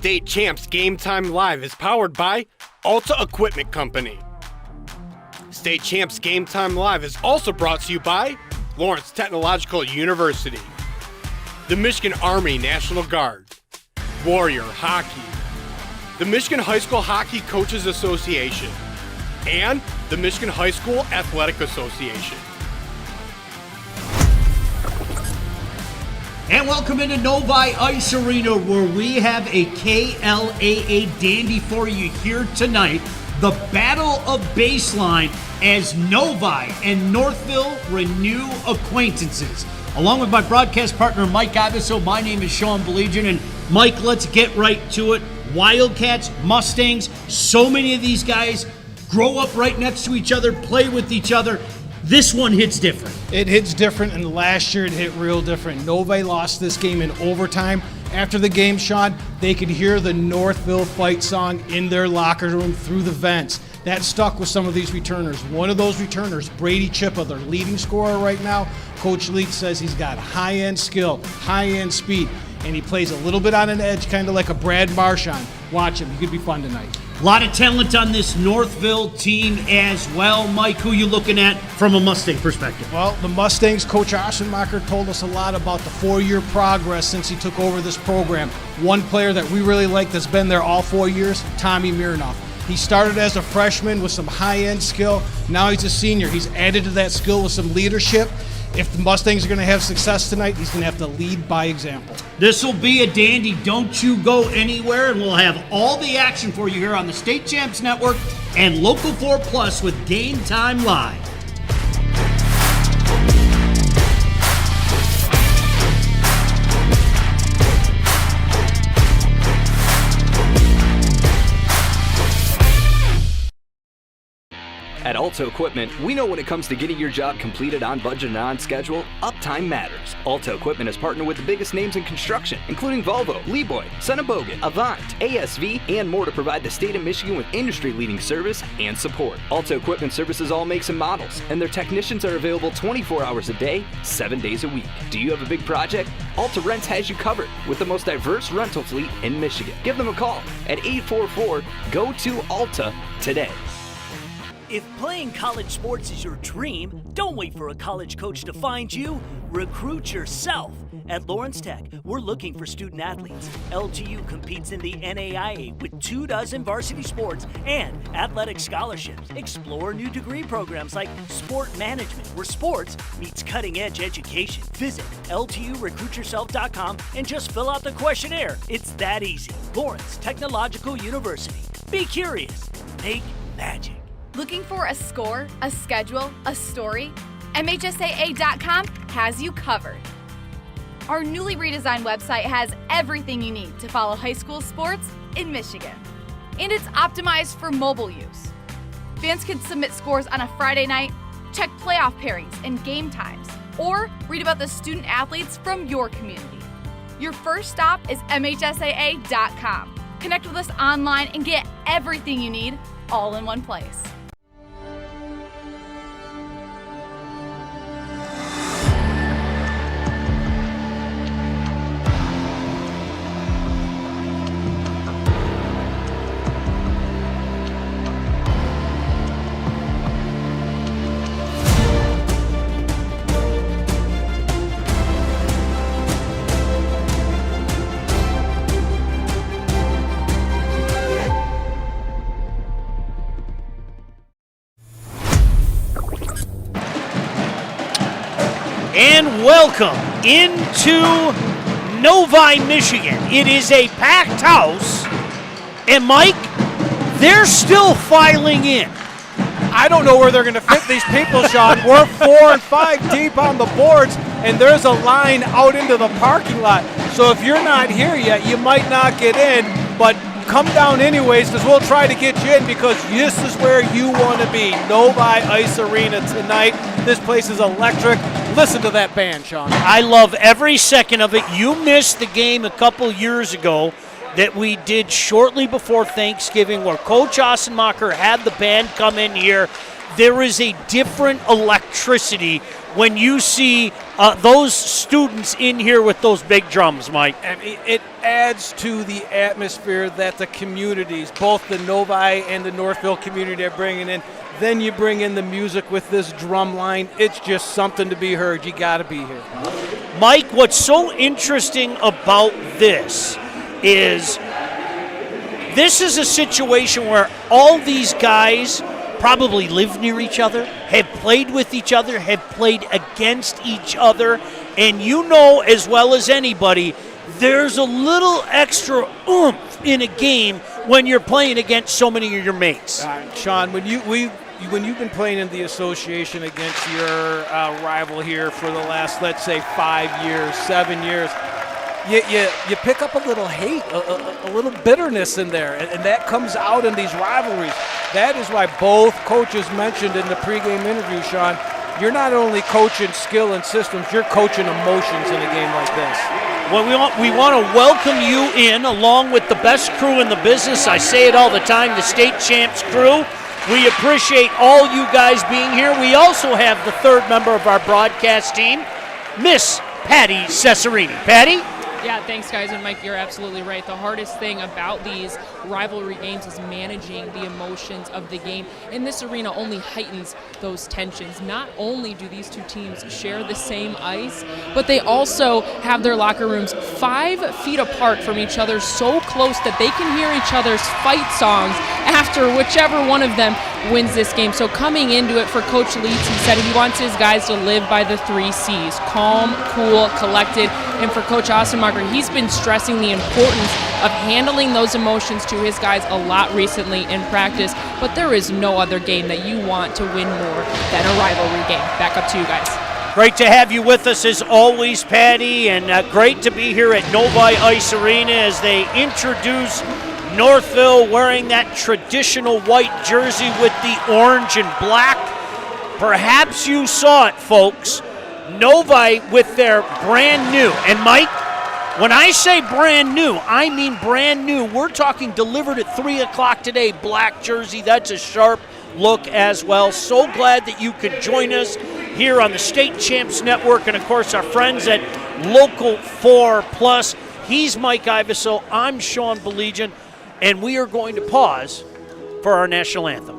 State Champs Game Time Live is powered by Alta Equipment Company. State Champs Game Time Live is also brought to you by Lawrence Technological University, the Michigan Army National Guard, Warrior Hockey, the Michigan High School Hockey Coaches Association, and the Michigan High School Athletic Association. And welcome into Novi Ice Arena, where we have a KLAA dandy for you here tonight. The Battle of Baseline as Novi and Northville renew acquaintances. Along with my broadcast partner, Mike Abiso, my name is Sean Belegian. And Mike, let's get right to it. Wildcats, Mustangs, so many of these guys grow up right next to each other, play with each other. This one hits different. It hits different, and last year it hit real different. Novi lost this game in overtime. After the game, Sean, they could hear the Northville fight song in their locker room through the vents. That stuck with some of these returners. One of those returners, Brady Chippa, their leading scorer right now, Coach Leach says he's got high-end skill, high-end speed, and he plays a little bit on an edge, kind of like a Brad Marchand. Watch him. He could be fun tonight. A lot of talent on this Northville team as well. Mike, who you looking at from a Mustang perspective? Well, the Mustangs, Coach Aschenmacher told us a lot about the 4-year progress since he took over this program. One player that we really like that's been there all 4 years, Tommy Mirnoff. He started as a freshman with some high-end skill. Now he's a senior. He's added to that skill with some leadership. If the Mustangs are going to have success tonight, he's going to have to lead by example. This will be a dandy. Don't you go anywhere, and we'll have all the action for you here on the State Champs Network and Local 4 Plus with Game Time Live. At Alta Equipment, we know when it comes to getting your job completed on budget and on schedule, uptime matters. Alta Equipment has partnered with the biggest names in construction, including Volvo, Leeboy, Sonnenbogen, Avant, ASV, and more to provide the state of Michigan with industry-leading service and support. Alta Equipment services all makes and models, and their technicians are available 24 hours a day, 7 days a week. Do you have a big project? Alta Rents has you covered with the most diverse rental fleet in Michigan. Give them a call at 844-GO-TO-ALTA today. If playing college sports is your dream, don't wait for a college coach to find you. Recruit yourself. At Lawrence Tech, we're looking for student athletes. LTU competes in the NAIA with 24 varsity sports and athletic scholarships. Explore new degree programs like sport management, where sports meets cutting-edge education. Visit LTURecruitYourself.com and just fill out the questionnaire. It's that easy. Lawrence Technological University. Be curious. Make magic. Looking for a score, a schedule, a story? MHSAA.com has you covered. Our newly redesigned website has everything you need to follow high school sports in Michigan. And it's optimized for mobile use. Fans can submit scores on a Friday night, check playoff pairings and game times, or read about the student athletes from your community. Your first stop is MHSAA.com. Connect with us online and get everything you need all in one place. And welcome into Novi, Michigan. It is a packed house. And Mike, they're still filing in. I don't know where they're going to fit these people, Sean. We're 4 and 5 deep on the boards, and there's a line out into the parking lot. So if you're not here yet, you might not get in, but come down anyways, because we'll try to get you in, because this is where you want to be. Novi Ice Arena tonight. This place is electric. Listen to that band, Sean. I love every second of it. You missed the game a couple years ago that we did shortly before Thanksgiving, where Coach Aschenmacher had the band come in here. there is a different electricity when you see those students in here with those big drums, Mike. And it adds to the atmosphere that the communities, both the Novi and the Northville community, are bringing in. Then you bring in the music with this drum line. It's just something to be heard. You got to be here. Mike, what's so interesting about this is a situation where all these guys probably live near each other, have played with each other, have played against each other, and you know as well as anybody, there's a little extra oomph in a game when you're playing against so many of your mates. Sean, when you've been playing in the association against your rival here for the last, let's say, 5 years, 7 years, you pick up a little hate, a little bitterness in there, and that comes out in these rivalries. That is why both coaches mentioned in the pregame interview, Sean, you're not only coaching skill and systems, you're coaching emotions in a game like this. Well, we want to welcome you in along with the best crew in the business. I say it all the time, the State Champs crew. We appreciate all you guys being here. We also have the third member of our broadcast team, Miss Patty Cesarini. Patty? Yeah, thanks, guys. And Mike, you're absolutely right. The hardest thing about these rivalry games is managing the emotions of the game. And this arena only heightens those tensions. Not only do these two teams share the same ice, but they also have their locker rooms 5 feet apart from each other, so close that they can hear each other's fight songs after whichever one of them wins this game. So coming into it for Coach Leeds, he said he wants his guys to live by the 3 C's: calm, cool, collected. And for Coach Ostenmacher, he's been stressing the importance of handling those emotions to his guys a lot recently in practice. But there is no other game that you want to win more than a rivalry game. Back up to you guys. Great to have you with us as always, Patty, and great to be here at Novi Ice Arena as they introduce Northville wearing that traditional white jersey with the orange and black. Perhaps you saw it, folks. Novi with their brand new. And Mike, when I say brand new, I mean brand new. We're talking delivered at 3 o'clock today, black jersey. That's a sharp look as well. So glad that you could join us here on the State Champs Network and, of course, our friends at Local 4+. He's Mike Iveso. I'm Sean Belegian. And we are going to pause for our national anthem.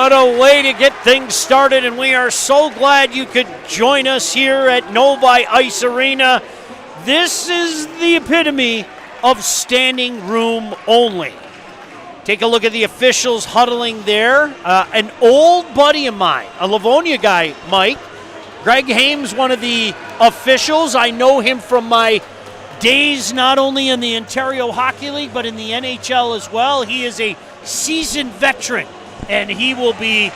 What a way to get things started, and we are so glad you could join us here at Novi Ice Arena. This is the epitome of standing room only. Take a look at the officials huddling there. An old buddy of mine, a Livonia guy, Mike, Greg Hames, one of the officials. I know him from my days not only in the Ontario Hockey League, but in the NHL as well. He is a seasoned veteran, and he will be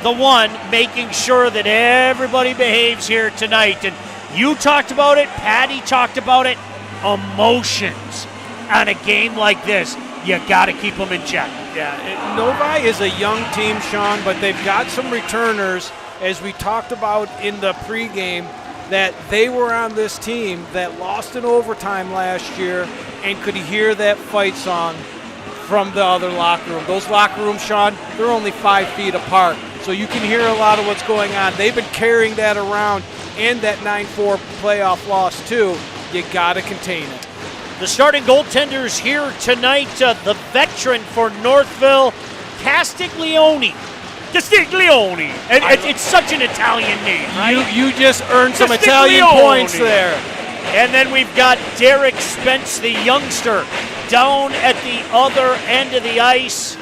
the one making sure that everybody behaves here tonight. And you talked about it, Patty talked about it, emotions on a game like this. you got to keep them in check. Yeah, Novi is a young team, Sean, but they've got some returners, as we talked about in the pregame, that they were on this team that lost in overtime last year and could hear that fight song from the other locker room. Those locker rooms, Sean, they're only 5 feet apart, so you can hear a lot of what's going on. They've been carrying that around, and that 9-4 playoff loss too. You got to contain it. The starting goaltenders here tonight, the veteran for Northville, Castiglione. And it's such an Italian name, right? You just earned some Italian points there. And then we've got Derek Spence, the youngster, down at the other end of the ice.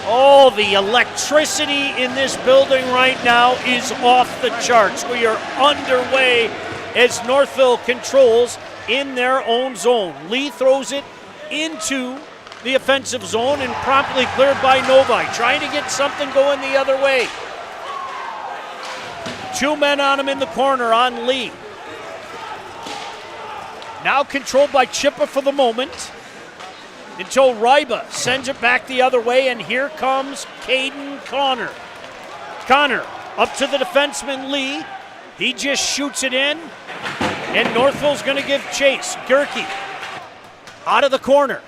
Oh, the electricity in this building right now is off the charts. We are underway as Northville controls in their own zone. Lee throws it into the offensive zone and promptly cleared by Novi, trying to get something going the other way. 2 men on him in the corner on Lee. Now controlled by Chippa for the moment until Ryba sends it back the other way, and here comes Caden Connor. Connor up to the defenseman Lee. He just shoots it in, and Northville's going to give chase. Gerke out of the corner.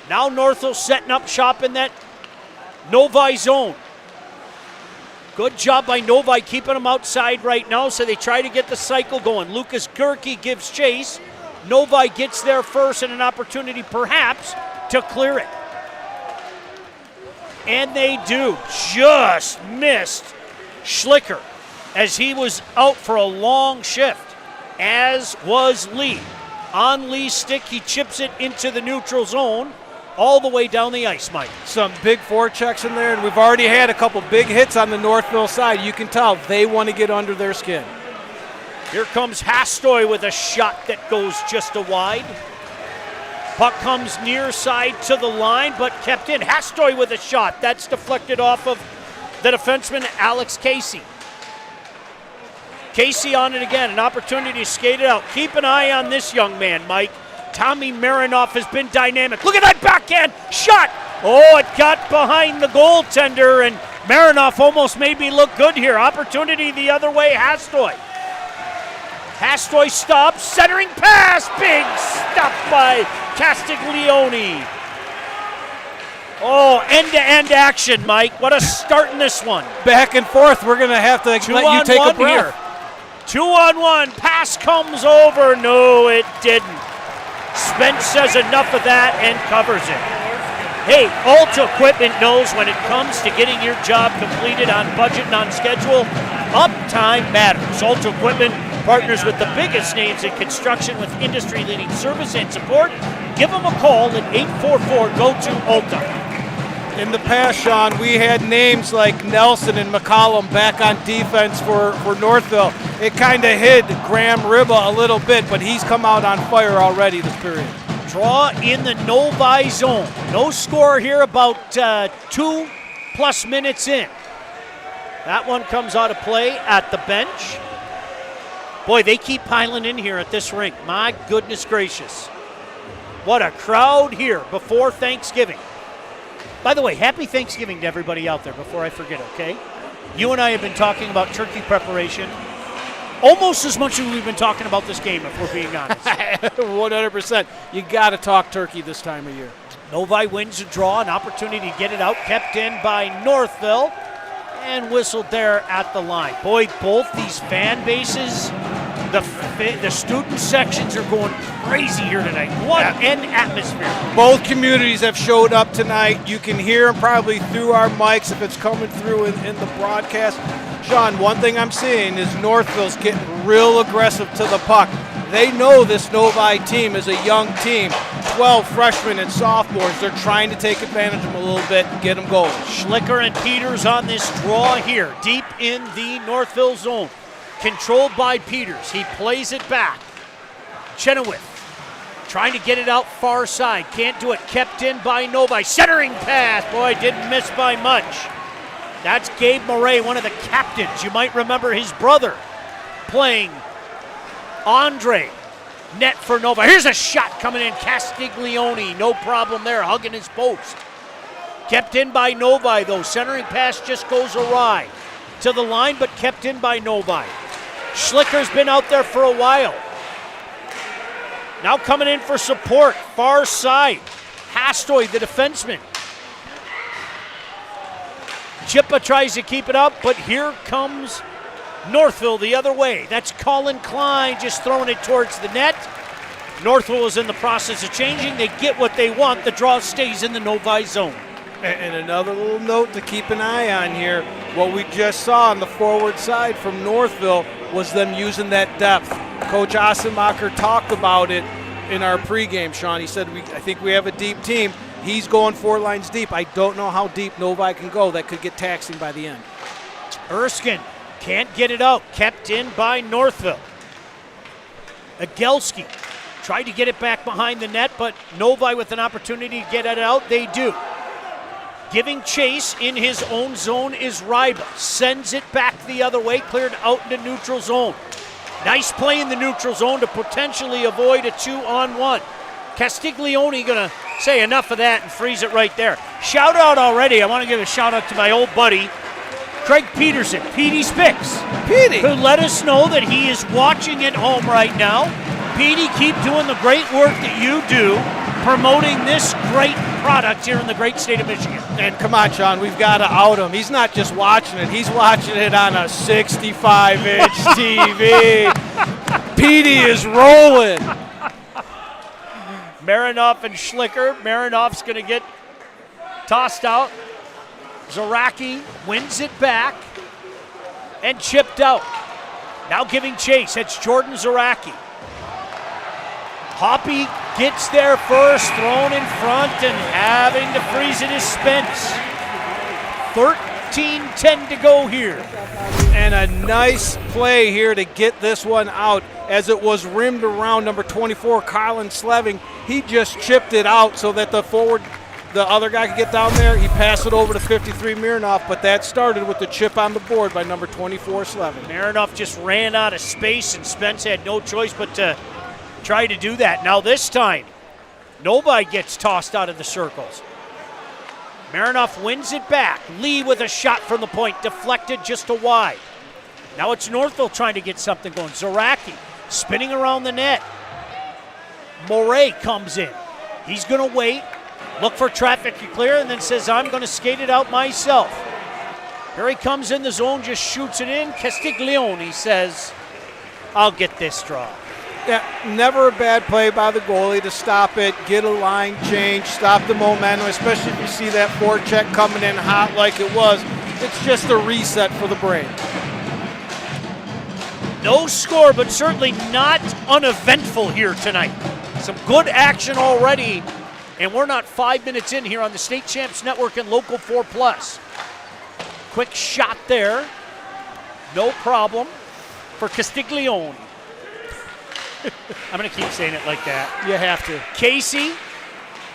Now Northville setting up shop in that Novi zone. Good job by Novi keeping them outside right now, so they try to get the cycle going. Lucas Gerke gives chase. Novi gets there first, and an opportunity perhaps to clear it. And they do. Just missed Schlicker as he was out for a long shift, as was Lee. On Lee's stick, he chips it into the neutral zone, all the way down the ice, Mike. Some big forechecks in there, and we've already had a couple big hits on the Northville side. You can tell they want to get under their skin. Here comes Hastoy with a shot that goes just a wide. Puck comes near side to the line, but kept in. Hastoy with a shot. That's deflected off of the defenseman, Alex Casey. Casey on it again, an opportunity to skate it out. Keep an eye on this young man, Mike. Tommy Marinoff has been dynamic. Look at that backhand shot. Oh, it got behind the goaltender, and Marinoff almost made me look good here. Opportunity the other way, Hastoy. Hastoy stops, centering pass. Big stop by Castiglione. Oh, end-to-end action, Mike. What a start in this one. Back and forth. We're going to have to let you take a breath. 2-on-1. Pass comes over. No, it didn't. Spence says enough of that and covers it. Hey, Alta Equipment knows when it comes to getting your job completed on budget and on schedule, uptime matters. Alta Equipment partners with the biggest names in construction with industry-leading service and support. Give them a call at 844-GO-TO-ALTA. In the past, Sean, we had names like Nelson and McCollum back on defense for Northville. It kind of hid Graham Ribba a little bit, but he's come out on fire already this period. Draw in the Novi zone. No score here, about 2+ minutes in. That one comes out of play at the bench. Boy, they keep piling in here at this rink. My goodness gracious. What a crowd here before Thanksgiving. By the way, happy Thanksgiving to everybody out there before I forget, okay? You and I have been talking about turkey preparation almost as much as we've been talking about this game, if we're being honest. 100%. You got to talk turkey this time of year. Novi wins a draw, an opportunity to get it out, kept in by Northville, and whistled there at the line. Boy, both these fan bases, the student sections are going crazy here tonight. What an atmosphere. Both communities have showed up tonight. You can hear them probably through our mics if it's coming through in the broadcast. Sean, one thing I'm seeing is Northville's getting real aggressive to the puck. They know this Novi team is a young team, 12 freshmen and sophomores. They're trying to take advantage of them a little bit and get them going. Schlicker and Peters on this draw here, deep in the Northville zone. Controlled by Peters. He plays it back. Chenoweth trying to get it out far side. Can't do it. Kept in by Novi. Centering pass. Boy, didn't miss by much. That's Gabe Murray, one of the captains. You might remember his brother playing Andre net for Novi. Here's a shot coming in. Castiglione, no problem there, hugging his post. Kept in by Novi, though. Centering pass just goes awry. To the line, but kept in by Novi. Schlicker's been out there for a while. Now coming in for support, far side. Hastoy, the defenseman. Chippa tries to keep it up, but here comes Northville the other way. That's Colin Klein just throwing it towards the net. Northville is in the process of changing. They get what they want. The draw stays in the Novi zone. And another little note to keep an eye on here, what we just saw on the forward side from Northville was them using that depth. Coach Asemacher talked about it in our pregame, Sean. He said, I think we have a deep team. He's going 4 lines deep. I don't know how deep Novi can go. That could get taxing by the end. Erskine can't get it out. Kept in by Northville. Agelski tried to get it back behind the net, but Novi with an opportunity to get it out. They do. Giving chase in his own zone is Ryba. Sends it back the other way, cleared out into neutral zone. Nice play in the neutral zone to potentially avoid a 2-on-1. Castiglione gonna say enough of that and freeze it right there. Shout out already. I want to give a shout out to my old buddy, Craig Peterson, Petey Spix. Petey! Who let us know that he is watching at home right now. Petey, keep doing the great work that you do, promoting this great product here in the great state of Michigan. And come on, Sean, we've got to out him. He's not just watching it, he's watching it on a 65-inch TV. Petey is rolling. Marinoff and Schlicker. Marinoff's going to get tossed out. Zaraki wins it back and chipped out. Now giving chase. It's Jordan Zaraki. Hoppy gets there first, thrown in front, and having to freeze it is Spence. 13-10 to go here. And a nice play here to get this one out as it was rimmed around number 24, Colin Sleving. He just chipped it out so that the other guy could get down there. He passed it over to 53 Marinoff, but that started with the chip on the board by number 24, Sleving. Marinoff just ran out of space, and Spence had no choice but to try to do that. Now this time, Novi gets tossed out of the circles. Marinoff wins it back. Lee with a shot from the point, deflected just a wide. Now it's Northville trying to get something going. Zaraki spinning around the net. Moray comes in. He's going to wait, look for traffic to clear, and then says, I'm going to skate it out myself. Here he comes in the zone, just shoots it in. Castiglione says, I'll get this draw. Yeah, never a bad play by the goalie to stop it, get a line change, stop the momentum, especially if you see that forecheck coming in hot like it was. It's just a reset for the Braves. No score, but certainly not uneventful here tonight. Some good action already, and we're not 5 minutes in here on the State Champs Network and Local 4+. Quick shot there. No problem for Castiglione. I'm going to keep saying it like that. You have to. Casey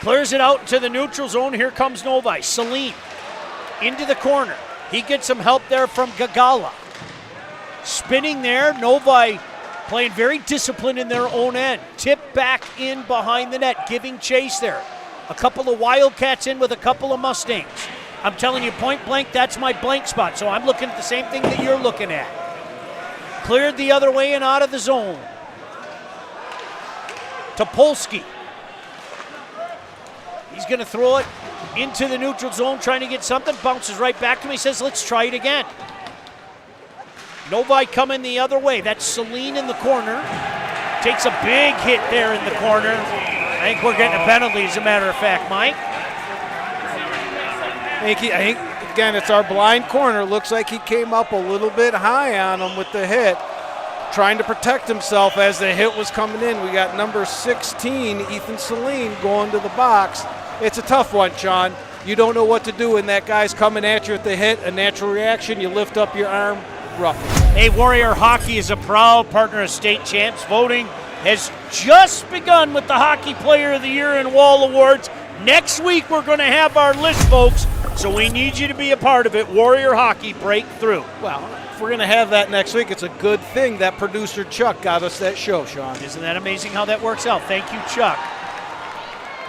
clears it out to the neutral zone. Here comes Novi. Celine into the corner. He gets some help there from Gagala. Spinning there. Novi playing very disciplined in their own end. Tip back in behind the net, giving chase there. A couple of Wildcats in with a couple of Mustangs. I'm telling you, point blank, that's my blank spot. So I'm looking at the same thing that you're looking at. Cleared the other way and out of the zone. Topolsky. He's going to throw it into the neutral zone, trying to get something. Bounces right back to him. He says, let's try it again. Novi coming the other way. That's Celine in the corner. Takes a big hit there in the corner. I think we're getting a penalty, as a matter of fact, Mike. I think again, it's our blind corner. Looks like he came up a little bit high on him with the hit, trying to protect himself as the hit was coming in. We got number 16, Ethan Celine, going to the box. It's a tough one, Sean. You don't know what to do when that guy's coming at you at the hit. A natural reaction, you lift up your arm, roughly. Hey, Warrior Hockey is a proud partner of State Champs. Voting has just begun with the Hockey Player of the Year and Wall Awards. Next week, we're going to have our list, folks, so we need you to be a part of it. Warrior Hockey Breakthrough. Well, if we're going to have that next week, it's a good thing that producer Chuck got us that show, Sean. Isn't that amazing how that works out? Thank you, Chuck.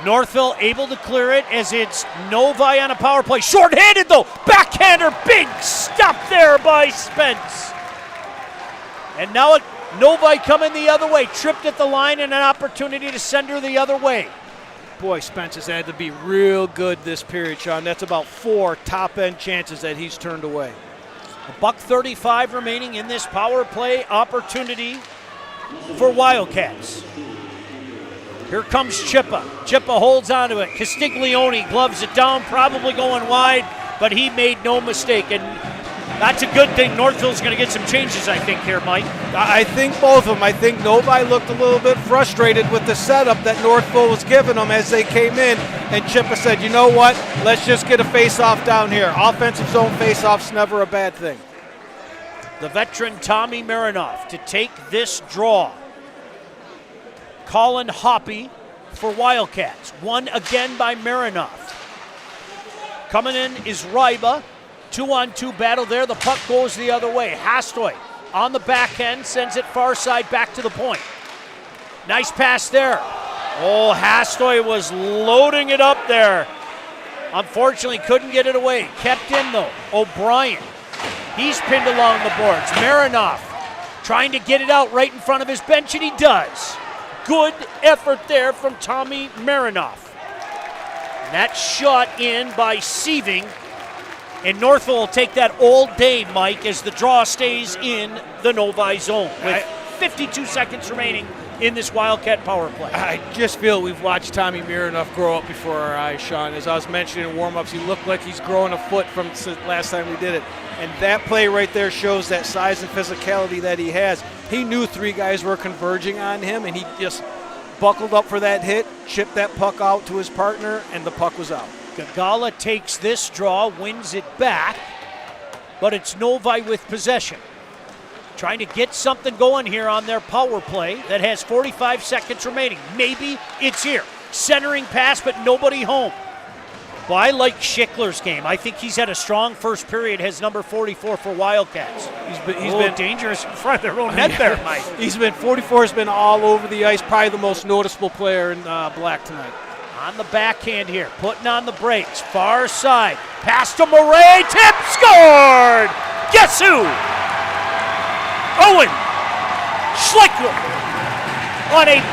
Northville able to clear it as it's Novi on a power play. Short-handed, though. Backhander, big stop there by Spence. And now Novi coming the other way. Tripped at the line and an opportunity to send her the other way. Boy, Spence has had to be real good this period, Sean. That's about 4 top-end chances that he's turned away. $1:35 remaining in this power play opportunity for Wildcats. Here comes Chippa. Chippa holds onto it. Castiglione gloves it down, probably going wide, but he made no mistake. And that's a good thing. Northville's going to get some changes, I think, here, Mike. I think both of them. I think Novi looked a little bit frustrated with the setup that Northville was giving them as they came in, and Chippa said, you know what, let's just get a face-off down here. Offensive zone face-off's never a bad thing. The veteran Tommy Marinoff to take this draw. Colin Hoppy for Wildcats. Won again by Marinoff. Coming in is Ryba. 2-on-2 battle there. The puck goes the other way. Hastoy on the back end, sends it far side back to the point. Nice pass there. Oh, Hastoy was loading it up there. Unfortunately, couldn't get it away. Kept in, though. O'Brien. He's pinned along the boards. Marinoff trying to get it out right in front of his bench, and he does. Good effort there from Tommy Marinoff. And that shot in by Sieving. And Northville will take that all day, Mike, as the draw stays in the Novi zone with 52 seconds remaining in this Wildcat power play. I just feel we've watched Tommy Marinoff grow up before our eyes, Sean. As I was mentioning in warm-ups, he looked like he's growing a foot from last time we did it. And that play right there shows that size and physicality that he has. He knew 3 guys were converging on him, and he just buckled up for that hit, chipped that puck out to his partner, and the puck was out. Gagala takes this draw, wins it back, but it's Novi with possession. Trying to get something going here on their power play that has 45 seconds remaining. Maybe it's here. Centering pass, but nobody home. Well, I like Schickler's game. I think he's had a strong first period, has number 44 for Wildcats. He's been dangerous in front of their own net there, Mike. 44 has been all over the ice, probably the most noticeable player in black tonight. On the backhand here, putting on the brakes, far side, pass to Murray, tip, scored! Guess who? Owen Schlickler on a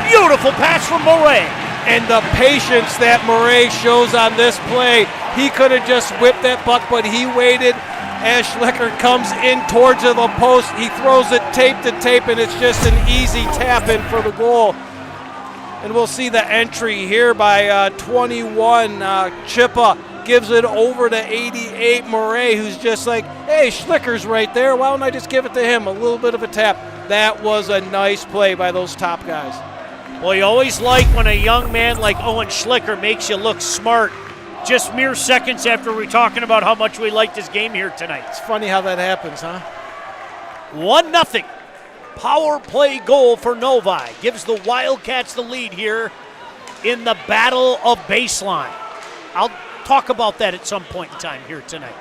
beautiful pass from Murray. And the patience that Murray shows on this play, he could have just whipped that puck, but he waited as Schlicker comes in towards the post. He throws it tape to tape, and it's just an easy tap in for the goal. And we'll see the entry here by 21. Chippa gives it over to 88. Murray, who's just like, hey, Schlicker's right there. Why don't I just give it to him? A little bit of a tap. That was a nice play by those top guys. Well, you always like when a young man like Owen Schlicker makes you look smart. Just mere seconds after we're talking about how much we liked his game here tonight. It's funny how that happens, huh? 1-0. Power play goal for Novi. Gives the Wildcats the lead here in the battle of baseline. I'll talk about that at some point in time here tonight.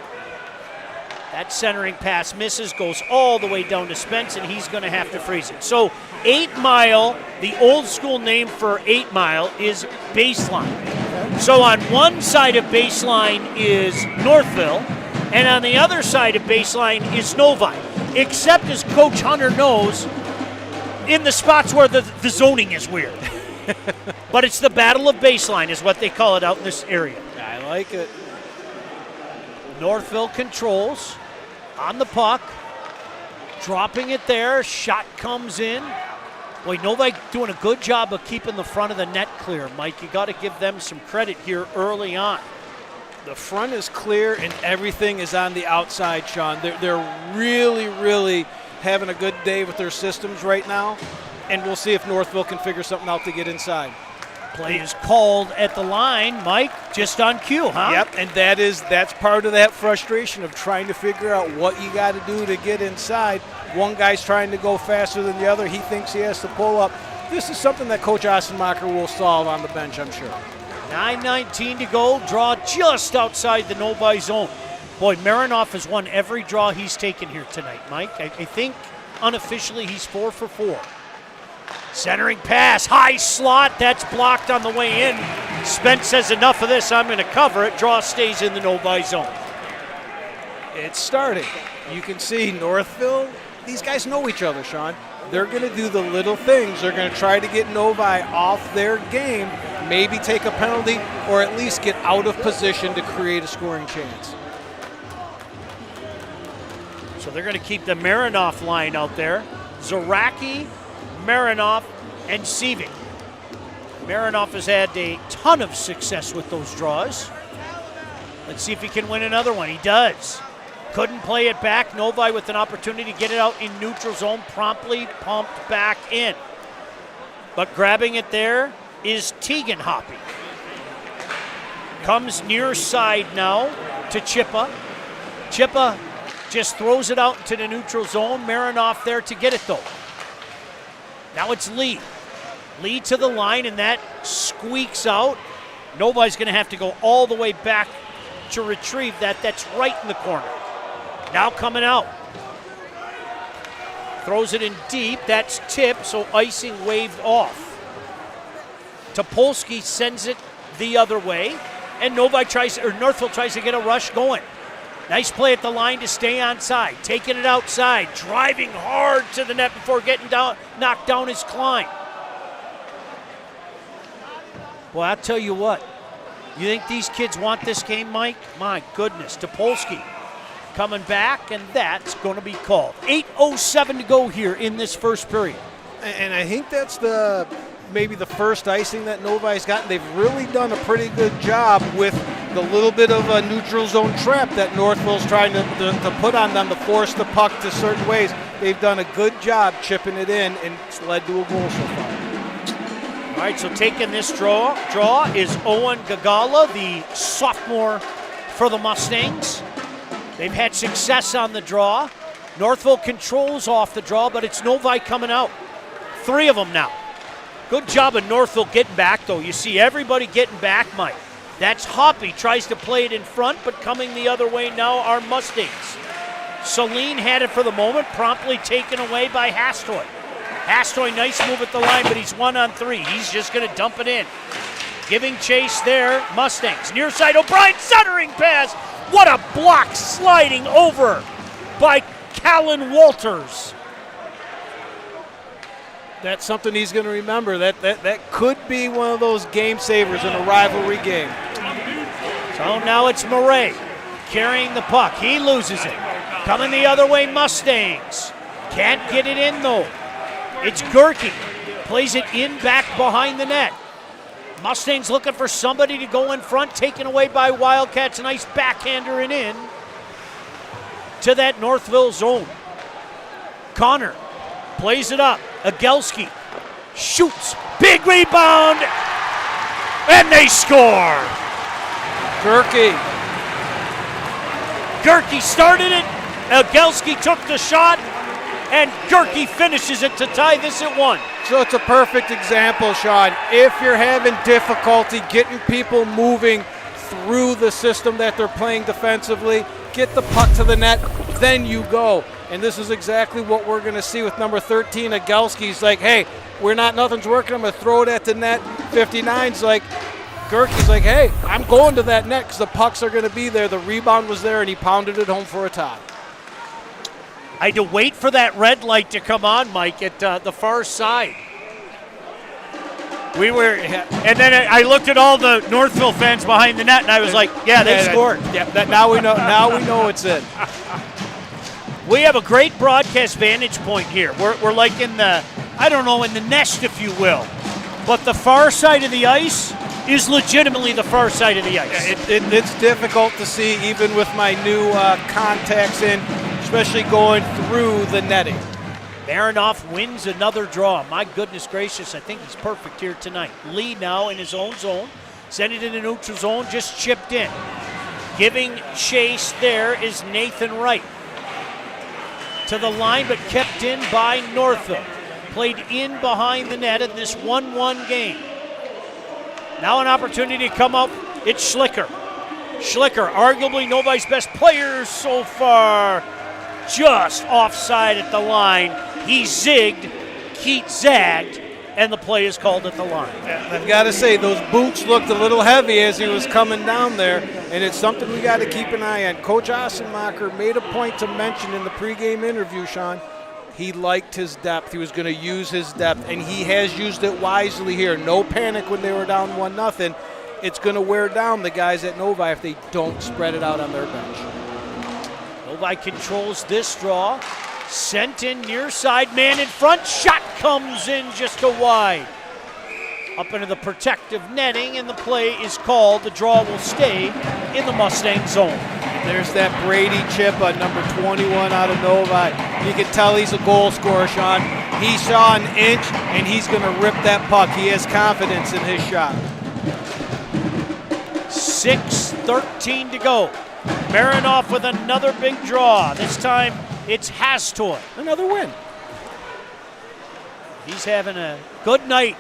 That centering pass misses, goes all the way down to Spence, and he's going to have to freeze it. So 8 Mile, the old school name for 8 Mile is baseline. So on one side of baseline is Northville, and on the other side of baseline is Novi. Except, as Coach Hunter knows, in the spots where the zoning is weird. But it's the battle of baseline is what they call it out in this area. I like it. Northville controls on the puck, dropping it there. Shot comes in. Boy, Novi doing a good job of keeping the front of the net clear, Mike. You got to give them some credit here early on. The front is clear and everything is on the outside, Sean. They're really, really having a good day with their systems right now, and we'll see if Northville can figure something out to get inside. Play is called at the line, Mike, just on cue, huh? Yep, and that's part of that frustration of trying to figure out what you got to do to get inside. One guy's trying to go faster than the other. He thinks he has to pull up. This is something that Coach Ostenmacher will solve on the bench, I'm sure. 9:19 to go. Draw just outside the Novi zone. Boy, Marinoff has won every draw he's taken here tonight, Mike. I think unofficially he's 4 for 4. Centering pass, high slot. That's blocked on the way in. Spence says enough of this. I'm going to cover it. Draw stays in the Novi zone. It's starting. You can see Northville, these guys know each other, Sean. They're going to do the little things. They're going to try to get Novi off their game, maybe take a penalty, or at least get out of position to create a scoring chance. So they're going to keep the Marinoff line out there. Zaraki, Marinoff, and Seaving. Marinoff has had a ton of success with those draws. Let's see if he can win another one. He does. Couldn't play it back. Novi with an opportunity to get it out in neutral zone, promptly pumped back in. But grabbing it there is Tegan Hoppy. Comes near side now to Chippa. Chippa just throws it out into the neutral zone. Marinoff there to get it though. Now it's Lee. Lee to the line, and that squeaks out. Novi's going to have to go all the way back to retrieve that. That's right in the corner. Now coming out. Throws it in deep. That's tipped, so icing waved off. Topolsky sends it the other way, and Northville tries to get a rush going. Nice play at the line to stay onside. Taking it outside. Driving hard to the net before getting knocked down is Klein. Well, I'll tell you what. You think these kids want this game, Mike? My goodness. Topolsky coming back, and that's going to be called. 8:07 to go here in this first period. And I think that's maybe the first icing that Novi's gotten. They've really done a pretty good job with the little bit of a neutral zone trap that Northville's trying to put on them to force the puck to certain ways. They've done a good job chipping it in, and it's led to a goal so far. All right, so taking this draw is Owen Gagala, the sophomore for the Mustangs. They've had success on the draw. Northville controls off the draw, but it's Novi coming out. 3 of them now. Good job of Northville getting back, though. You see everybody getting back, Mike. That's Hoppy. Tries to play it in front, but coming the other way now are Mustangs. Celine had it for the moment, promptly taken away by Hastoy. Hastoy, nice move at the line, but he's 1-on-3. He's just going to dump it in. Giving chase there, Mustangs. Near side, O'Brien centering pass. What a block sliding over by Callan Walters. That's something he's going to remember. That could be one of those game savers in a rivalry game. So now it's Murray carrying the puck. He loses it. Coming the other way, Mustangs. Can't get it in, though. It's Gerke. Plays it in back behind the net. Mustangs looking for somebody to go in front. Taken away by Wildcats. Nice backhander and in to that Northville zone. Connor plays it up. Agelski shoots. Big rebound. And they score. Gerke started it. Agelski took the shot. And Gerke finishes it to tie this at 1. So it's a perfect example, Sean. If you're having difficulty getting people moving through the system that they're playing defensively, get the puck to the net, then you go. And this is exactly what we're going to see with number 13, Agelski's like, hey, nothing's working, I'm going to throw it at the net. 59's like, Gerke's like, hey, I'm going to that net because the pucks are going to be there. The rebound was there, and he pounded it home for a tie. I had to wait for that red light to come on, Mike, at the far side. And then I looked at all the Northville fans behind the net, and I was like, yeah, they scored. Now we know it's in. We have a great broadcast vantage point here. We're like in the nest, if you will. But the far side of the ice is legitimately the far side of the ice. It's difficult to see, even with my new contacts in, especially going through the netting. Marinoff wins another draw. My goodness gracious, I think he's perfect here tonight. Lee now in his own zone. Send it in the neutral zone, just chipped in. Giving chase there is Nathan Wright. To the line, but kept in by Northville. Played in behind the net in this 1-1 game. Now an opportunity to come up. It's Schlicker. Schlicker, arguably Novi's best player so far. Just offside at the line. He zigged, Keat zagged, and the play is called at the line. I've got to say, those boots looked a little heavy as he was coming down there, and it's something we got to keep an eye on. Coach Ossenmacher made a point to mention in the pregame interview, Sean, he liked his depth. He was going to use his depth, and he has used it wisely here. No panic when they were down 1-0. It's going to wear down the guys at Novi if they don't spread it out on their bench. Novi controls this draw. Sent in near side, man in front. Shot comes in just a wide. Up into the protective netting, and the play is called. The draw will stay in the Mustang zone. There's that Brady chip on number 21 out of Novi. You can tell he's a goal scorer, Sean. He saw an inch, and he's going to rip that puck. He has confidence in his shot. 6:13 to go. Marinoff with another big draw. This time it's Hastoy. Another win. He's having a good night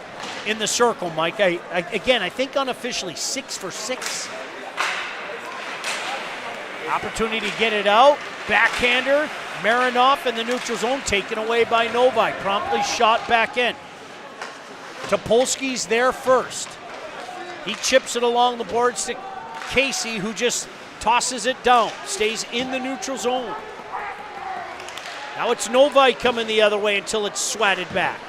in the circle, Mike. I think unofficially 6 for 6. Opportunity to get it out. Backhander. Marinoff in the neutral zone, taken away by Novi. Promptly shot back in. Topolsky's there first. He chips it along the boards to Casey, who just tosses it down. Stays in the neutral zone. Now it's Novi coming the other way until it's swatted back.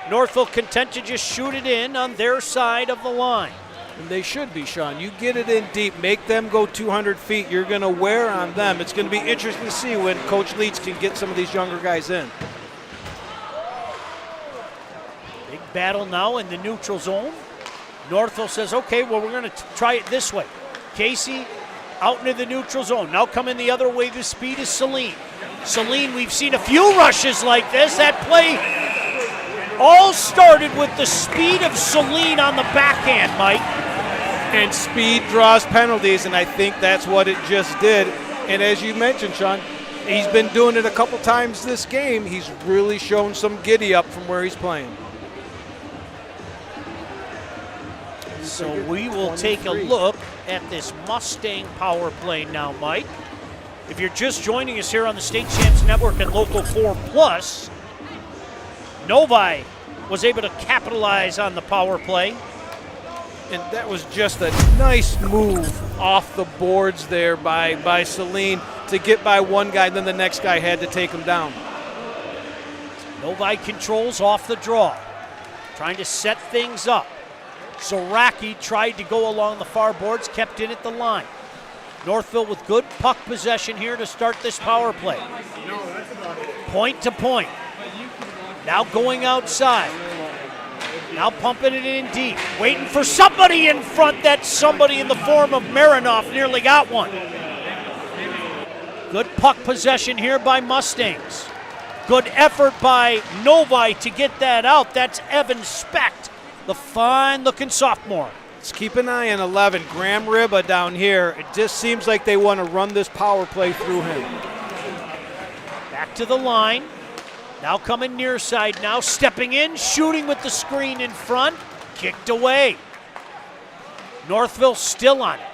Northville content to just shoot it in on their side of the line. And they should be, Sean. You get it in deep, make them go 200 feet. You're going to wear on them. It's going to be interesting to see when Coach Leeds can get some of these younger guys in. Big battle now in the neutral zone. Northville says, okay, well, we're going to try it this way. Casey out into the neutral zone. Now coming the other way, the speed is Celine. Celine, we've seen a few rushes like this. That play all started with the speed of Celine on the backhand, Mike. And speed draws penalties, and I think that's what it just did. And as you mentioned, Sean, he's been doing it a couple times this game. He's really shown some giddy up from where he's playing. So we will take a look at this Mustang power play now, Mike. If you're just joining us here on the State Champs Network and Local 4 Plus, Novi was able to capitalize on the power play. And that was just a nice move off the boards there by Celine to get by one guy, then the next guy had to take him down. Novi controls off the draw, trying to set things up. Zoraki tried to go along the far boards, kept in at the line. Northville with good puck possession here to start this power play. Point to point. Now going outside. Now pumping it in deep. Waiting for somebody in front. That somebody in the form of Marinoff nearly got one. Good puck possession here by Mustangs. Good effort by Novi to get that out. That's Evan Specht, the fine-looking sophomore. Let's keep an eye on 11, Graham Ribba down here. It just seems like they want to run this power play through him. Back to the line. Now coming near side, now stepping in, shooting with the screen in front. Kicked away. Northville still on it.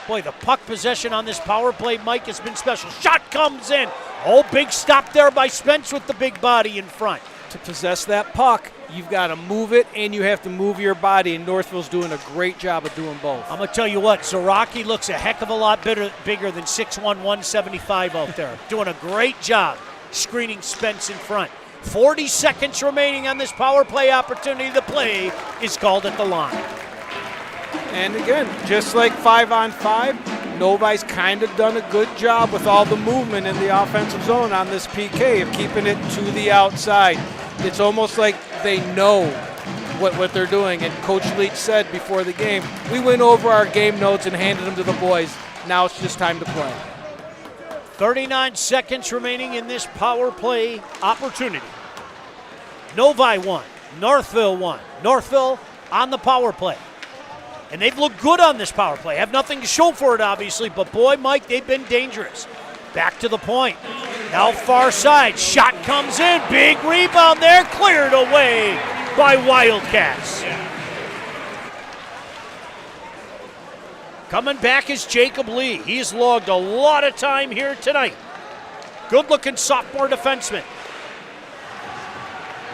Boy, the puck possession on this power play, Mike, has been special. Shot comes in. Oh, big stop there by Spence with the big body in front. To possess that puck, you've got to move it and you have to move your body, and Northville's doing a great job of doing both. I'm going to tell you what, Zoraki looks a heck of a lot bigger than 6'1", 175 out there. Doing a great job screening Spence in front. 40 seconds remaining on this power play opportunity. The play is called at the line. And again, just like 5-on-5, Novi's kind of done a good job with all the movement in the offensive zone on this PK of keeping it to the outside. It's almost like they know what they're doing. And Coach Leach said before the game, we went over our game notes and handed them to the boys. Now it's just time to play. 39 seconds remaining in this power play opportunity. Novi won. Northville won. Northville on the power play. And they've looked good on this power play. Have nothing to show for it, obviously, but boy, Mike, they've been dangerous. Back to the point. Now far side. Shot comes in. Big rebound there. Cleared away by Wildcats. Coming back is Jacob Lee. He's logged a lot of time here tonight. Good-looking sophomore defenseman.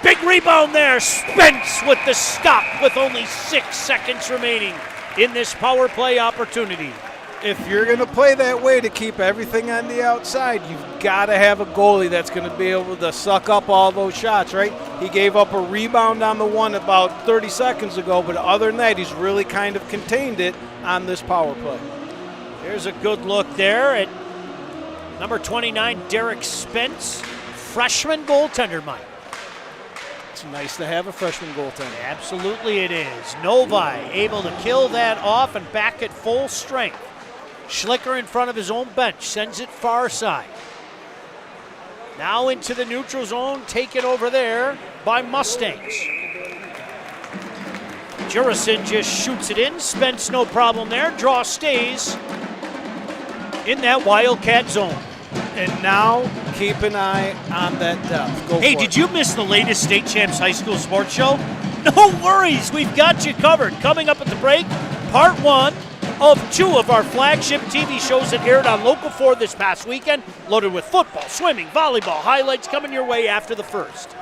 Big rebound there. Spence with the stop with only 6 seconds remaining in this power play opportunity. If you're going to play that way to keep everything on the outside, you've got to have a goalie that's going to be able to suck up all those shots, right? He gave up a rebound on the one about 30 seconds ago, but other than that, he's really kind of contained it on this power play. Here's a good look there at number 29, Derek Spence, freshman goaltender, Mike. It's nice to have a freshman goaltender. Absolutely it is. Novi able to kill that off and back at full strength. Schlicker in front of his own bench, sends it far side. Now into the neutral zone, taken over there by Mustangs. Jurison just shoots it in. Spence no problem there. Draw stays in that Wildcat zone. And now keep an eye on that depth. Hey, did you miss the latest State Champs High School Sports Show? No worries, we've got you covered. Coming up at the break, part 1 of 2 of our flagship TV shows that aired on Local 4 this past weekend, loaded with football, swimming, volleyball, highlights coming your way after the first.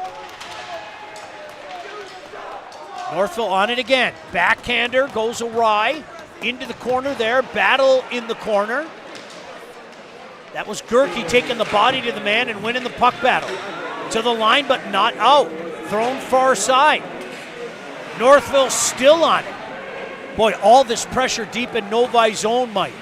Northville on it again. Backhander goes awry. Into the corner there. Battle in the corner. That was Gerke taking the body to the man and winning the puck battle. To the line, but not out. Thrown far side. Northville still on it. Boy, all this pressure deep in Novi zone, Mike.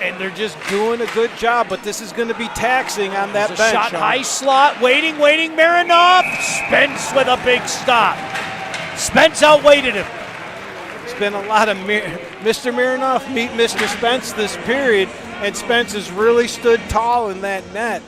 And they're just doing a good job, but this is going to be taxing on that bench. Shot high slot, waiting, Marinoff. Spence with a big stop. Spence outweighted him. It's been a lot of Mr. Marinoff meet Mr. Spence this period, and Spence has really stood tall in that net.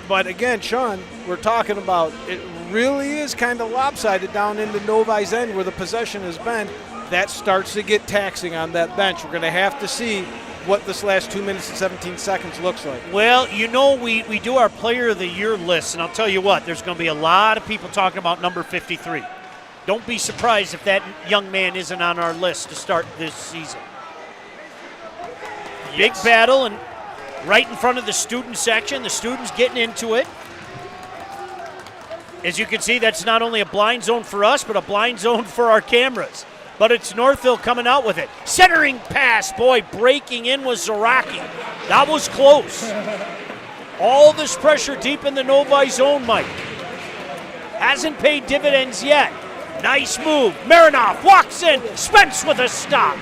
But again, Sean, we're talking about it really is kind of lopsided down into Novi's end where the possession has been. That starts to get taxing on that bench. We're going to have to see what this last 2 minutes and 17 seconds looks like. Well, you know, we do our Player of the Year list, and I'll tell you what, there's going to be a lot of people talking about number 53. Don't be surprised if that young man isn't on our list to start this season. Yes. Big battle, and right in front of the student section, the students getting into it. As you can see, that's not only a blind zone for us, but a blind zone for our cameras. But it's Northville coming out with it. Centering pass, boy, breaking in was Zaraki. That was close. All this pressure deep in the Novi zone, Mike. Hasn't paid dividends yet. Nice move. Marinoff walks in. Spence with a stop.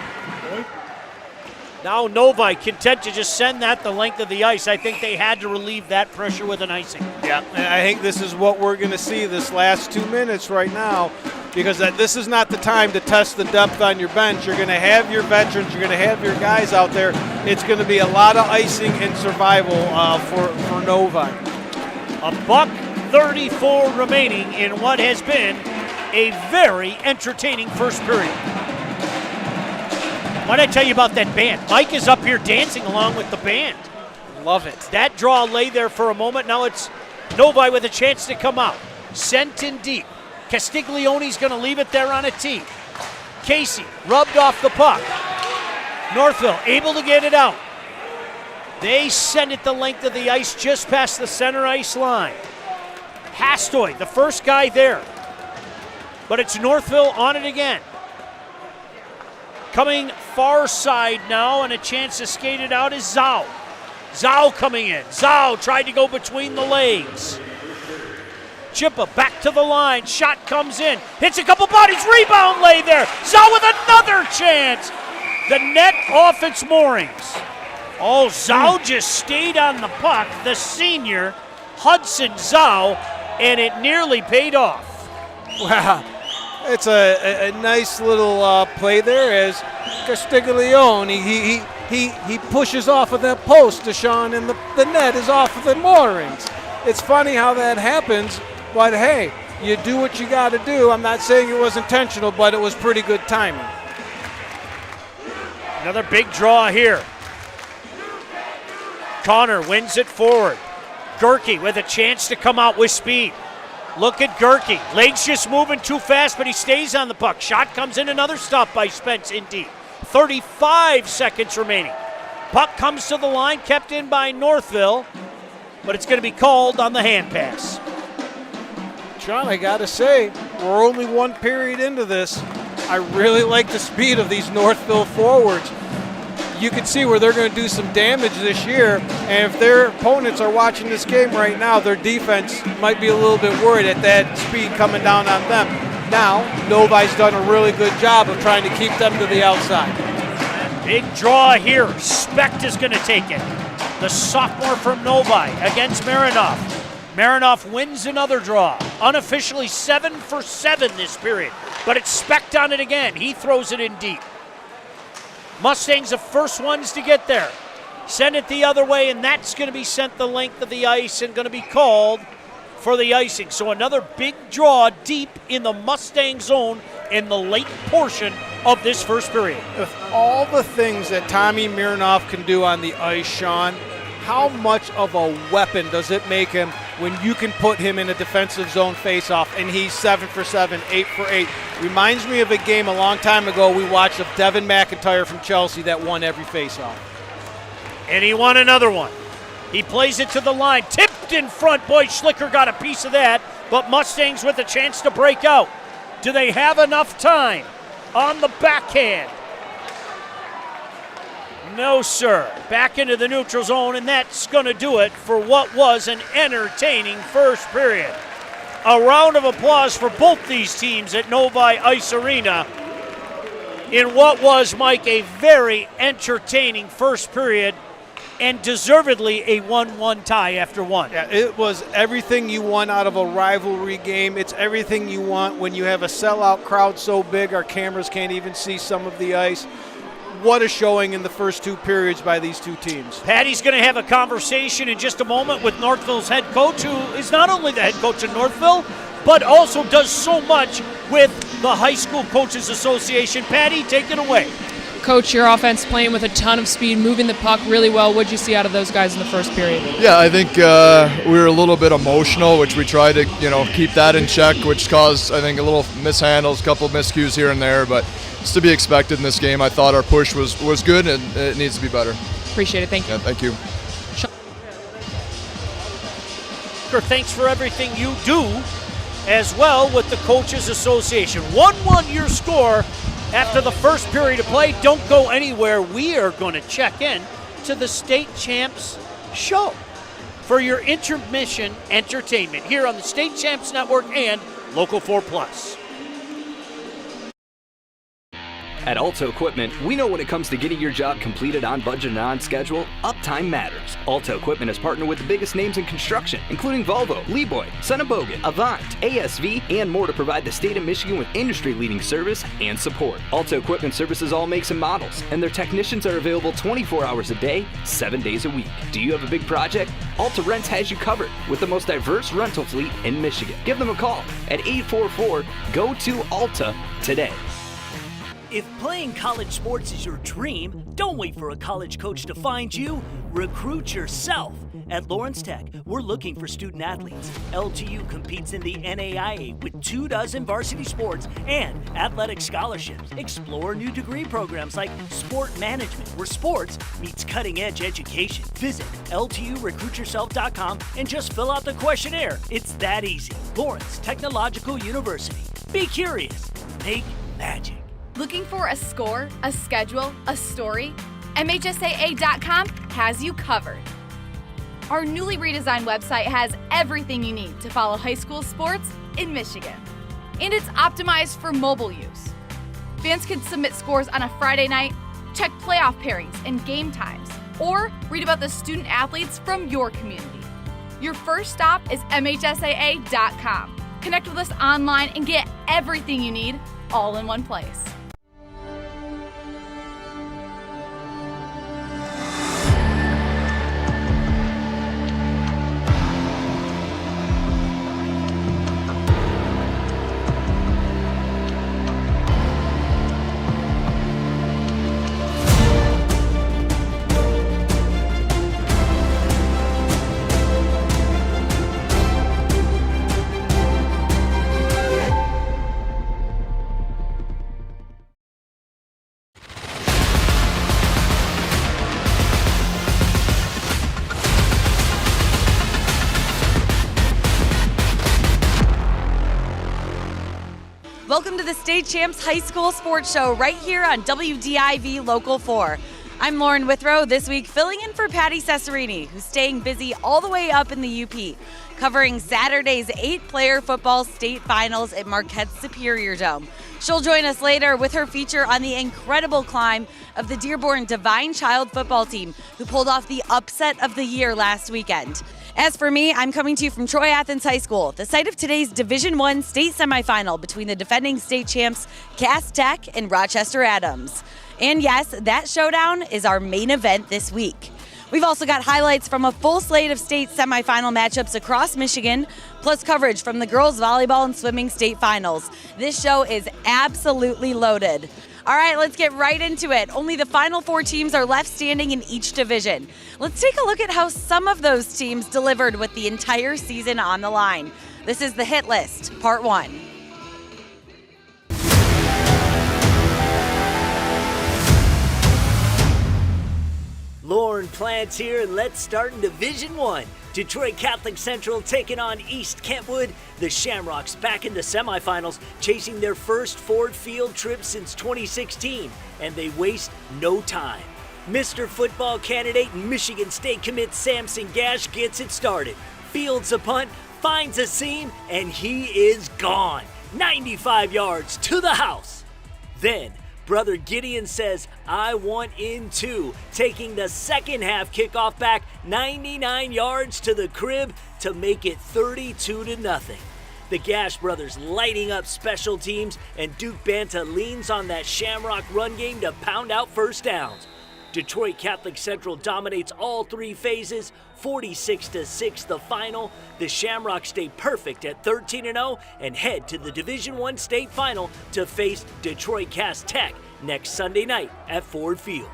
Now Novi content to just send that the length of the ice. I think they had to relieve that pressure with an icing. Yeah, and I think this is what we're going to see this last 2 minutes right now, because this is not the time to test the depth on your bench. You're going to have your veterans. You're going to have your guys out there. It's going to be a lot of icing and survival for Novi. $1:34 remaining in what has been a very entertaining first period. What did I tell you about that band? Mike is up here dancing along with the band. Love it. That draw lay there for a moment. Now it's Novi with a chance to come out. Sent in deep. Castiglione's going to leave it there on a tee. Casey rubbed off the puck. Northville able to get it out. They send it the length of the ice just past the center ice line. Hastoy, the first guy there. But it's Northville on it again. Coming far side now, and a chance to skate it out is Zhao. Zhao coming in. Zhao tried to go between the legs. Chippa back to the line. Shot comes in. Hits a couple bodies. Rebound lay there. Zhao with another chance. The net off its moorings. Oh, Zhao just stayed on the puck. The senior, Hudson Zhao, and it nearly paid off. Wow. It's a nice little play there as Castiglione, he pushes off of that post, Deshaun, and the net is off of the moorings. It's funny how that happens, but hey, you do what you got to do. I'm not saying it was intentional, but it was pretty good timing. Another big draw here. Connor wins it forward. Gerke with a chance to come out with speed. Look at Gerke. Legs just moving too fast, but he stays on the puck. Shot comes in, another stop by Spence in deep. 35 seconds remaining. Puck comes to the line, kept in by Northville, but it's going to be called on the hand pass. Sean, I got to say, we're only one period into this. I really like the speed of these Northville forwards. You can see where they're going to do some damage this year, and if their opponents are watching this game right now, their defense might be a little bit worried at that speed coming down on them. Now, Novi's done a really good job of trying to keep them to the outside. Big draw here. Specht is going to take it. The sophomore from Novi against Marinoff. Marinoff wins another draw. Unofficially 7 for 7 this period, but it's Specht on it again. He throws it in deep. Mustangs the first ones to get there. Send it the other way, and that's going to be sent the length of the ice and going to be called for the icing. So another big draw deep in the Mustang zone in the late portion of this first period. With all the things that Tommy Miranoff can do on the ice, Sean, how much of a weapon does it make him when you can put him in a defensive zone faceoff and he's 7 for 7, 8 for 8? Reminds me of a game a long time ago we watched of Devin McIntyre from Chelsea that won every faceoff. And he won another one. He plays it to the line, tipped in front. Boy, Schlicker got a piece of that, but Mustangs with a chance to break out. Do they have enough time on the backhand? No, sir. Back into the neutral zone, and that's going to do it for what was an entertaining first period. A round of applause for both these teams at Novi Ice Arena in what was, Mike, a very entertaining first period and deservedly a 1-1 tie after one. Yeah, it was everything you want out of a rivalry game. It's everything you want when you have a sellout crowd so big our cameras can't even see some of the ice. What a showing in the first two periods by these two teams. Patty's going to have a conversation in just a moment with Northville's head coach, who is not only the head coach of Northville, but also does so much with the High School Coaches Association. Patty, take it away. Coach, your offense playing with a ton of speed, moving the puck really well. What did you see out of those guys in the first period? Yeah, I think we were a little bit emotional, which we tried to, keep that in check, which caused, I think, a little mishandles, a couple miscues here and there, but it's to be expected in this game. I thought our push was good, and it needs to be better. Appreciate it. Thank you. Yeah, thank you. Thanks for everything you do as well with the Coaches Association. 1-1 your score after the first period of play. Don't go anywhere. We are going to check in to the State Champs show for your intermission entertainment here on the State Champs Network and Local 4+. At Alto Equipment, we know when it comes to getting your job completed on budget and on schedule, uptime matters. Alto Equipment has partnered with the biggest names in construction, including Volvo, Leeboy, Sennebogen, Avant, ASV, and more to provide the state of Michigan with industry-leading service and support. Alto Equipment services all makes and models, and their technicians are available 24 hours a day, 7 days a week. Do you have a big project? Alta Rents has you covered with the most diverse rental fleet in Michigan. Give them a call at 844-GO-TO-ALTA today. If playing college sports is your dream, don't wait for a college coach to find you. Recruit yourself. At Lawrence Tech, we're looking for student athletes. LTU competes in the NAIA with 24 varsity sports and athletic scholarships. Explore new degree programs like sport management, where sports meets cutting-edge education. Visit LTURecruitYourself.com and just fill out the questionnaire. It's that easy. Lawrence Technological University. Be curious. Make magic. Looking for a score, a schedule, a story? MHSAA.com has you covered. Our newly redesigned website has everything you need to follow high school sports in Michigan. And it's optimized for mobile use. Fans can submit scores on a Friday night, check playoff pairings and game times, or read about the student athletes from your community. Your first stop is MHSAA.com. Connect with us online and get everything you need all in one place. Welcome to the State Champs High School Sports Show right here on WDIV Local 4. I'm Lauren Withrow, this week filling in for Patty Cesarini, who's staying busy all the way up in the UP, covering Saturday's 8-player football state finals at Marquette's Superior Dome. She'll join us later with her feature on the incredible climb of the Dearborn Divine Child football team, who pulled off the upset of the year last weekend. As for me, I'm coming to you from Troy Athens High School, the site of today's Division I state semifinal between the defending state champs Cass Tech and Rochester Adams. And yes, that showdown is our main event this week. We've also got highlights from a full slate of state semifinal matchups across Michigan, plus coverage from the girls volleyball and swimming state finals. This show is absolutely loaded. All right, let's get right into it. Only the final 4 teams are left standing in each division. Let's take a look at how some of those teams delivered with the entire season on the line. This is the Hit List, Part 1. Lauren Plants here, and let's start in Division I. Detroit Catholic Central taking on East Kentwood. The Shamrocks back in the semifinals, chasing their first Ford Field trip since 2016, and they waste no time. Mr. Football candidate and Michigan State commit Samson Gash gets it started. Fields a punt, finds a seam, and he is gone. 95 yards to the house. Then, Brother Gideon says, I want in too, taking the second half kickoff back 99 yards to the crib to make it 32-0. The Gash brothers lighting up special teams, and Duke Banta leans on that Shamrock run game to pound out first downs. Detroit Catholic Central dominates all 3 phases, 46-6 the final. The Shamrocks stay perfect at 13-0 and head to the Division I state final to face Detroit Cass Tech next Sunday night at Ford Field.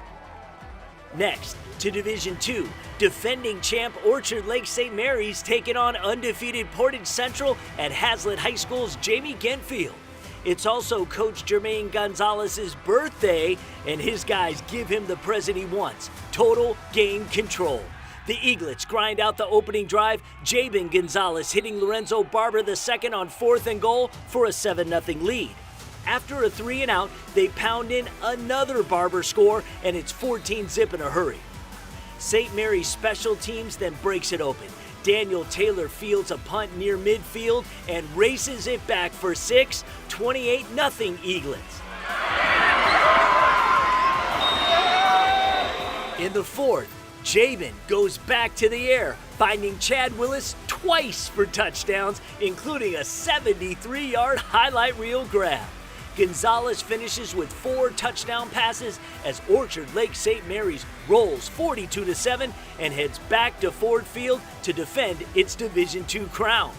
Next, to Division II, defending champ Orchard Lake St. Mary's taking on undefeated Portage Central at Hazlitt High School's Jamie Gent Field. It's also Coach Jermaine Gonzalez's birthday, and his guys give him the present he wants: total game control. The Eaglets grind out the opening drive, Jabin Gonzalez hitting Lorenzo Barber II on 4th and goal for a 7-0 lead. After a 3-and-out, they pound in another Barber score, and it's 14-0 in a hurry. St. Mary's special teams then breaks it open. Daniel Taylor fields a punt near midfield and races it back for 6, 28-0 Eaglets. In the 4th, Jabin goes back to the air, finding Chad Willis twice for touchdowns, including a 73-yard highlight reel grab. Gonzalez finishes with 4 touchdown passes as Orchard Lake St. Mary's rolls 42-7 and heads back to Ford Field to defend its Division II crown.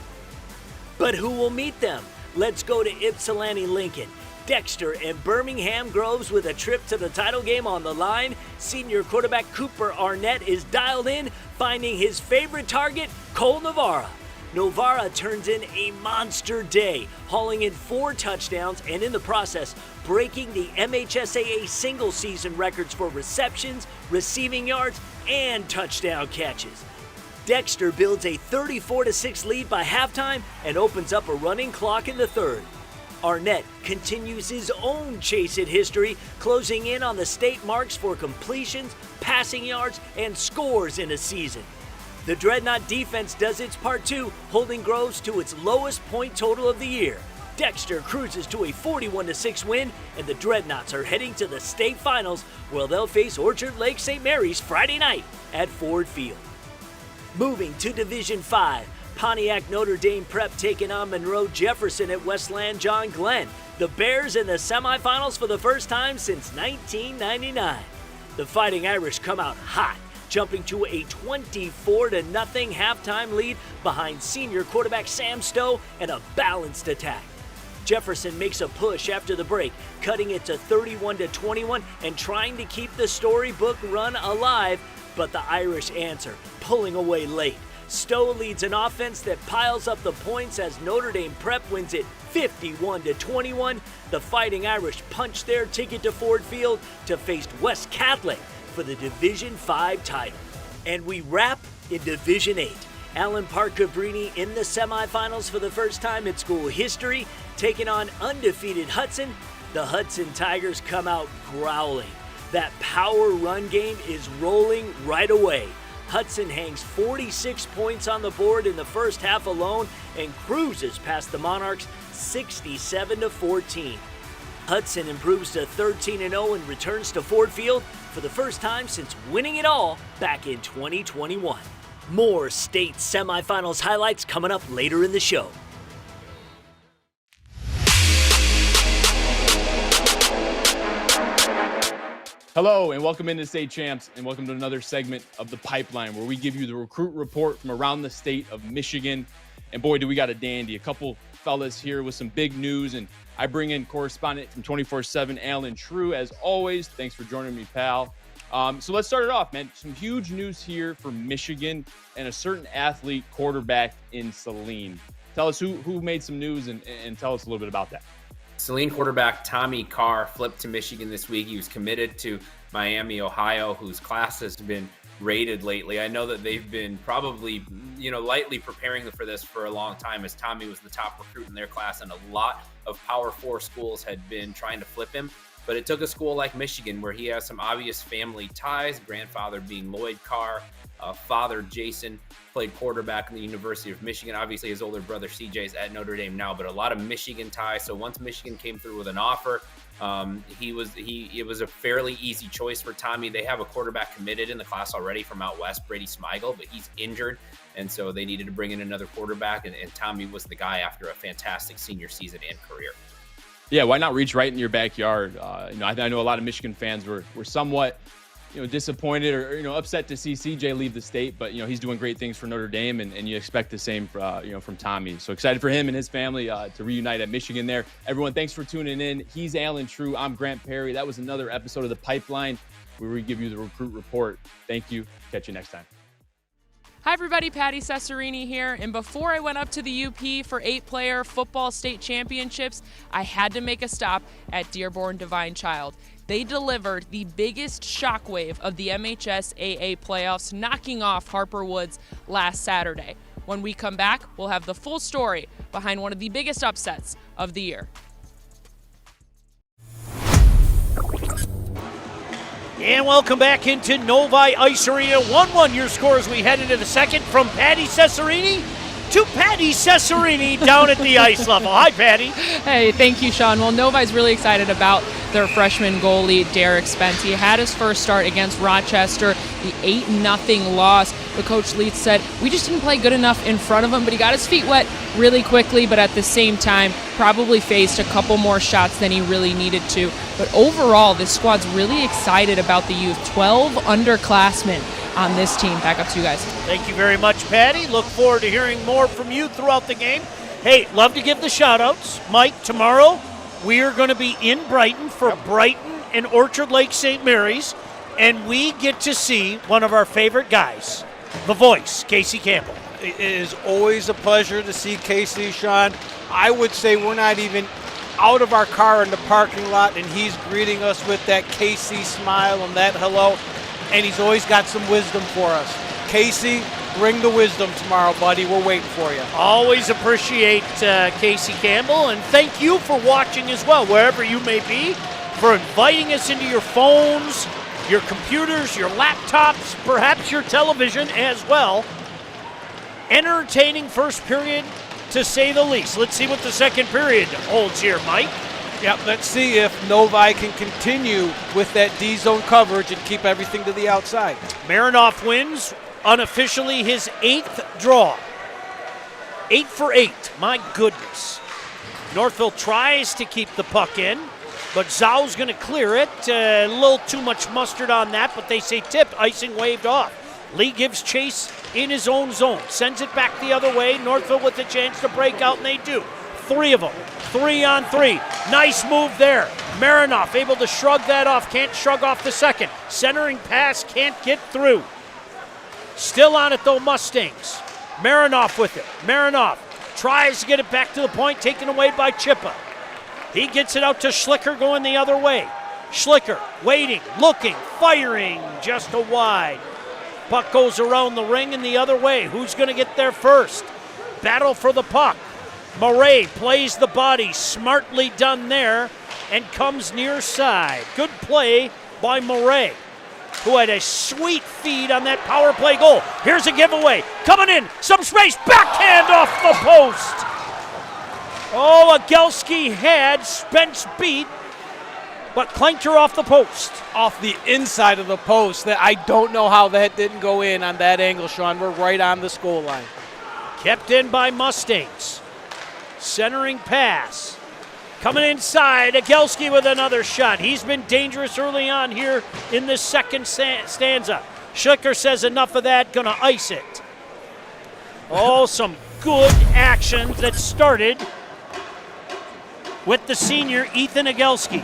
But who will meet them? Let's go to Ypsilanti Lincoln. Dexter and Birmingham Groves with a trip to the title game on the line. Senior quarterback Cooper Arnett is dialed in, finding his favorite target, Cole Navarra. Novara turns in a monster day, hauling in 4 touchdowns and in the process breaking the MHSAA single-season records for receptions, receiving yards, and touchdown catches. Dexter builds a 34-6 lead by halftime and opens up a running clock in the 3rd. Arnett continues his own chase at history, closing in on the state marks for completions, passing yards, and scores in a season. The Dreadnought defense does its part too, holding Groves to its lowest point total of the year. Dexter cruises to a 41-6 win, and the Dreadnoughts are heading to the state finals, where they'll face Orchard Lake St. Mary's Friday night at Ford Field. Moving to Division 5, Pontiac Notre Dame Prep taking on Monroe Jefferson at Westland John Glenn. The Bears in the semifinals for the first time since 1999. The Fighting Irish come out hot, jumping to a 24-0 halftime lead behind senior quarterback Sam Stowe and a balanced attack. Jefferson makes a push after the break, cutting it to 31-21 and trying to keep the storybook run alive, but the Irish answer, pulling away late. Stowe leads an offense that piles up the points as Notre Dame Prep wins it 51-21. The Fighting Irish punch their ticket to Ford Field to face West Catholic for the Division 5 title. And we wrap in Division 8. Allen Park Cabrini in the semifinals for the first time in school history, taking on undefeated Hudson. The Hudson Tigers come out growling. That power run game is rolling right away. Hudson hangs 46 points on the board in the first half alone and cruises past the Monarchs 67-14. Hudson improves to 13-0 and returns to Ford Field for the first time since winning it all back in 2021. More state semifinals highlights coming up later in the show. Hello and welcome into State Champs and welcome to another segment of The Pipeline where we give you the recruit report from around the state of Michigan. And boy, do we got a dandy. A couple fellas here with some big news, and I bring in correspondent from 24/7, Alan True, as always. Thanks for joining me, pal. So let's start it off, man. Some huge news here for Michigan and a certain athlete quarterback in Saline. Tell us who made some news and tell us a little bit about that. Saline quarterback Tommy Carr flipped to Michigan this week. He was committed to Miami, Ohio, whose class has been rated lately. I know that they've been probably, lightly preparing for this for a long time, as Tommy was the top recruit in their class, and a lot of Power 4 schools had been trying to flip him. But it took a school like Michigan, where he has some obvious family ties, grandfather being Lloyd Carr, father Jason played quarterback in the University of Michigan. Obviously, his older brother CJ is at Notre Dame now, but a lot of Michigan ties. So once Michigan came through with an offer, it was a fairly easy choice for Tommy. They have a quarterback committed in the class already from out west, Brady Smigel, but he's injured, and so they needed to bring in another quarterback, and Tommy was the guy after a fantastic senior season and career. Yeah, why not reach right in your backyard? I know a lot of Michigan fans were somewhat, disappointed or upset to see CJ leave the state, but he's doing great things for Notre Dame, and you expect the same, from Tommy. So excited for him and his family to reunite at Michigan there. Everyone, thanks for tuning in. He's Alan True. I'm Grant Perry. That was another episode of The Pipeline where we give you the recruit report. Thank you. Catch you next time. Hi everybody, Patty Cesarini here, and before I went up to the UP for 8-player football state championships, I had to make a stop at Dearborn Divine Child. They delivered the biggest shockwave of the MHSAA playoffs, knocking off Harper Woods last Saturday. When we come back, we'll have the full story behind one of the biggest upsets of the year. And welcome back into Novi Ice Arena. 1-1 your score as we head into the second, from Patty Cesarini to Patty Cesarini down at the ice level. Hi, Patty. Hey, thank you, Sean. Well, Novi's really excited about their freshman goalie, Derek Spence. He had his first start against Rochester, the 8-0 loss. The coach Leeds said, we just didn't play good enough in front of him, but he got his feet wet really quickly, but at the same time, probably faced a couple more shots than he really needed to. But overall, this squad's really excited about the youth. 12 underclassmen on this team. Back up to you guys. Thank you very much, Patty. Look forward to hearing more from you throughout the game. Hey, love to give the shout-outs. Mike, tomorrow we are going to be in Brighton for Brighton and Orchard Lake St. Mary's, and we get to see one of our favorite guys, the voice, Casey Campbell. It is always a pleasure to see Casey, Sean. I would say we're not even out of our car in the parking lot, and he's greeting us with that Casey smile and that hello, and he's always got some wisdom for us. Casey, bring the wisdom tomorrow, buddy. We're waiting for you. Always appreciate Casey Campbell, and thank you for watching as well, wherever you may be, for inviting us into your phones, your computers, your laptops, perhaps your television as well. Entertaining first period, to say the least. Let's see what the second period holds here, Mike. Yep, let's see if Novi can continue with that D-zone coverage and keep everything to the outside. Marinoff wins, unofficially his 8th draw. 8 for 8, my goodness. Northville tries to keep the puck in, but Zhou's going to clear it. A little too much mustard on that, but they say tipped, icing waved off. Lee gives chase in his own zone, sends it back the other way. Northville with a chance to break out, and they do. 3 of them, 3 on 3. Nice move there. Marinoff able to shrug that off, can't shrug off the second. Centering pass, can't get through. Still on it though, Mustangs. Marinoff with it. Marinoff tries to get it back to the point, taken away by Chippa. He gets it out to Schlicker going the other way. Schlicker waiting, looking, firing, just a wide. Puck goes around the ring and the other way. Who's going to get there first? Battle for the puck. Murray plays the body, smartly done there, and comes near side. Good play by Murray, who had a sweet feed on that power play goal. Here's a giveaway. Coming in, some space, backhand off the post. Oh, Agelski had Spence beat, but clanked her off the post. Off the inside of the post. That I don't know how that didn't go in on that angle, Sean. We're right on this goal line. Kept in by Mustangs. Centering pass. Coming inside, Agelski with another shot. He's been dangerous early on here in the second stanza. Schlicker says enough of that, gonna ice it. Oh, some good action that started with the senior Ethan Agelski.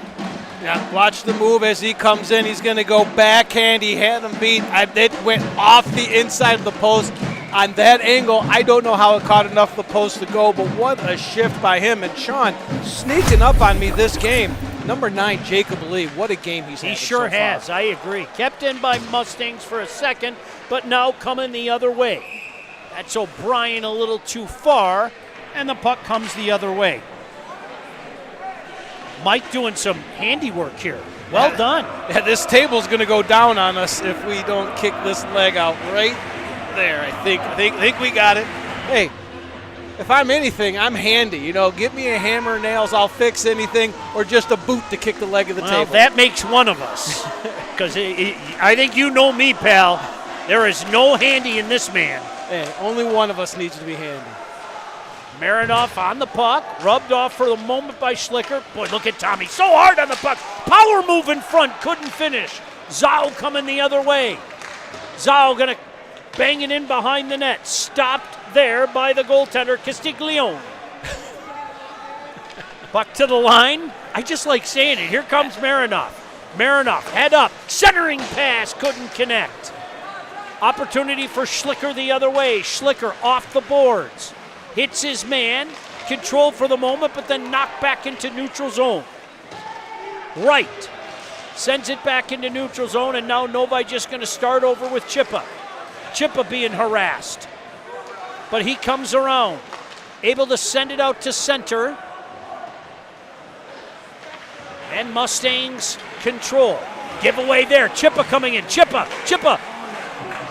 Yeah, watch the move as he comes in. He's going to go backhand. He had him beat. It went off the inside of the post. On that angle, I don't know how it caught enough of the post to go, but what a shift by him. And Sean, sneaking up on me this game, number 9, Jacob Lee. What a game he's had. He sure has, I agree. Kept in by Mustangs for a second, but now coming the other way. That's O'Brien a little too far, and the puck comes the other way. Mike doing some handiwork here. Well done. Yeah, this table's going to go down on us if we don't kick this leg out right there. I think we got it. Hey, if I'm anything, I'm handy. You know, give me a hammer and nails, I'll fix anything, or just a boot to kick the leg of the table. That makes one of us. Because I think you know me, pal. There is no handy in this man. Hey, only one of us needs to be handy. Marinoff on the puck, rubbed off for the moment by Schlicker. Boy, look at Tommy, so hard on the puck. Power move in front, couldn't finish. Zhao coming the other way. Zhao gonna bang it in behind the net. Stopped there by the goaltender, Castiglione. Puck to the line. I just like saying it. Here comes Marinoff. Marinoff, head up, centering pass, couldn't connect. Opportunity for Schlicker the other way. Schlicker off the boards. Hits his man, controlled for the moment, but then knocked back into neutral zone. Right, sends it back into neutral zone, and now Novi just going to start over with Chippa. Chippa being harassed, but he comes around, able to send it out to center, and Mustangs control. Giveaway there, Chippa coming in, Chippa.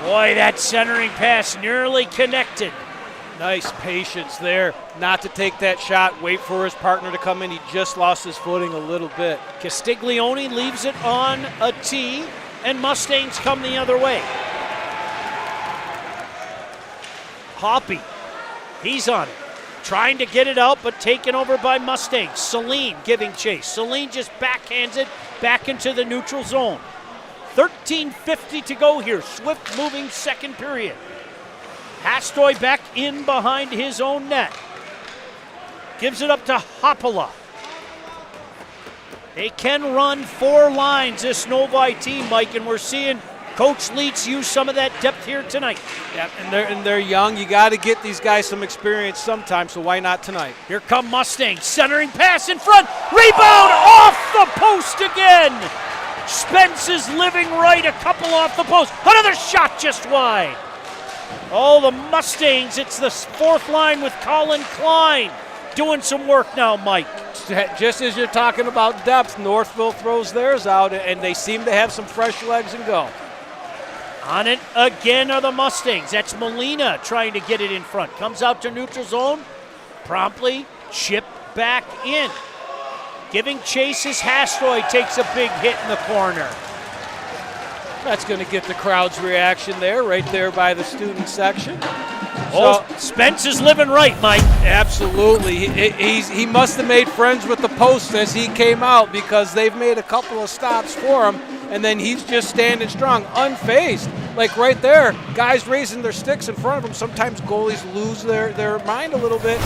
Boy, that centering pass nearly connected. Nice patience there, not to take that shot, wait for his partner to come in. He just lost his footing a little bit. Castiglione leaves it on a tee, and Mustangs come the other way. Hoppy, he's on it, trying to get it out, but taken over by Mustangs. Celine giving chase. Celine just backhands it back into the neutral zone. 13:50 to go here, swift moving second period. Hastoy back in behind his own net. Gives it up to Hoppala. They can run 4 lines, this Novi team, Mike, and we're seeing Coach Leitz use some of that depth here tonight. Yeah, and they're young. You got to get these guys some experience sometime, so why not tonight? Here come Mustangs, centering pass in front. Rebound off the post again. Spence is living right, a couple off the post. Another shot just wide. Oh, the Mustangs, it's the 4th line with Colin Klein doing some work now, Mike. Just as you're talking about depth, Northville throws theirs out, and they seem to have some fresh legs and go. On it again are the Mustangs. That's Molina trying to get it in front. Comes out to neutral zone, promptly chipped back in. Giving chase as Hastoy takes a big hit in the corner. That's going to get the crowd's reaction there, right there by the student section. Oh, so, Spence is living right, Mike. Absolutely. He must have made friends with the post as he came out, because they've made a couple of stops for him, and then he's just standing strong, unfazed. Like right there, guys raising their sticks in front of him. Sometimes goalies lose their mind a little bit.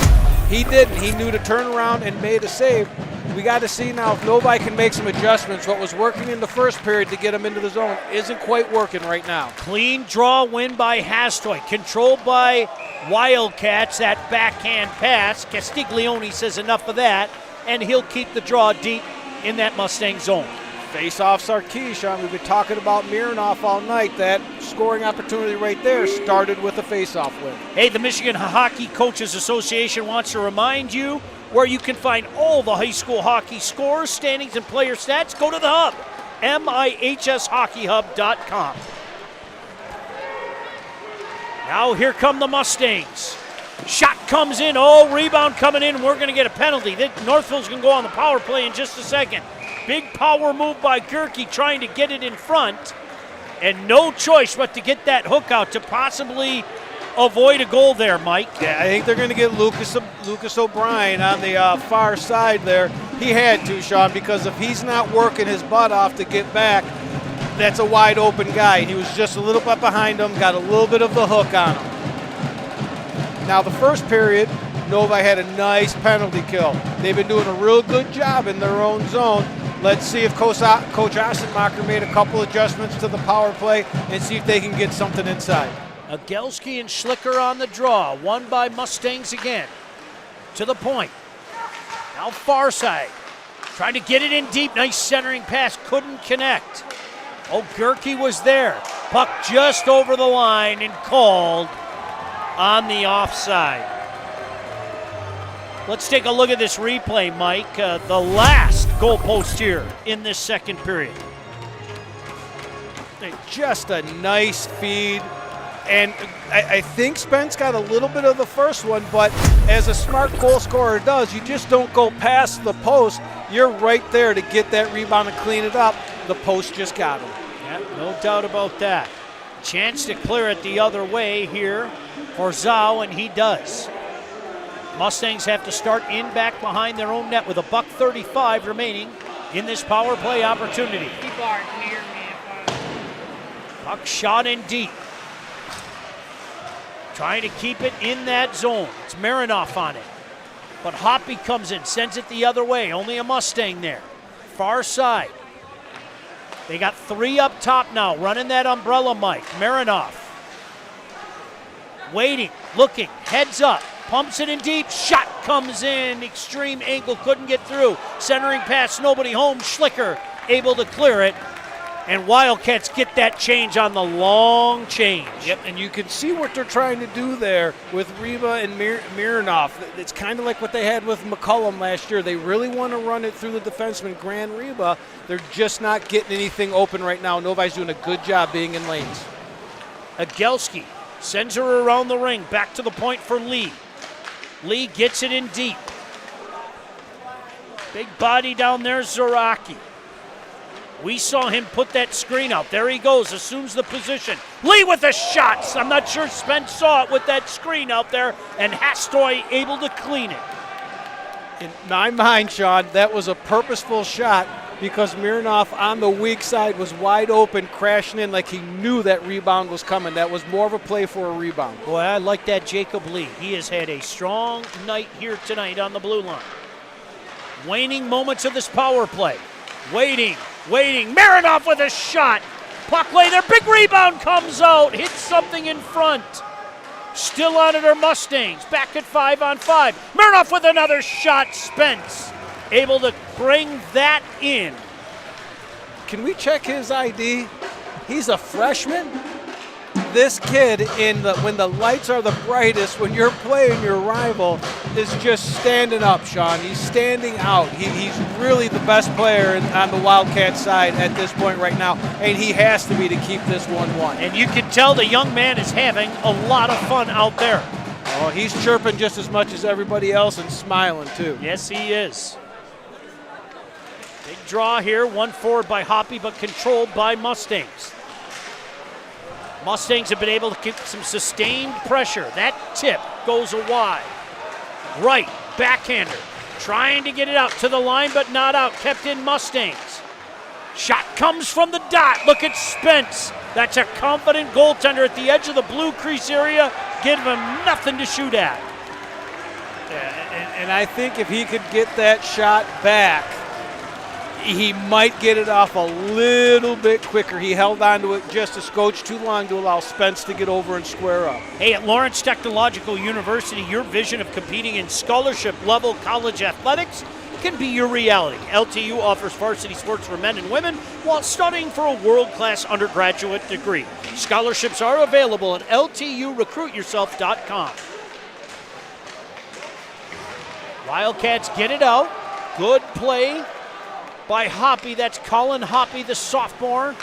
He didn't. He knew to turn around and made a save. We got to see now if Novi can make some adjustments. What was working in the first period to get him into the zone isn't quite working right now. Clean draw win by Hastoy. Controlled by Wildcats, that backhand pass. Castiglione says enough of that, and he'll keep the draw deep in that Mustang zone. Face-offs are key, Sean. We've been talking about Mironov all night. That scoring opportunity right there started with a face-off win. Hey, the Michigan Hockey Coaches Association wants to remind you where you can find all the high school hockey scores, standings, and player stats. Go to the hub, mihshockeyhub.com. Now here come the Mustangs. Shot comes in. Oh, rebound coming in. We're going to get a penalty. Northville's going to go on the power play in just a second. Big power move by Gerke trying to get it in front. And no choice but to get that hook out to possibly avoid a goal there, Mike. Yeah, I think they're going to get Lucas O'Brien on the far side there. He had to, Sean, because if he's not working his butt off to get back, that's a wide open guy. He was just a little bit behind him, got a little bit of the hook on him. Now the first period, Novi had a nice penalty kill. They've been doing a real good job in their own zone. Let's see if Coach Ostenmacher made a couple adjustments to the power play and see if they can get something inside. Agelski and Schlicker on the draw. Won by Mustangs again. To the point. Now far side. Trying to get it in deep. Nice centering pass. Couldn't connect. Oh, Gerke was there. Puck just over the line and called on the offside. Let's take a look at this replay, Mike. The last goal post here in this second period. Just a nice feed. And I think Spence got a little bit of the first one, but as a smart goal scorer does, you just don't go past the post. You're right there to get that rebound and clean it up. The post just got him. Yeah, no doubt about that. Chance to clear it the other way here for Zhao, and he does. Mustangs have to start in back behind their own net with $1:35 remaining in this power play opportunity. Puck shot in deep. Trying to keep it in that zone. It's Mironov on it. But Hoppy comes in, sends it the other way. Only a Mustang there. Far side. They got three up top now, running that umbrella, Mike. Mironov. Waiting, looking, heads up. Pumps it in deep. Shot comes in. Extreme angle, couldn't get through. Centering pass, nobody home. Schlicker able to clear it. And Wildcats get that change on the long change. Yep, and you can see what they're trying to do there with Reba and Mironov. It's kind of like what they had with McCullum last year. They really want to run it through the defenseman, Gran Reba. They're just not getting anything open right now. Novi's doing a good job being in lanes. Agelski sends her around the ring. Back to the point for Lee. Lee gets it in deep. Big body down there, Zoraki. We saw him put that screen out. There he goes, assumes the position. Lee with the shots. I'm not sure Spence saw it with that screen out there, and Hastoy able to clean it. In my mind, Sean, that was a purposeful shot because Mironov on the weak side was wide open, crashing in like he knew that rebound was coming. That was more of a play for a rebound. Boy, I like that Jacob Lee. He has had a strong night here tonight on the blue line. Waning moments of this power play. Waiting. Mironov with a shot. Puck lay there. Big rebound comes out. Hits something in front. Still on it are Mustangs. Back at 5-on-5. Mironov with another shot. Spence able to bring that in. Can we check his ID? He's a freshman. This kid, when the lights are the brightest, when you're playing your rival, is just standing up, Sean. He's standing out. He's really the best player on the Wildcat side at this point right now, and he has to be to keep this 1-1. And you can tell the young man is having a lot of fun out there. Oh, he's chirping just as much as everybody else and smiling, too. Yes, he is. Big draw here, one forward by Hoppy, but controlled by Mustangs. Mustangs have been able to keep some sustained pressure. That tip goes wide. Right, backhander. Trying to get it out to the line, but not out. Kept in Mustangs. Shot comes from the dot. Look at Spence. That's a confident goaltender at the edge of the blue crease area. Give him nothing to shoot at. Yeah, and I think if he could get that shot back, he might get it off a little bit quicker. He held on to it just a scotch too long to allow Spence to get over and square up. Hey, at Lawrence Technological University, your vision of competing in scholarship-level college athletics can be your reality. LTU offers varsity sports for men and women while studying for a world-class undergraduate degree. Scholarships are available at lturecruityourself.com. Wildcats get it out. Good play by Hoppy. That's Colin Hoppy, the sophomore.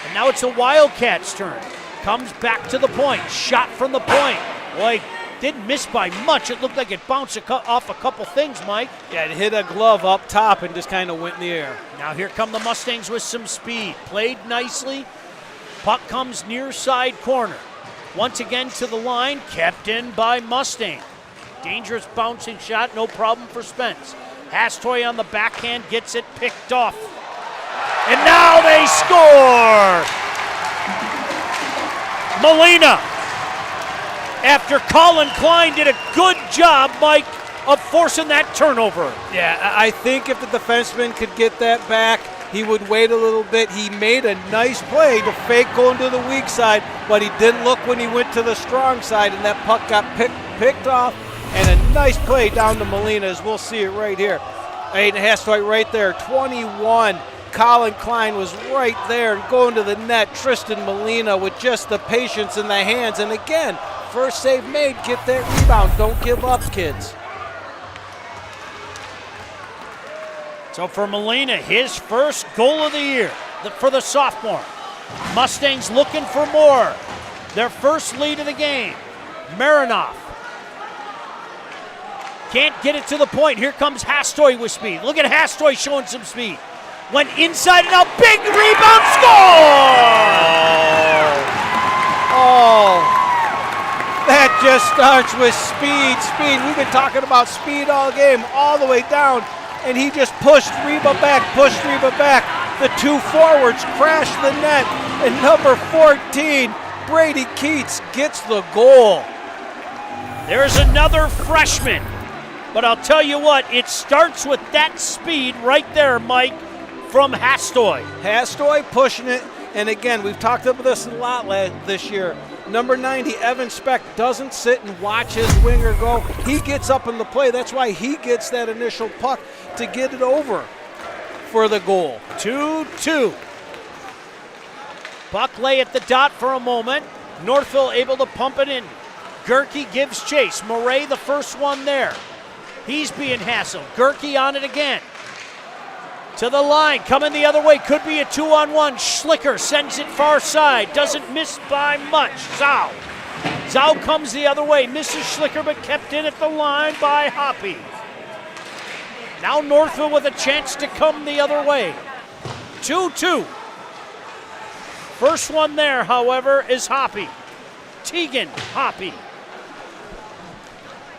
And now it's the Wildcats' turn. Comes back to the point. Shot from the point. Boy, didn't miss by much. It looked like it bounced off a couple things, Mike. Yeah, it hit a glove up top and just kind of went in the air. Now here come the Mustangs with some speed. Played nicely. Puck comes near side corner. Once again to the line. Kept in by Mustang. Dangerous bouncing shot. No problem for Spence. Hastoy on the backhand gets it picked off. And now they score! Molina, after Colin Klein did a good job, Mike, of forcing that turnover. Yeah, I think if the defenseman could get that back, he would wait a little bit. He made a nice play to fake going to the weak side, but he didn't look when he went to the strong side, and that puck got picked off. And a nice play down to Molina, as we'll see it right here. Aiden Hastoy right there, 21. Colin Klein was right there going to the net. Tristan Molina with just the patience in the hands. And again, first save made, get that rebound. Don't give up, kids. So for Molina, his first goal of the year for the sophomore. Mustangs looking for more. Their first lead of the game. Marinoff. Can't get it to the point. Here comes Hastoy with speed. Look at Hastoy showing some speed. Went inside and out. Big rebound. Score! Oh, that just starts with speed. We've been talking about speed all game, all the way down. And he just pushed Reba back. The two forwards crashed the net. And number 14, Brady Keats, gets the goal. There's another freshman. But I'll tell you what, it starts with that speed right there, Mike, from Hastoy. Hastoy pushing it, and again, we've talked about this a lot this year. Number 90, Evan Speck, doesn't sit and watch his winger go. He gets up in the play. That's why he gets that initial puck to get it over for the goal. 2-2. Puck lay at the dot for a moment. Northville able to pump it in. Gerke gives chase. Murray the first one there. He's being hassled. Gerke on it again. To the line, coming the other way. Could be a 2-on-1. Schlicker sends it far side. Doesn't miss by much. Zhao. Zhao comes the other way. Misses Schlicker, but kept in at the line by Hoppy. Now Northville with a chance to come the other way. 2-2. First one there, however, is Hoppy. Tegan Hoppy.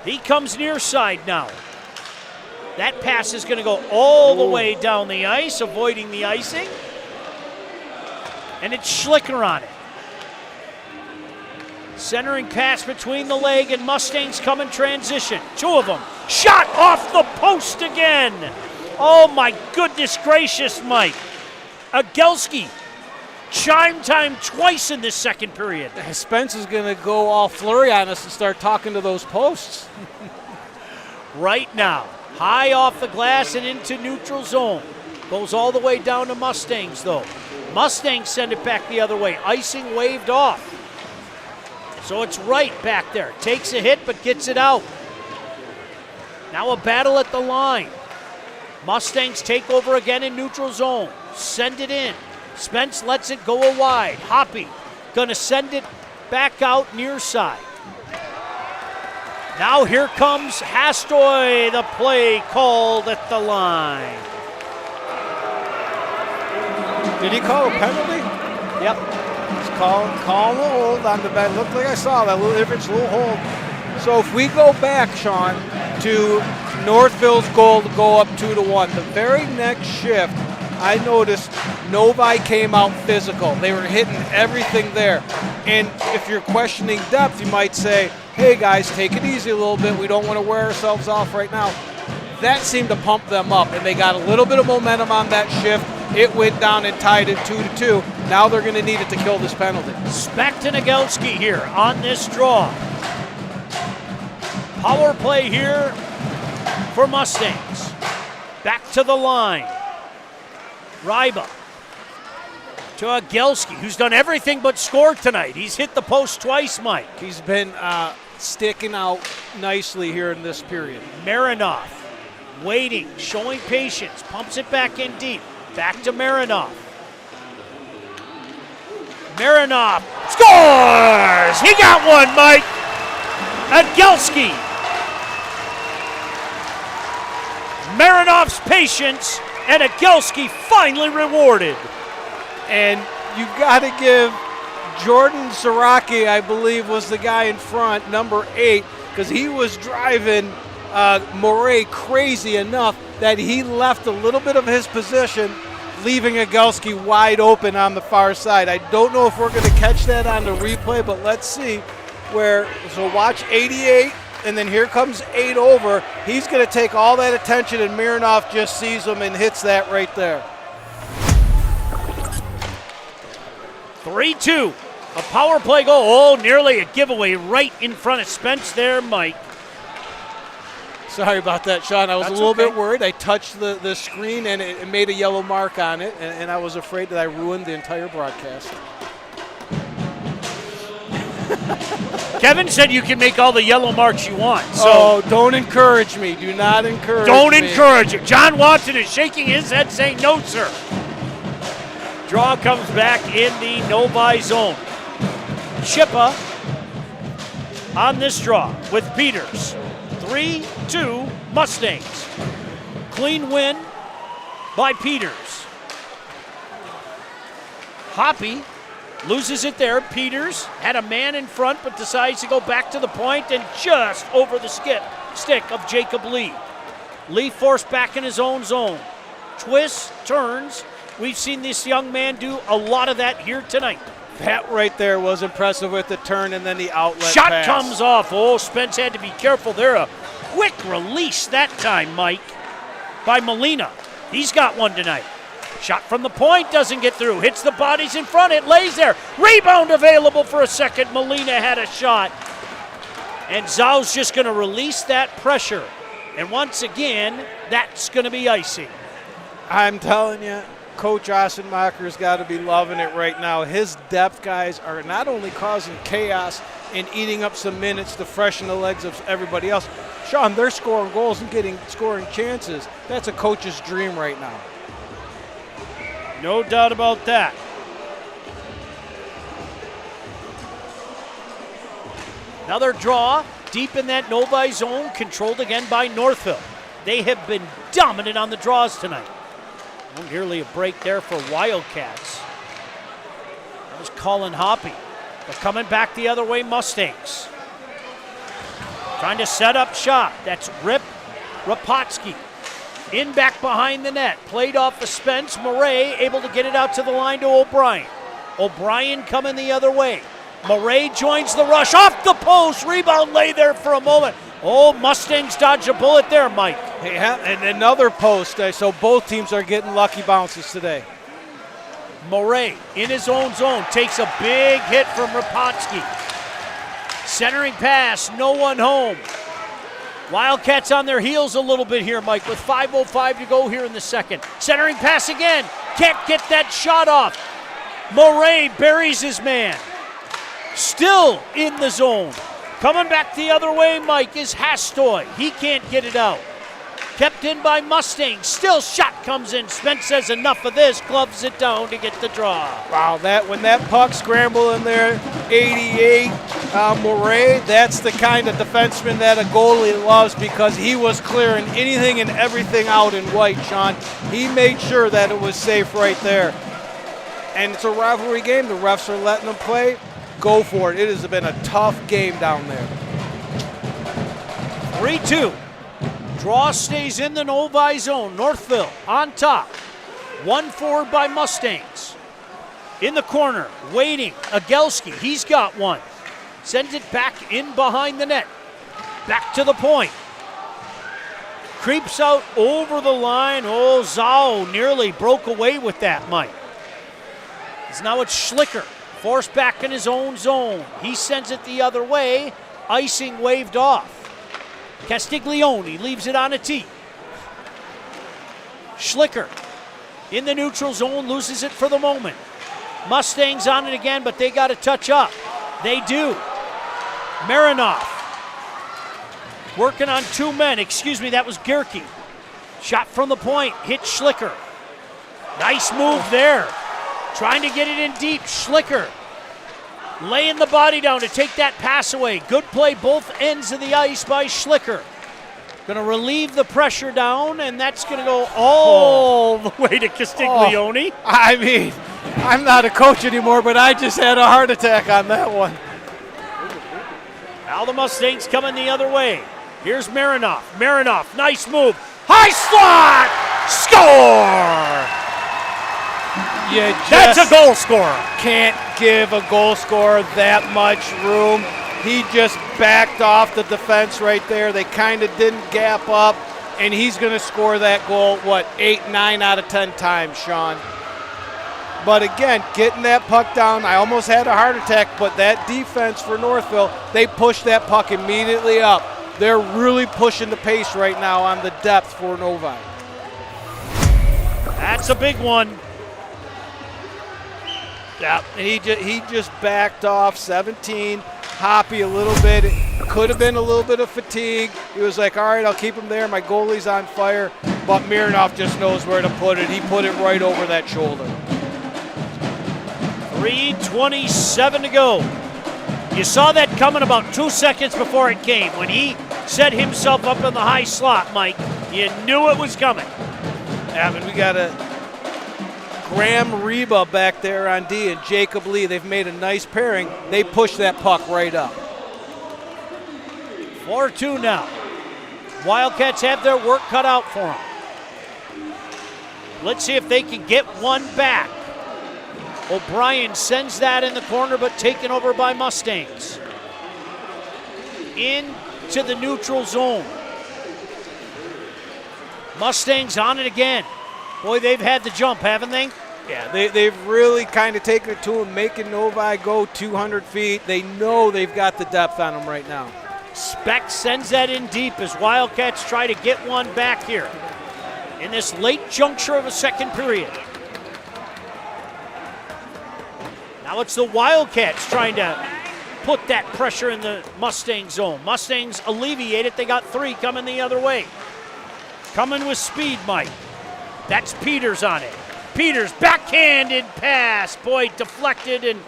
He comes near side now. That pass is going to go all the way down the ice, avoiding the icing. And it's Schlicker on it. Centering pass between the leg, and Mustangs come in transition. Two of them. Shot off the post again. Oh my goodness gracious, Mike. Agelski. Chime time twice in this second period. Spence is going to go all flurry on us and start talking to those posts. Right now, high off the glass and into neutral zone. Goes all the way down to Mustangs, though. Mustangs send it back the other way. Icing waved off. So it's right back there. Takes a hit, but gets it out. Now a battle at the line. Mustangs take over again in neutral zone. Send it in. Spence lets it go wide. Hoppy gonna send it back out near side. Now here comes Hastoy, the play called at the line. Did he call a penalty? Yep. He's calling a hold on the bed. Looked like I saw that little hold. So if we go back, Sean, to Northville's goal to go up 2-1, the very next shift, I noticed Novi came out physical. They were hitting everything there. And if you're questioning depth, you might say, hey guys, take it easy a little bit. We don't want to wear ourselves off right now. That seemed to pump them up, and they got a little bit of momentum on that shift. It went down and tied it 2-2. Now they're going to need it to kill this penalty. Specht and Agelski here on this draw. Power play here for Mustangs. Back to the line. Ryba to Agelski, who's done everything but score tonight. He's hit the post twice, Mike. He's been sticking out nicely here in this period. Marinoff waiting, showing patience, pumps it back in deep. Back to Marinoff. Marinoff scores! He got one, Mike. Agelski. Marinoff's patience and Agelski finally rewarded. And you've got to give Jordan Zaraki, I believe, was the guy in front, number 8, because he was driving Morey crazy enough that he left a little bit of his position, leaving Agelski wide open on the far side. I don't know if we're going to catch that on the replay, but let's see so watch 88, and then here comes 8 over. He's going to take all that attention, and Marinoff just sees him and hits that right there. 3-2, a power play goal. Oh, nearly a giveaway right in front of Spence there, Mike. Sorry about that, Sean. I was a little bit worried. I touched the screen and it made a yellow mark on it, and I was afraid that I ruined the entire broadcast. Kevin said you can make all the yellow marks you want. So don't encourage me. Do not encourage me. Don't encourage it. John Watson is shaking his head saying, no, sir. Draw comes back in the Novi zone. Chippa on this draw with Peters. 3-2 Mustangs. Clean win by Peters. Hoppy loses it there. Peters had a man in front but decides to go back to the point and just over the stick of Jacob Lee. Lee forced back in his own zone. Twists, turns. We've seen this young man do a lot of that here tonight. That right there was impressive with the turn and then the outlet Shot pass. Comes off. Oh, Spence had to be careful there. A quick release that time, Mike, by Molina. He's got one tonight. Shot from the point, doesn't get through. Hits the bodies in front, it lays there. Rebound available for a second. Molina had a shot. And Zau's just going to release that pressure. And once again, that's going to be icing. I'm telling you, Coach Ossenmacher's got to be loving it right now. His depth guys are not only causing chaos and eating up some minutes to freshen the legs of everybody else. Sean, they're scoring goals and scoring chances. That's a coach's dream right now. No doubt about that. Another draw deep in that Novi zone, controlled again by Northville. They have been dominant on the draws tonight. Oh, nearly a break there for Wildcats. That was Colin Hoppy. But coming back the other way, Mustangs. Trying to set up shot. That's Rip Rapotsky. In back behind the net. Played off the Spence. Murray able to get it out to the line to O'Brien. O'Brien coming the other way. Murray joins the rush. Off the post. Rebound lay there for a moment. Oh, Mustangs dodge a bullet there, Mike. Yeah, and another post. So both teams are getting lucky bounces today. Murray in his own zone takes a big hit from Rapotsky. Centering pass, no one home. Wildcats on their heels a little bit here, Mike, with 5:05 to go here in the second. Centering pass again. Can't get that shot off. Murray buries his man. Still in the zone. Coming back the other way, Mike, is Hastoy. He can't get it out. Kept in by Mustang. Still shot comes in. Spence says enough of this. Gloves it down to get the draw. Wow, when that puck scrambled in there, 88, Murray, that's the kind of defenseman that a goalie loves because he was clearing anything and everything out in white, Sean. He made sure that it was safe right there. And it's a rivalry game. The refs are letting them play. Go for it. It has been a tough game down there. 3-2. Draw stays in the Novi zone. Northville on top. 1 forward by Mustangs. In the corner, waiting. Agelski, he's got one. Sends it back in behind the net. Back to the point. Creeps out over the line. Oh, Zau nearly broke away with that, Mike. Now it's Schlicker. Forced back in his own zone. He sends it the other way. Icing waved off. Castiglione leaves it on a tee. Schlicker in the neutral zone, loses it for the moment. Mustangs on it again, but they got to touch up. They do. Marinoff working on two men. Excuse me, that was Gerke. Shot from the point, hit Schlicker. Nice move there. Trying to get it in deep. Schlicker laying the body down to take that pass away. Good play both ends of the ice by Schlicker. Going to relieve the pressure down, and that's going to go all the way to Castiglione. I mean, I'm not a coach anymore, but I just had a heart attack on that one. Now the Mustangs coming the other way. Here's Marinoff. Marinoff, nice move. High slot! Score! That's a goal scorer. Can't give a goal scorer that much room. He just backed off the defense right there. They kind of didn't gap up, and he's going to score that goal, 8, 9 out of 10 times, Sean. But again, getting that puck down, I almost had a heart attack, but that defense for Northville, they pushed that puck immediately up. They're really pushing the pace right now on the depth for Novi. That's a big one. Yeah, he just backed off 17. Hoppy a little bit. It could have been a little bit of fatigue. He was like, all right, I'll keep him there. My goalie's on fire. But Marinoff just knows where to put it. He put it right over that shoulder. 3:27 to go. You saw that coming about 2 seconds before it came. When he set himself up in the high slot, Mike, you knew it was coming. Yeah, but we got a Graham Reba back there on D and Jacob Lee. They've made a nice pairing. They push that puck right up. 4-2 now. Wildcats have their work cut out for them. Let's see if they can get one back. O'Brien sends that in the corner, but taken over by Mustangs. Into the neutral zone. Mustangs on it again. Boy, they've had the jump, haven't they? Yeah, they've really kind of taken it to them, making Novi go 200 feet. They know they've got the depth on them right now. Speck sends that in deep as Wildcats try to get one back here in this late juncture of a second period. Now it's the Wildcats trying to put that pressure in the Mustang zone. Mustangs alleviate it. They got three coming the other way. Coming with speed, Mike. That's Peters on it. Peters, backhanded pass. Boy, deflected and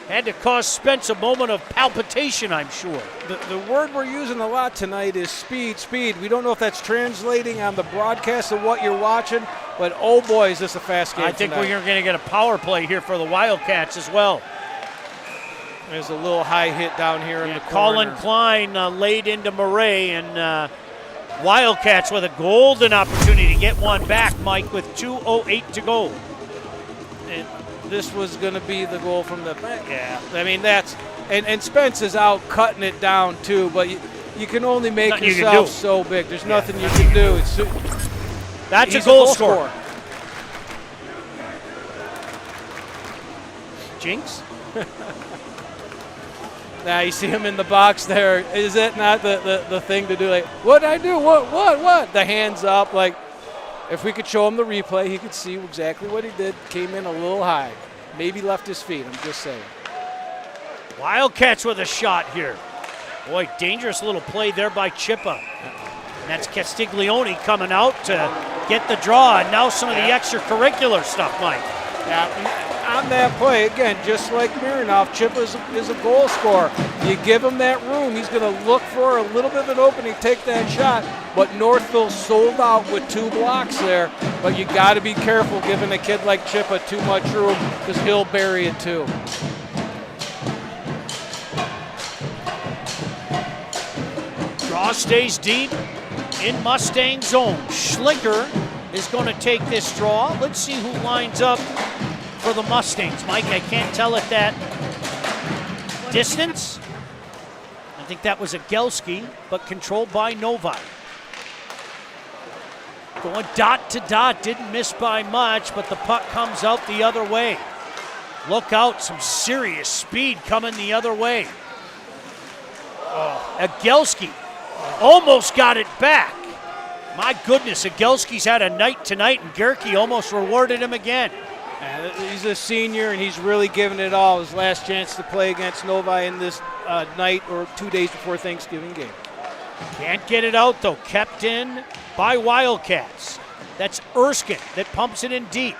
had to cause Spence a moment of palpitation, I'm sure. The word we're using a lot tonight is speed, speed. We don't know if that's translating on the broadcast of what you're watching, but oh boy, is this a fast game I think tonight. we're going to get a power play here for the Wildcats as well. There's a little high hit down here in the corner. Colin Klein laid into Murray, and Wildcats with a golden opportunity to get one back, Mike, with 2:08 to go. And this was going to be the goal from the back. Yeah, I mean, that's – and Spence is out cutting it down too, but you can only make nothing yourself so big. There's nothing you can do. That's a goal scorer. Jinx? Now you see him in the box there. Is it not the thing to do? Like, what'd I do? What? The hands up. Like, if we could show him the replay, he could see exactly what he did. Came in a little high. Maybe left his feet. I'm just saying. Wildcats with a shot here. Boy, dangerous little play there by Chippa. And that's Castiglione coming out to get the draw. And now some of the extracurricular stuff, Mike. Yeah. On that play, again, just like Marinoff, Chip is a goal scorer. You give him that room, he's going to look for a little bit of an opening, take that shot. But Northville sold out with 2 blocks there. But you got to be careful giving a kid like Chippa too much room because he'll bury it too. Draw stays deep in Mustang zone. Schlicker is going to take this draw. Let's see who lines up for the Mustangs. Mike, I can't tell at that distance. I think that was a Gelski, but controlled by Novi. Going dot to dot, didn't miss by much, but the puck comes out the other way. Look out, some serious speed coming the other way. A Gelski almost got it back. My goodness, Agelski's had a night tonight, and Gerke almost rewarded him again. He's a senior, and he's really giving it all. His last chance to play against Novi in this night or 2 days before Thanksgiving game. Can't get it out, though. Kept in by Wildcats. That's Erskine that pumps it in deep.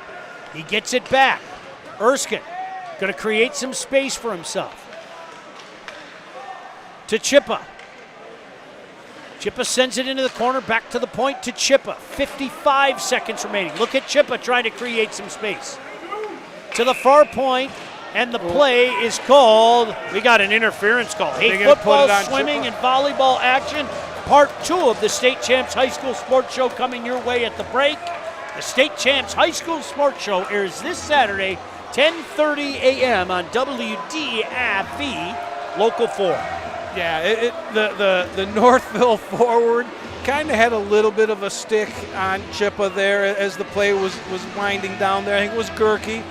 He gets it back. Erskine going to create some space for himself. To Chippa. Chippa sends it into the corner, back to the point to Chippa. 55 seconds remaining. Look at Chippa trying to create some space. To the far point, and the play is called. We got an interference call. Hey, football, swimming, Chippa? and volleyball action. Part 2 of the State Champs High School Sports Show coming your way at the break. The State Champs High School Sports Show airs this Saturday, 10:30 a.m. on WDIV Local 4. Yeah, the Northville forward kind of had a little bit of a stick on Chippa there as the play was winding down there. I think it was Gerke.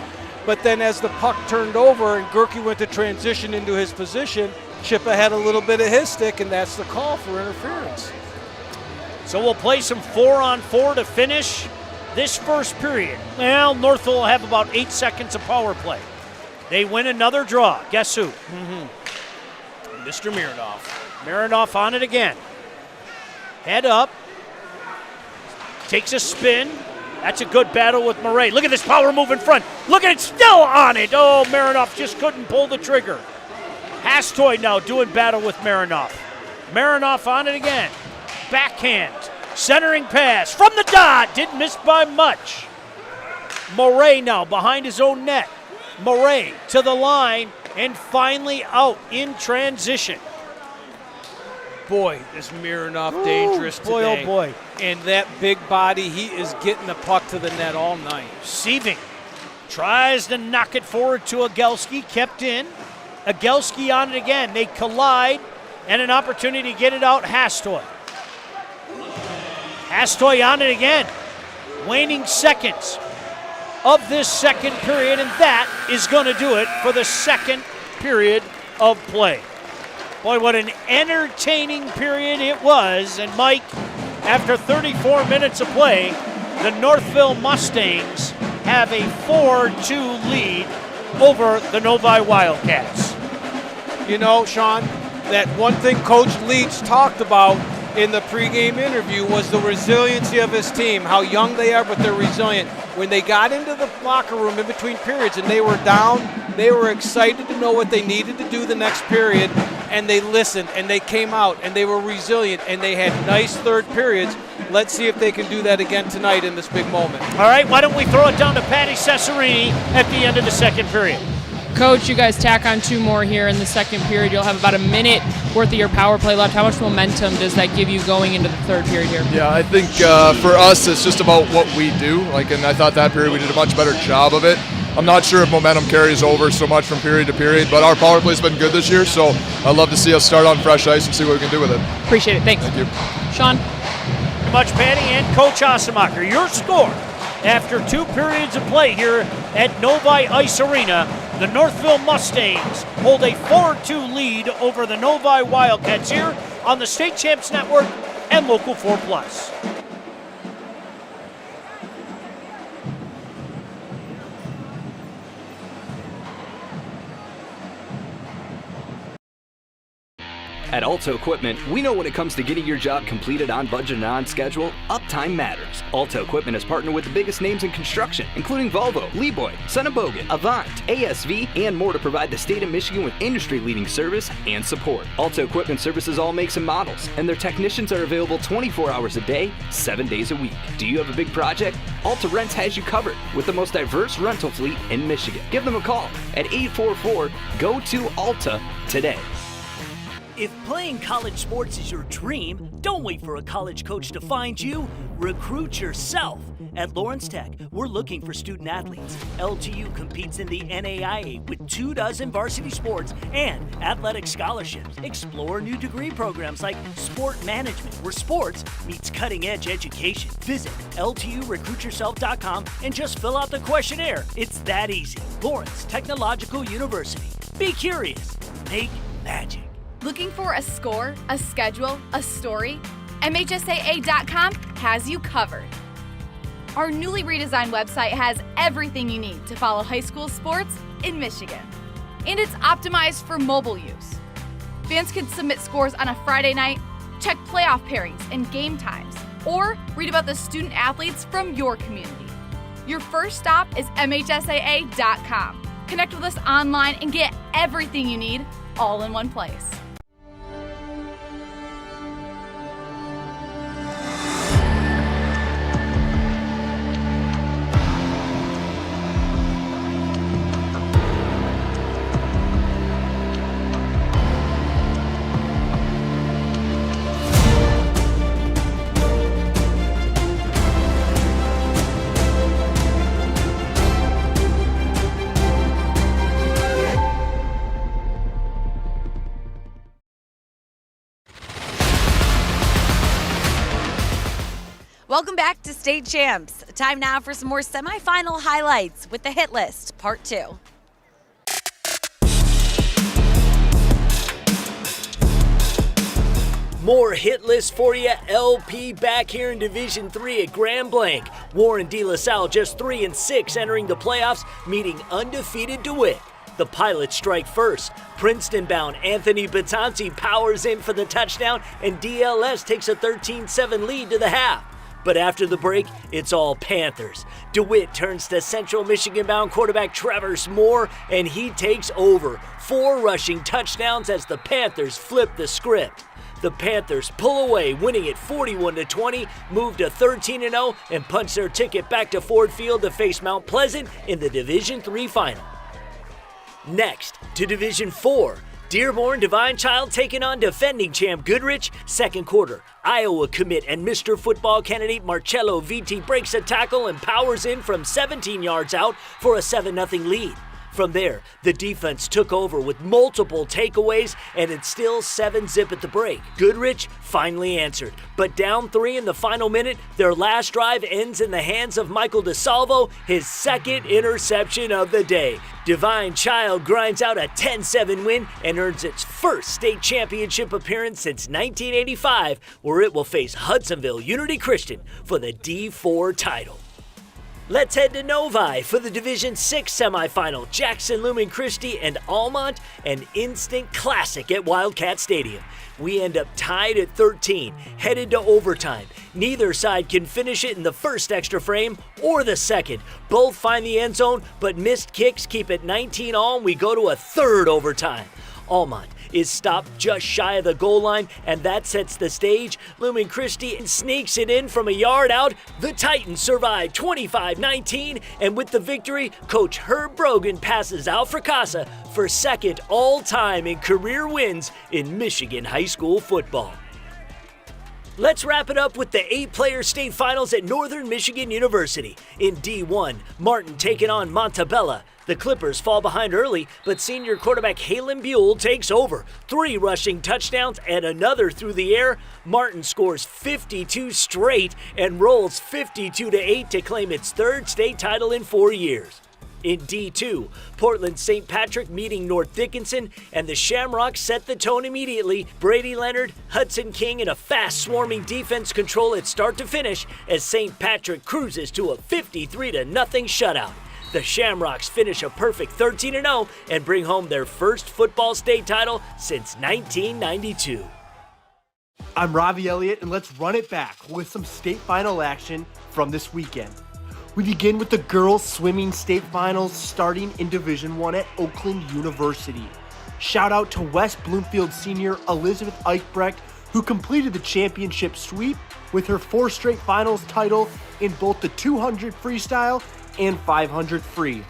But then as the puck turned over and Gerke went to transition into his position, Chippa had a little bit of his stick, and that's the call for interference. So we'll play some 4-on-4 to finish this first period. Well, Northville will have about 8 seconds of power play. They win another draw. Guess who? Mr. Mironoff. Mironoff on it again. Head up. Takes a spin. That's a good battle with Murray. Look at this power move in front. Look at it, still on it. Oh, Mironoff just couldn't pull the trigger. Hastoy now doing battle with Mironoff. Mironoff on it again. Backhand. Centering pass from the dot. Didn't miss by much. Murray now behind his own net. Murray to the line and finally out in transition. Boy, is Mironoff dangerous today. Boy, oh boy. And that big body, he is getting the puck to the net all night. Sieving tries to knock it forward to Agelski, kept in. Agelski on it again. They collide, and an opportunity to get it out, Hastoy. Hastoy on it again. Waning seconds of this second period, and that is going to do it for the second period of play. Boy, what an entertaining period it was. And Mike, after 34 minutes of play, the Northville Mustangs have a 4-2 lead over the Novi Wildcats. You know, Sean, that one thing Coach Leach talked about in the pregame interview was the resiliency of his team, how young they are, but they're resilient. When they got into the locker room in between periods and they were down, they were excited to know what they needed to do the next period, and they listened, and they came out, and they were resilient, and they had nice third periods. Let's see if they can do that again tonight in this big moment. All right, why don't we throw it down to Patty Cesarini at the end of the second period. Coach, you guys tack on 2 more here in the second period. You'll have about a minute worth of your power play left. How much momentum does that give you going into the third period here? Yeah, I think for us, it's just about what we do. And I thought that period we did a much better job of it. I'm not sure if momentum carries over so much from period to period, but our power play's been good this year, so I'd love to see us start on fresh ice and see what we can do with it. Appreciate it. Thanks. Thank you. Sean? Very much, Patty, and Coach Osemacher. Your score after 2 periods of play here at Novi Ice Arena. The Northville Mustangs hold a 4-2 lead over the Novi Wildcats here on the State Champs Network and Local 4+. At Alto Equipment, we know when it comes to getting your job completed on budget and on schedule, uptime matters. Alto Equipment has partnered with the biggest names in construction, including Volvo, Leeboy, Sonnebogen, Avant, ASV, and more to provide the state of Michigan with industry-leading service and support. Alto Equipment services all makes and models, and their technicians are available 24 hours a day, 7 days a week. Do you have a big project? Alta Rents has you covered with the most diverse rental fleet in Michigan. Give them a call at 844-GO-TO-ALTA today. If playing college sports is your dream, don't wait for a college coach to find you. Recruit yourself. At Lawrence Tech, we're looking for student athletes. LTU competes in the NAIA with 24 varsity sports and athletic scholarships. Explore new degree programs like sport management, where sports meets cutting-edge education. Visit LTURecruitYourself.com and just fill out the questionnaire. It's that easy. Lawrence Technological University. Be curious. Make magic. Looking for a score, a schedule, a story? MHSAA.com has you covered. Our newly redesigned website has everything you need to follow high school sports in Michigan. And it's optimized for mobile use. Fans can submit scores on a Friday night, check playoff pairings and game times, or read about the student athletes from your community. Your first stop is MHSAA.com. Connect with us online and get everything you need all in one place. Welcome back to State Champs. Time now for some more semifinal highlights with the Hit List, Part 2. More hit list for you. LP back here in Division 3 at Grand Blanc. Warren De La Salle just 3-6 entering the playoffs, meeting undefeated DeWitt. The Pilots strike first. Princeton-bound Anthony Batanzi powers in for the touchdown, and DLS takes a 13-7 lead to the half. But after the break, it's all Panthers. DeWitt turns to Central Michigan-bound quarterback Traverse Moore, and he takes over. 4 rushing touchdowns as the Panthers flip the script. The Panthers pull away, winning it 41-20, move to 13-0, and punch their ticket back to Ford Field to face Mount Pleasant in the Division III final. Next, to Division 4. Dearborn Divine Child taking on defending champ Goodrich. Second quarter, Iowa commit and Mr. Football candidate Marcello Vitti breaks a tackle and powers in from 17 yards out for a 7-0 lead. From there, the defense took over with multiple takeaways, and it's still 7-0 at the break. Goodrich finally answered, but down 3 in the final minute, their last drive ends in the hands of Michael DeSalvo, his second interception of the day. Divine Child grinds out a 10-7 win and earns its first state championship appearance since 1985, where it will face Hudsonville Unity Christian for the D4 title. Let's head to Novi for the Division 6 semifinal. Jackson Lumen Christi and Almont, an instant classic at Wildcat Stadium. We end up tied at 13, headed to overtime. Neither side can finish it in the first extra frame or the second. Both find the end zone, but missed kicks keep it 19 all, and we go to a third overtime. Almont is stopped just shy of the goal line, and that sets the stage. Lumen Christi sneaks it in from a yard out. The Titans survive 25-19, and with the victory, Coach Herb Brogan passes Al Fracassa for second all-time in career wins in Michigan high school football. Let's wrap it up with the 8-player state finals at Northern Michigan University. In D1, Martin taking on Montebello. The Clippers fall behind early, but senior quarterback Halen Buell takes over. 3 rushing touchdowns and another through the air. Martin scores 52 straight and rolls 52-8 to claim its 3rd state title in 4 years. In D2, Portland St. Patrick meeting North Dickinson, and the Shamrocks set the tone immediately. Brady Leonard, Hudson King, and a fast-swarming defense control it start to finish as St. Patrick cruises to a 53-0 shutout. The Shamrocks finish a perfect 13-0 and bring home their first football state title since 1992. I'm Ravi Elliott, and let's run it back with some state final action from this weekend. We begin with the girls swimming state finals starting in Division 1 at Oakland University. Shout out to West Bloomfield senior Elizabeth Eichbrecht, who completed the championship sweep with her 4th straight finals title in both the 200 freestyle and 500 free.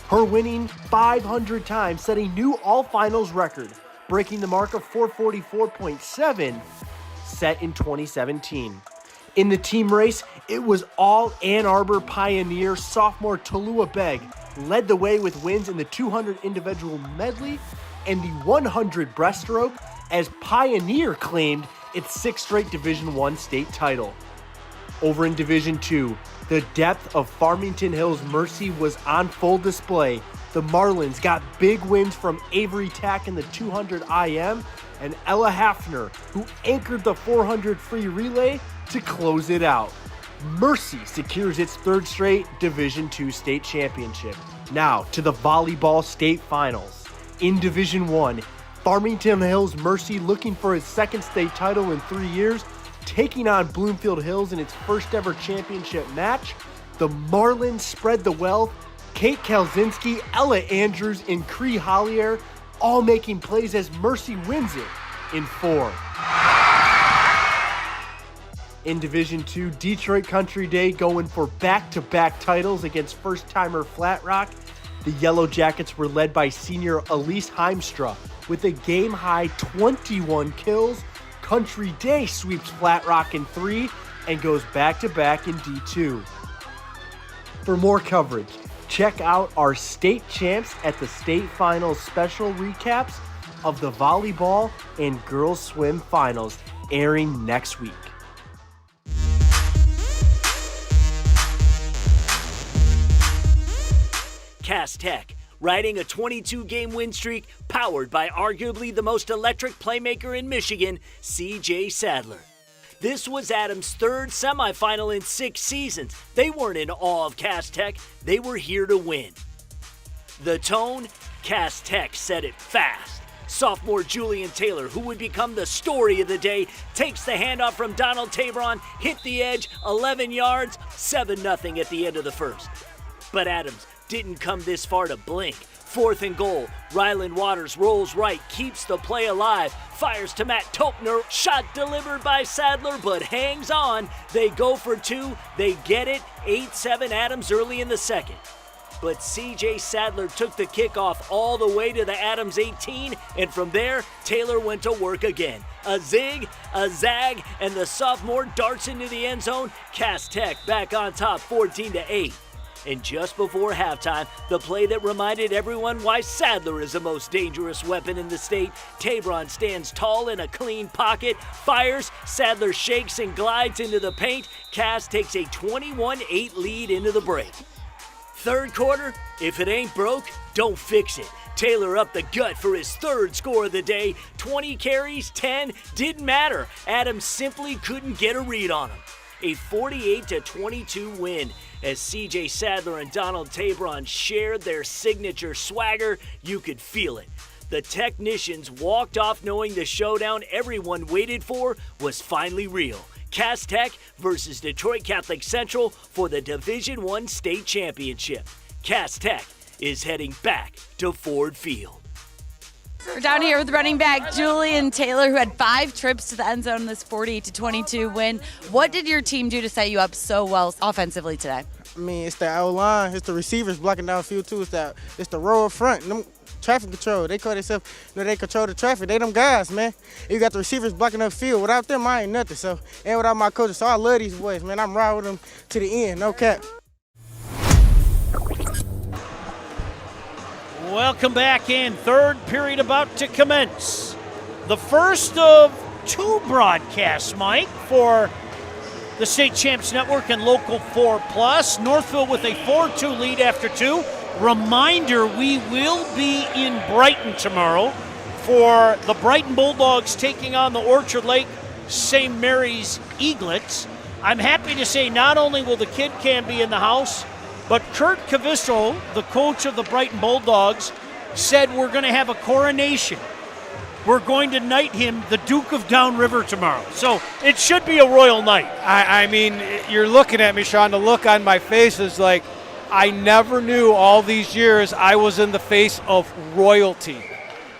Her winning 500 times set a new all-finals record, breaking the mark of 444.7 set in 2017. In the team race, it was all Ann Arbor Pioneer sophomore Talua Begg led the way with wins in the 200 individual medley and the 100 breaststroke as Pioneer claimed its 6th straight Division I state title. Over in Division II, the depth of Farmington Hills Mercy was on full display The Marlins got big wins from Avery Tack in the 200 IM and Ella Hafner, who anchored the 400 free relay to close it out. Mercy secures its third straight Division II state championship. Now to the volleyball state finals. In Division I, Farmington Hills Mercy, looking for its second state title in 3 years, taking on Bloomfield Hills in its first ever championship match. The Marlins spread the wealth. Kate Kalzinski, Ella Andrews, and Cree Hollier all making plays as Mercy wins it in 4. In Division II, Detroit Country Day going for back-to-back titles against first-timer Flat Rock. The Yellow Jackets were led by senior Elise Heimstra with a game-high 21 kills. Country Day sweeps Flat Rock in 3 and goes back-to-back in D2. For more coverage, check out our state champs at the state finals special recaps of the volleyball and girls swim finals airing next week. Cass Tech, riding a 22-game win streak powered by arguably the most electric playmaker in Michigan, CJ Sadler. This was Adams' third semifinal in 6 seasons. They weren't in awe of Cass Tech, they were here to win. The tone? Cass Tech set it fast. Sophomore Julian Taylor, who would become the story of the day, takes the handoff from Donald Tabron, hit the edge, 11 yards, 7-0 at the end of the first. But Adams didn't come this far to blink. 4th and goal. Ryland Waters rolls right, keeps the play alive, fires to Matt Topner. Shot delivered by Sadler, but hangs on. They go for 2. They get it. 8-7 Adams early in the second. But CJ Sadler took the kickoff all the way to the Adams 18, and from there, Taylor went to work again. A zig, a zag, and the sophomore darts into the end zone. Cass Tech back on top 14-8. And just before halftime, the play that reminded everyone why Sadler is the most dangerous weapon in the state. Tabron stands tall in a clean pocket, fires, Sadler shakes and glides into the paint. Cass takes a 21-8 lead into the break. Third quarter, if it ain't broke, don't fix it. Taylor up the gut for his third score of the day. 20 carries, 10, didn't matter. Adams simply couldn't get a read on him. A 48-22 win as CJ Sadler and Donald Tabron shared their signature swagger. You could feel it. The technicians walked off knowing the showdown everyone waited for was finally real. Cass Tech versus Detroit Catholic Central for the Division I state championship. Cass Tech is heading back to Ford Field. We're down here with running back Julian Taylor, who had 5 trips to the end zone in this 48-22 win. What did your team do to set you up so well offensively today? I mean, it's the O-line, it's the receivers blocking downfield too. It's the row up front. Them traffic control. They call themselves, they control the traffic. They them guys, man. You got the receivers blocking up field. Without them, I ain't nothing. So, and without my coaches, so I love these boys, man. I'm riding with them to the end, no cap. Welcome back in. Third period about to commence. The first of 2 broadcasts, Mike, for the State Champs Network and Local 4+. Northville with a 4-2 lead after 2. Reminder, we will be in Brighton tomorrow for the Brighton Bulldogs taking on the Orchard Lake St. Mary's Eaglets. I'm happy to say not only will the Kid Cam be in the house, but Kurt Cavisto, the coach of the Brighton Bulldogs, said we're going to have a coronation. We're going to knight him the Duke of Downriver tomorrow. So it should be a royal night. I mean, you're looking at me, Sean. The look on my face is like, I never knew all these years I was in the face of royalty.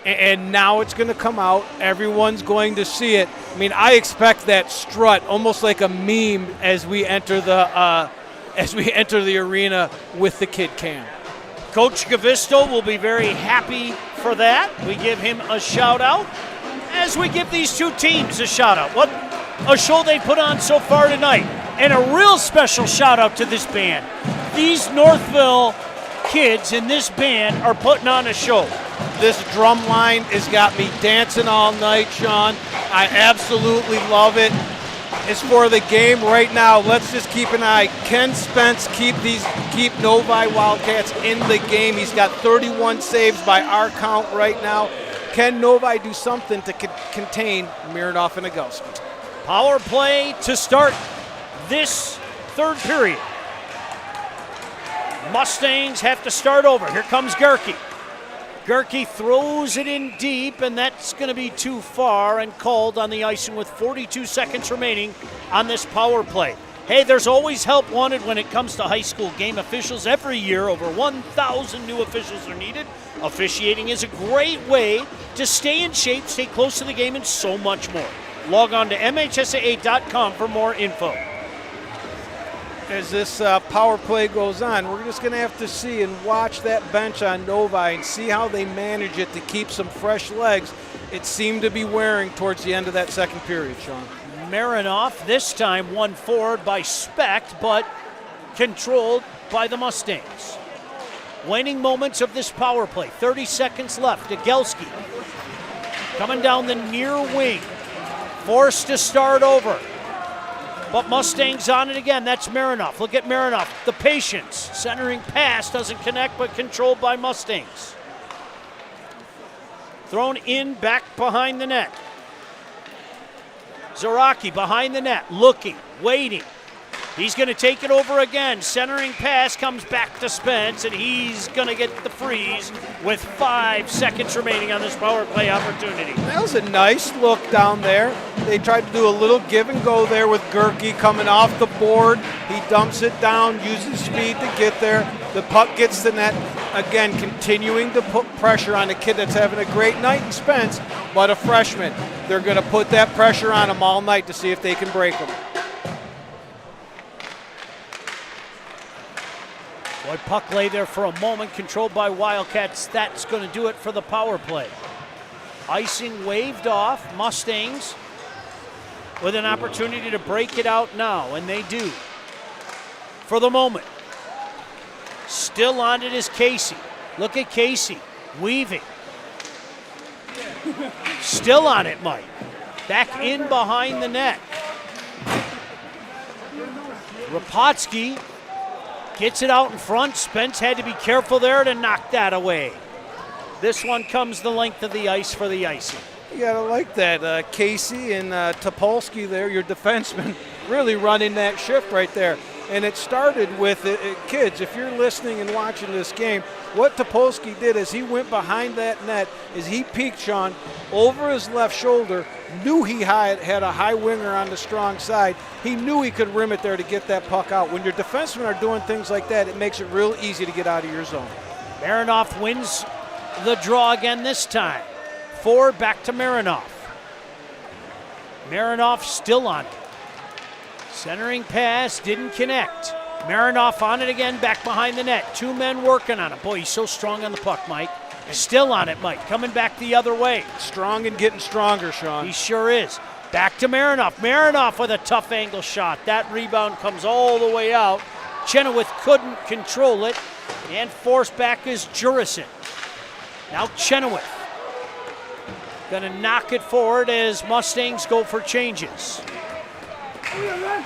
And now it's going to come out. Everyone's going to see it. I mean, I expect that strut almost like a meme as we enter the arena with the Kid Cam. Coach Cavisto will be very happy for that. We give him a shout out as we give these 2 teams a shout out. What a show they put on so far tonight. And a real special shout out to this band. These Northville kids in this band are putting on a show. This drum line has got me dancing all night, Sean. I absolutely love it. is for the game right now. Let's just keep an eye. Can Spence keep Novi Wildcats in the game? He's got 31 saves by our count right now. Can Novi do something to contain Mironov and Agelski? Power play to start this third period. Mustangs have to start over. Here comes Gerke. Gerke throws it in deep, and that's going to be too far and called on the icing with 42 seconds remaining on this power play. Hey, there's always help wanted when it comes to high school game officials. Every year, over 1,000 new officials are needed. Officiating is a great way to stay in shape, stay close to the game, and so much more. Log on to MHSAA.com for more info. As this power play goes on, we're just going to have to see and watch that bench on Novi and see how they manage it to keep some fresh legs. It seemed to be wearing towards the end of that second period, Sean. Mironov this time won forward by Specht, but controlled by the Mustangs. Waning moments of this power play. 30 seconds left. Agelski coming down the near wing. Forced to start over. But Mustangs on it again. That's Mironov. Look at Mironov. The patience. Centering pass doesn't connect, but controlled by Mustangs. Thrown in back behind the net. Zaraki behind the net. Looking, waiting. He's going to take it over again. Centering pass comes back to Spence, and he's going to get the freeze with 5 seconds remaining on this power play opportunity. That was a nice look down there. They tried to do a little give and go there with Gerke coming off the board. He dumps it down, uses speed to get there. The puck gets the net. Again, continuing to put pressure on a kid that's having a great night in Spence, but a freshman. They're going to put that pressure on him all night to see if they can break him. Boy, puck lay there for a moment, controlled by Wildcats. That's going to do it for the power play. Icing waved off. Mustangs with an opportunity to break it out now, and they do. For the moment. Still on it is Casey. Look at Casey, weaving. Still on it, Mike. Back in behind the net. Rapotsky gets it out in front. Spence had to be careful there to knock that away. This one comes the length of the ice for the icing. You gotta like that. Casey and Topolsky there, your defenseman, really running that shift right there. And it started with, kids, if you're listening and watching this game, what Topolsky did is he went behind that net, is he peeked, Sean, over his left shoulder, knew he had a high winger on the strong side. He knew he could rim it there to get that puck out. When your defensemen are doing things like that, it makes it real easy to get out of your zone. Mironov wins the draw again this time. Forward back to Mironov. Mironov still on it. Centering pass didn't connect. Mironov on it again, back behind the net. 2 men working on it. Boy, he's so strong on the puck, Mike. Still on it, Mike. Coming back the other way. Strong and getting stronger, Sean. He sure is. Back to Mironov. Mironov with a tough angle shot. That rebound comes all the way out. Chenoweth couldn't control it. And forced back is Jurison. Now Chenoweth. Gonna knock it forward as Mustangs go for changes. You're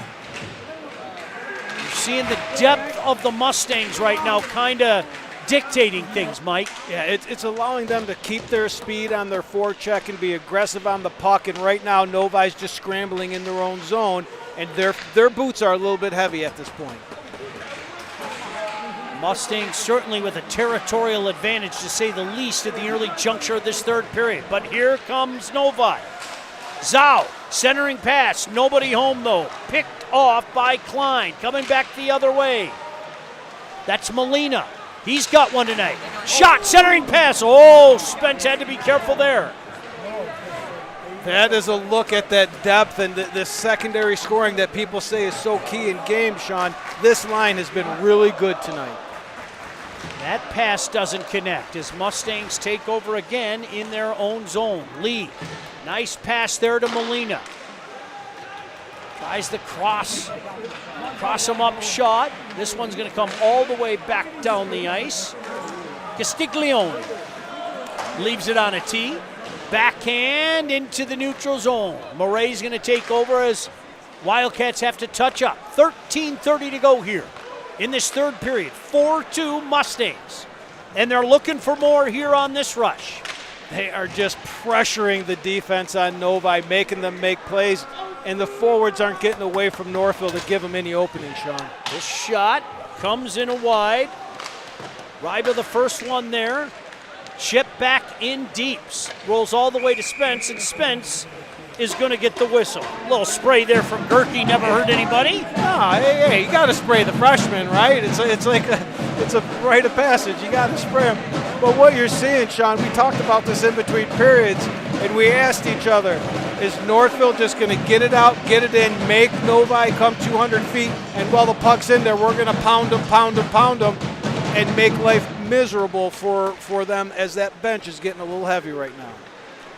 seeing the depth of the Mustangs right now kind of dictating things, Mike. Yeah, it's allowing them to keep their speed on their forecheck and be aggressive on the puck. And right now, Novi's just scrambling in their own zone, and their boots are a little bit heavy at this point. Mustangs certainly with a territorial advantage, to say the least, at the early juncture of this third period. But here comes Novi. Zhao, centering pass, nobody home though. Picked off by Klein, coming back the other way. That's Molina. He's got one tonight. Shot, centering pass. Oh, Spence had to be careful there. That is a look at that depth and the secondary scoring that people say is so key in games, Sean. This line has been really good tonight. That pass doesn't connect as Mustangs take over again in their own zone. Lee, nice pass there to Molina. Tries the cross him up shot. This one's going to come all the way back down the ice. Castiglione leaves it on a tee. Backhand into the neutral zone. Moray's going to take over as Wildcats have to touch up. 13:30 to go here in this third period. 4-2 Mustangs. And they're looking for more here on this rush. They are just pressuring the defense on Novi, making them make plays, and the forwards aren't getting away from Northville to give them any opening, Sean. This shot comes in a wide. Ryba the first one there. Chip back in deeps. Rolls all the way to Spence, and Spence is going to get the whistle. A little spray there from Gerke, never hurt anybody. Hey, you got to spray the freshman, right? It's a rite of passage. You got to spray them. But what you're seeing, Sean, we talked about this in between periods, and we asked each other, is Northville just going to get it out, get it in, make Novi come 200 feet, and while the puck's in there, we're going to pound them, and make life miserable for them as that bench is getting a little heavy right now.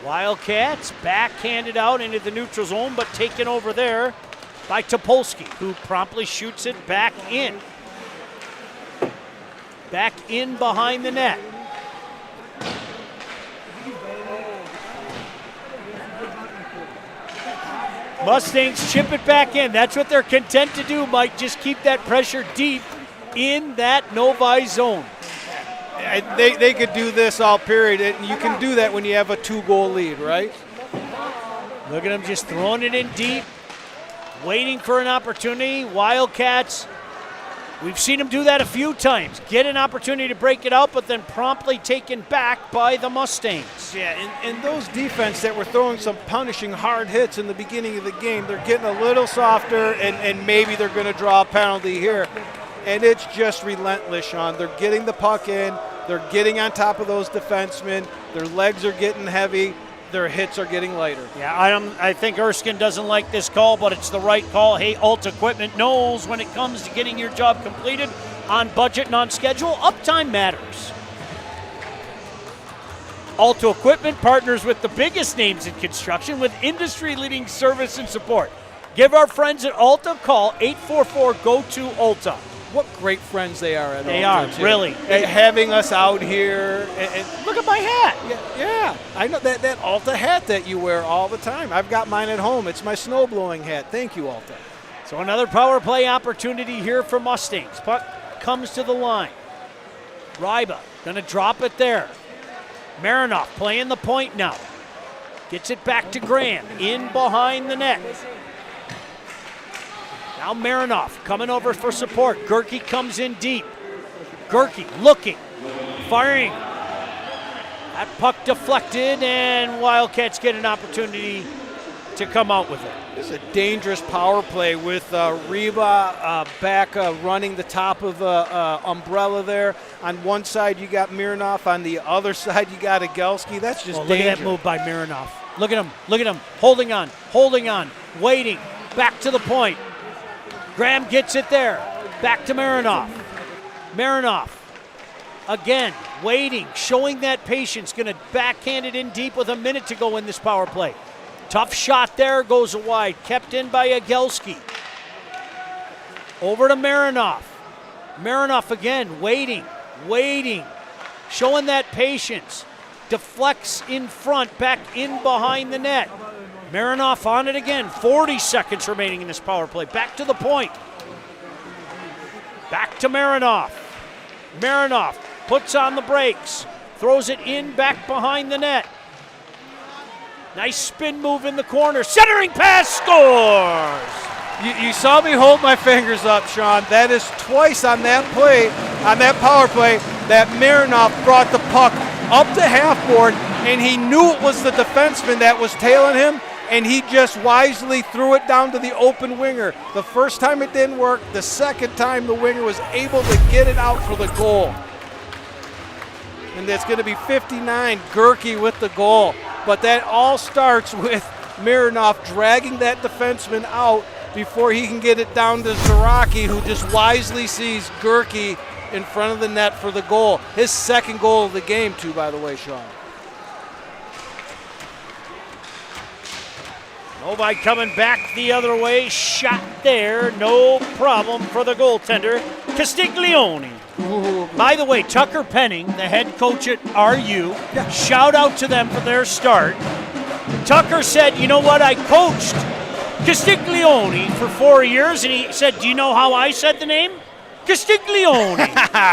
Wildcats backhanded out into the neutral zone, but taken over there by Topolsky, who promptly shoots it back in. Back in behind the net. Mustangs chip it back in. That's what they're content to do, Mike. Just keep that pressure deep in that Novi zone. They could do this all period, and you can do that when you have a 2-goal lead, right? Look at them just throwing it in deep, waiting for an opportunity. Wildcats, we've seen them do that a few times. Get an opportunity to break it out, but then promptly taken back by the Mustangs. Yeah, and those defense that were throwing some punishing hard hits in the beginning of the game, they're getting a little softer, and maybe they're going to draw a penalty here. And it's just relentless, Sean. They're getting the puck in. They're getting on top of those defensemen. Their legs are getting heavy. Their hits are getting lighter. Yeah, I think Erskine doesn't like this call, but it's the right call. Hey, Alt Equipment knows when it comes to getting your job completed on budget and on schedule, uptime matters. Alto Equipment partners with the biggest names in construction with industry-leading service and support. Give our friends at Alta a call, 844-GO-TO-ALTA. What great friends they are at They Alta, are, too. really. And having us out here. And look at my hat. Yeah, I know that Alta hat that you wear all the time. I've got mine at home. It's my snow-blowing hat. Thank you, Alta. So another power play opportunity here for Mustangs. Puck comes to the line. Ryba gonna drop it there. Marinoff playing the point now. Gets it back to Graham, in behind the net. Now Marinoff coming over for support. Gerke comes in deep. Gerke looking, firing. That puck deflected, and Wildcats get an opportunity to come out with it. This is a dangerous power play with Reba back running the top of the umbrella there. On one side, you got Marinoff. On the other side, you got Agelski. That's just dangerous. Look at that move by Marinoff. Look at him, holding on, waiting, back to the point. Graham gets it there. Back to Marinoff. Marinoff, again, waiting, showing that patience. Going to backhand it in deep with a minute to go in this power play. Tough shot there, goes wide. Kept in by Agelski. Over to Marinoff. Marinoff again, waiting. Showing that patience. Deflects in front, back in behind the net. Marinoff on it again. 40 seconds remaining in this power play. Back to the point. Back to Marinoff. Marinoff puts on the brakes. Throws it in back behind the net. Nice spin move in the corner. Centering pass, scores! You saw me hold my fingers up, Sean. That is twice on that play, on that power play, that Marinoff brought the puck up the half board, and he knew it was the defenseman that was tailing him, and he just wisely threw it down to the open winger. The first time it didn't work. The second time the winger was able to get it out for the goal. And that's going to be 59, Gerke with the goal. But that all starts with Marinoff dragging that defenseman out before he can get it down to Zaraki, who just wisely sees Gerke in front of the net for the goal. His second goal of the game, too, by the way, Sean. Novi coming back the other way. Shot there. No problem for the goaltender, Castiglione. Ooh. By the way, Tucker Penning, the head coach at RU, shout out to them for their start. Tucker said, you know what, I coached Castiglione for 4 years, and he said, do you know how I said the name? Castiglione.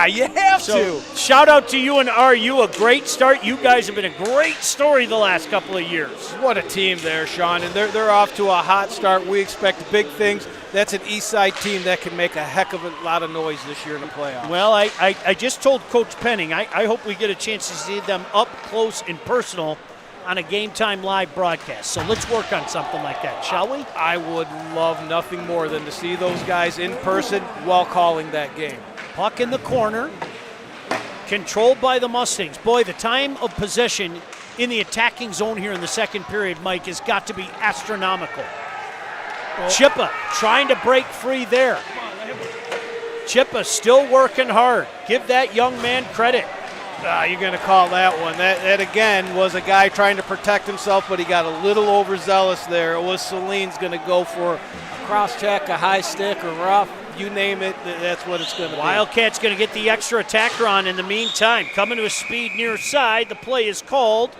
You have to. Shout out to you and RU, a great start. You guys have been a great story the last couple of years. What a team there, Sean, and they're off to a hot start. We expect big things. That's an East Side team that can make a heck of a lot of noise this year in the playoffs. Well, I just told Coach Penning, I hope we get a chance to see them up close and personal on a Game Time Live broadcast. So let's work on something like that, shall we? I would love nothing more than to see those guys in person while calling that game. Puck in the corner, controlled by the Mustangs. Boy, the time of possession in the attacking zone here in the second period, Mike, has got to be astronomical. Chippa trying to break free there. Chippa still working hard. Give that young man credit. You're going to call that one. That again was a guy trying to protect himself, but he got a little overzealous there. It was Celine's going to go for a cross check, a high stick, or rough. You name it, that's what it's going to be. Wildcats going to get the extra attacker on in the meantime. Coming to a speed near side. The play is called.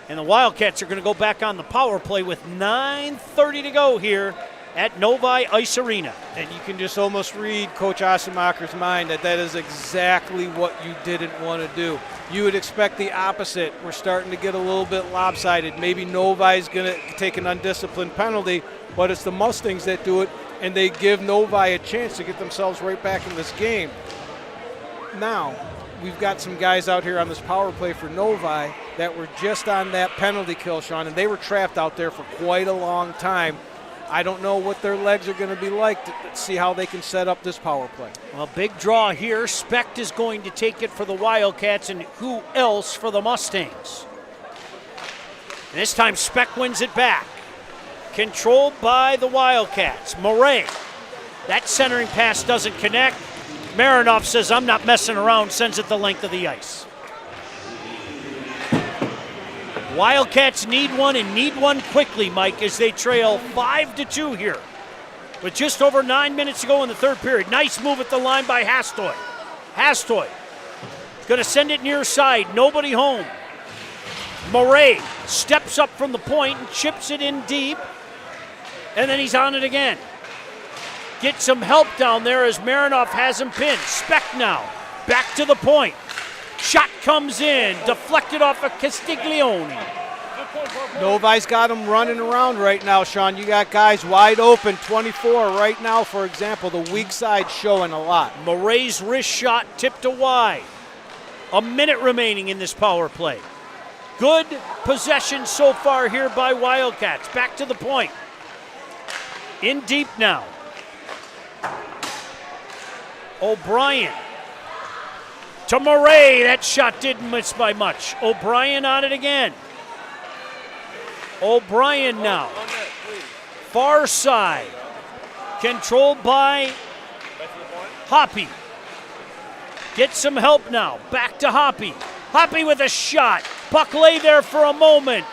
And the Wildcats are going to go back on the power play with 9:30 to go here at Novi Ice Arena. And you can just almost read Coach Assemacher's mind that is exactly what you didn't want to do. You would expect the opposite. We're starting to get a little bit lopsided. Maybe Novi's going to take an undisciplined penalty, but it's the Mustangs that do it, and they give Novi a chance to get themselves right back in this game. Now, we've got some guys out here on this power play for Novi that were just on that penalty kill, Sean, and they were trapped out there for quite a long time. I don't know what their legs are going to be like to see how they can set up this power play. Well, big draw here. Specht is going to take it for the Wildcats, and who else for the Mustangs? And this time Specht wins it back. Controlled by the Wildcats. Murray. That centering pass doesn't connect. Marinoff says, I'm not messing around, sends it the length of the ice. Wildcats need one and need one quickly, Mike, as they trail 5-2 here. With just over 9 minutes to go in the third period. Nice move at the line by Hastoy. Hastoy going to send it near side. Nobody home. Murray steps up from the point and chips it in deep. And then he's on it again. Get some help down there as Marinoff has him pinned. Specht now back to the point. Shot comes in, deflected off of Castiglione. Novi's got him running around right now, Sean. You got guys wide open, 24 right now, for example. The weak side showing a lot. Murray's wrist shot tipped to wide. A minute remaining in this power play. Good possession so far here by Wildcats. Back to the point. In deep now. O'Brien. To Murray, that shot didn't miss by much. O'Brien on it again. O'Brien now. Far side. Controlled by Hoppy. Get some help now. Back to Hoppy. Hoppy with a shot. Puck lay there for a moment.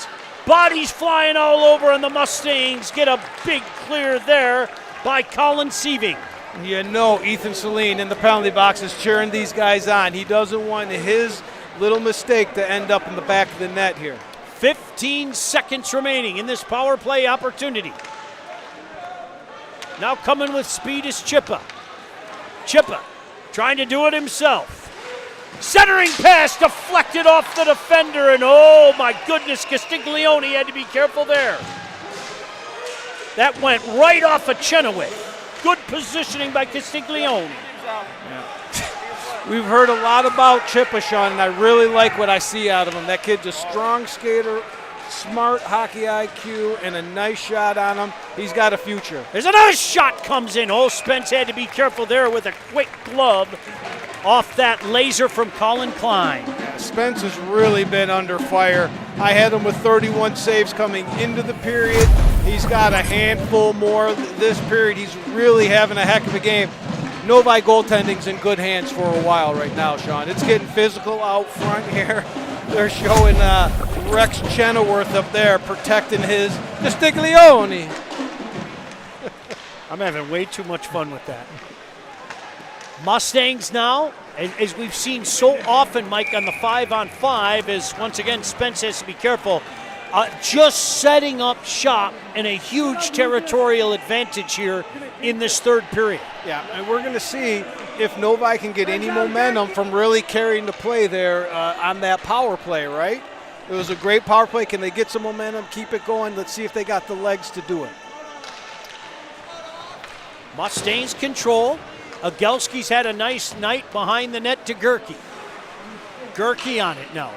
Bodies flying all over, and the Mustangs get a big clear there by Colin Sieving. You know Ethan Celine in the penalty box is cheering these guys on. He doesn't want his little mistake to end up in the back of the net here. 15 seconds remaining in this power play opportunity. Now coming with speed is Chippa. Chippa trying to do it himself. Centering pass deflected off the defender, and oh my goodness, Castiglione had to be careful there. That went right off of Chenoweth. Good positioning by Castiglione. We've heard a lot about Chippa, Sean, and I really like what I see out of him. That kid's a strong skater, smart hockey IQ, and a nice shot on him. He's got a future. There's another shot comes in. Oh, Spence had to be careful there with a quick glove off that laser from Colin Klein. Spence has really been under fire. I had him with 31 saves coming into the period. He's got a handful more this period. He's really having a heck of a game. Novi goaltending's in good hands for a while right now, Sean. It's getting physical out front here. They're showing Rex Chenoweth up there protecting his Castiglione. I'm having way too much fun with that. Mustangs now, as we've seen so often, Mike, on the 5-on-5, is once again Spence has to be careful. just setting up shop and a huge territorial advantage here in this third period. Yeah, and we're going to see if Novi can get any momentum from really carrying the play there on that power play, right? It was a great power play. Can they get some momentum, keep it going? Let's see if they got the legs to do it. Mustangs control. Agelski's had a nice night behind the net to Gerke. Gerke on it now.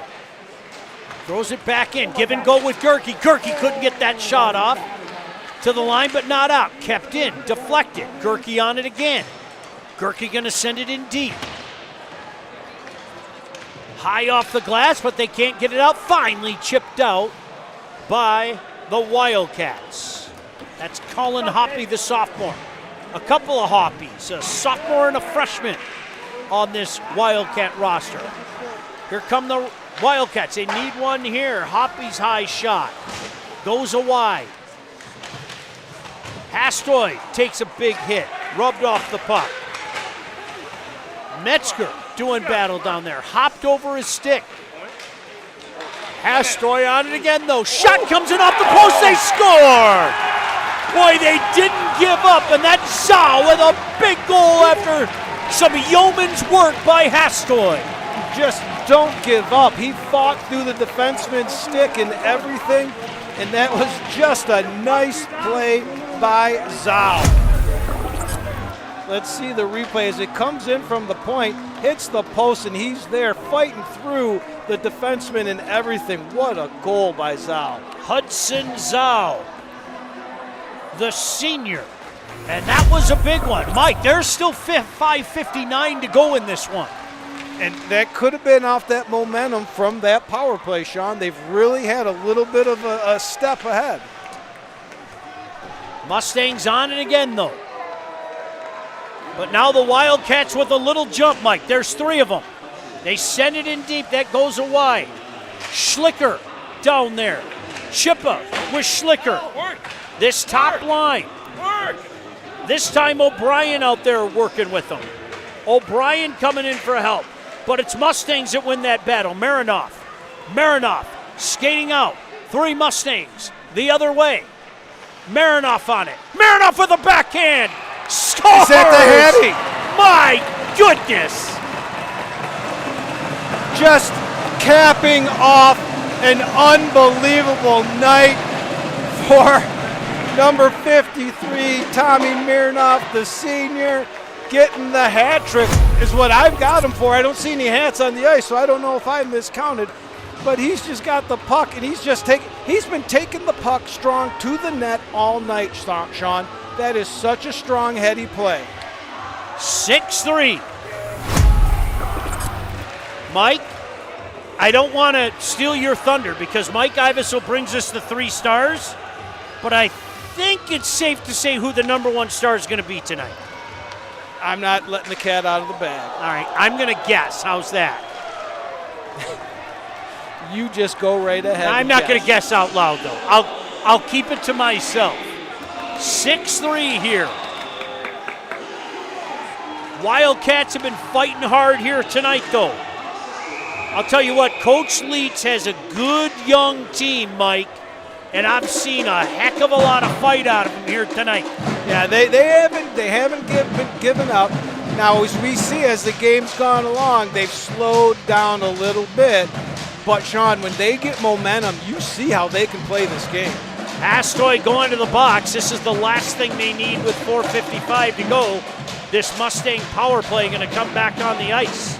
Throws it back in. Give and go with Gerke. Gerke couldn't get that shot off. To the line, but not out. Kept in. Deflected. Gerke on it again. Gerke going to send it in deep. High off the glass, but they can't get it out. Finally chipped out by the Wildcats. That's Colin Hoppy, the sophomore. A couple of Hoppies, a sophomore and a freshman on this Wildcat roster. Here come the Wildcats. They need one here. Hoppy's high shot goes wide. Hastoy takes a big hit, rubbed off the puck. Metzger doing battle down there, hopped over his stick. Hastoy on it again though. Shot comes in off the post, they score! Boy, they didn't give up, and that's Zhao with a big goal after some yeoman's work by Hastoy. Just don't give up. He fought through the defenseman's stick and everything, and that was just a nice play by Zhao. Let's see the replay as it comes in from the point, hits the post, and he's there fighting through the defenseman and everything. What a goal by Zhao. Hudson Zhao, the senior, and that was a big one. Mike, there's still 5:59 to go in this one. And that could have been off that momentum from that power play, Sean. They've really had a little bit of a step ahead. Mustangs on it again, though. But now the Wildcats with a little jump, Mike. There's three of them. They send it in deep. That goes wide. Schlicker down there. Chippa with Schlicker. This top line. This time O'Brien out there working with them. O'Brien coming in for help. But it's Mustangs that win that battle. Marinoff skating out. Three Mustangs the other way. Marinoff on it. Marinoff with a backhand. Scores! Is that the heading? My goodness! Just capping off an unbelievable night for number 53, Tommy Marinoff, the senior. Getting the hat trick is what I've got him for. I don't see any hats on the ice, so I don't know if I miscounted. But he's just got the puck, and he's been taking the puck strong to the net all night, Sean. That is such a strong, heady play. 6-3. Mike, I don't want to steal your thunder because Mike Iveso brings us the 3 stars, but I think it's safe to say who the number 1 star is going to be tonight. I'm not letting the cat out of the bag. All right, I'm going to guess. How's that? You just go right ahead. I'm not going to guess out loud, though. I'll keep it to myself. 6-3 here. Wildcats have been fighting hard here tonight, though. I'll tell you what, Coach Leitz has a good young team, Mike, and I've seen a heck of a lot of fight out of them here tonight. Yeah, they haven't given up. Now, as we see as the game's gone along, they've slowed down a little bit. But, Sean, when they get momentum, you see how they can play this game. Hastoy going to the box. This is the last thing they need with 4:55 to go. This Mustang power play going to come back on the ice.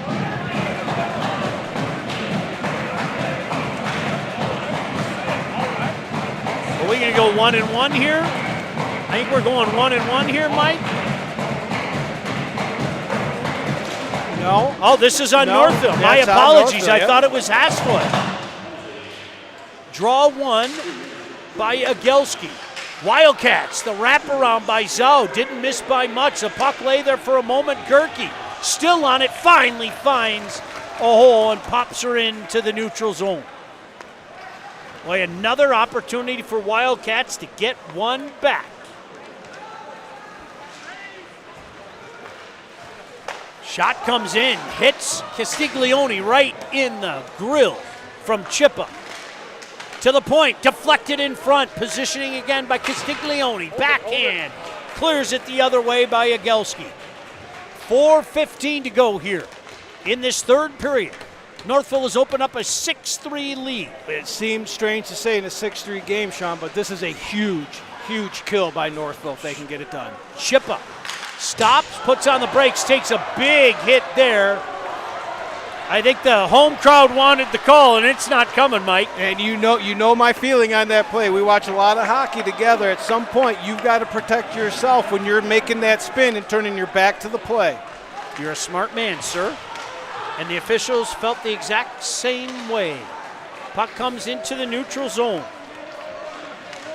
Are we going to go 1-1 here? I think we're going 1-1 here, Mike. No. Oh, this is on Northville. My apologies. I thought it was Hastoy. Draw 1 by Agelski. Wildcats, the wraparound by Zhao. Didn't miss by much. The puck lay there for a moment. Gerke still on it. Finally finds a hole and pops her into the neutral zone. Boy, another opportunity for Wildcats to get one back. Shot comes in, hits Castiglione right in the grill from Chippa. To the point, deflected in front, positioning again by Castiglione. Backhand, clears it the other way by Yagelski. 4:15 to go here in this third period. Northville has opened up a 6-3 lead. It seems strange to say in a 6-3 game, Sean, but this is a huge kill by Northville if they can get it done. Chippa stops, puts on the brakes, takes a big hit there. I think the home crowd wanted the call, and it's not coming, Mike. And you know my feeling on that play. We watch a lot of hockey together. At some point, you've got to protect yourself when you're making that spin and turning your back to the play. You're a smart man, sir. And the officials felt the exact same way. Puck comes into the neutral zone.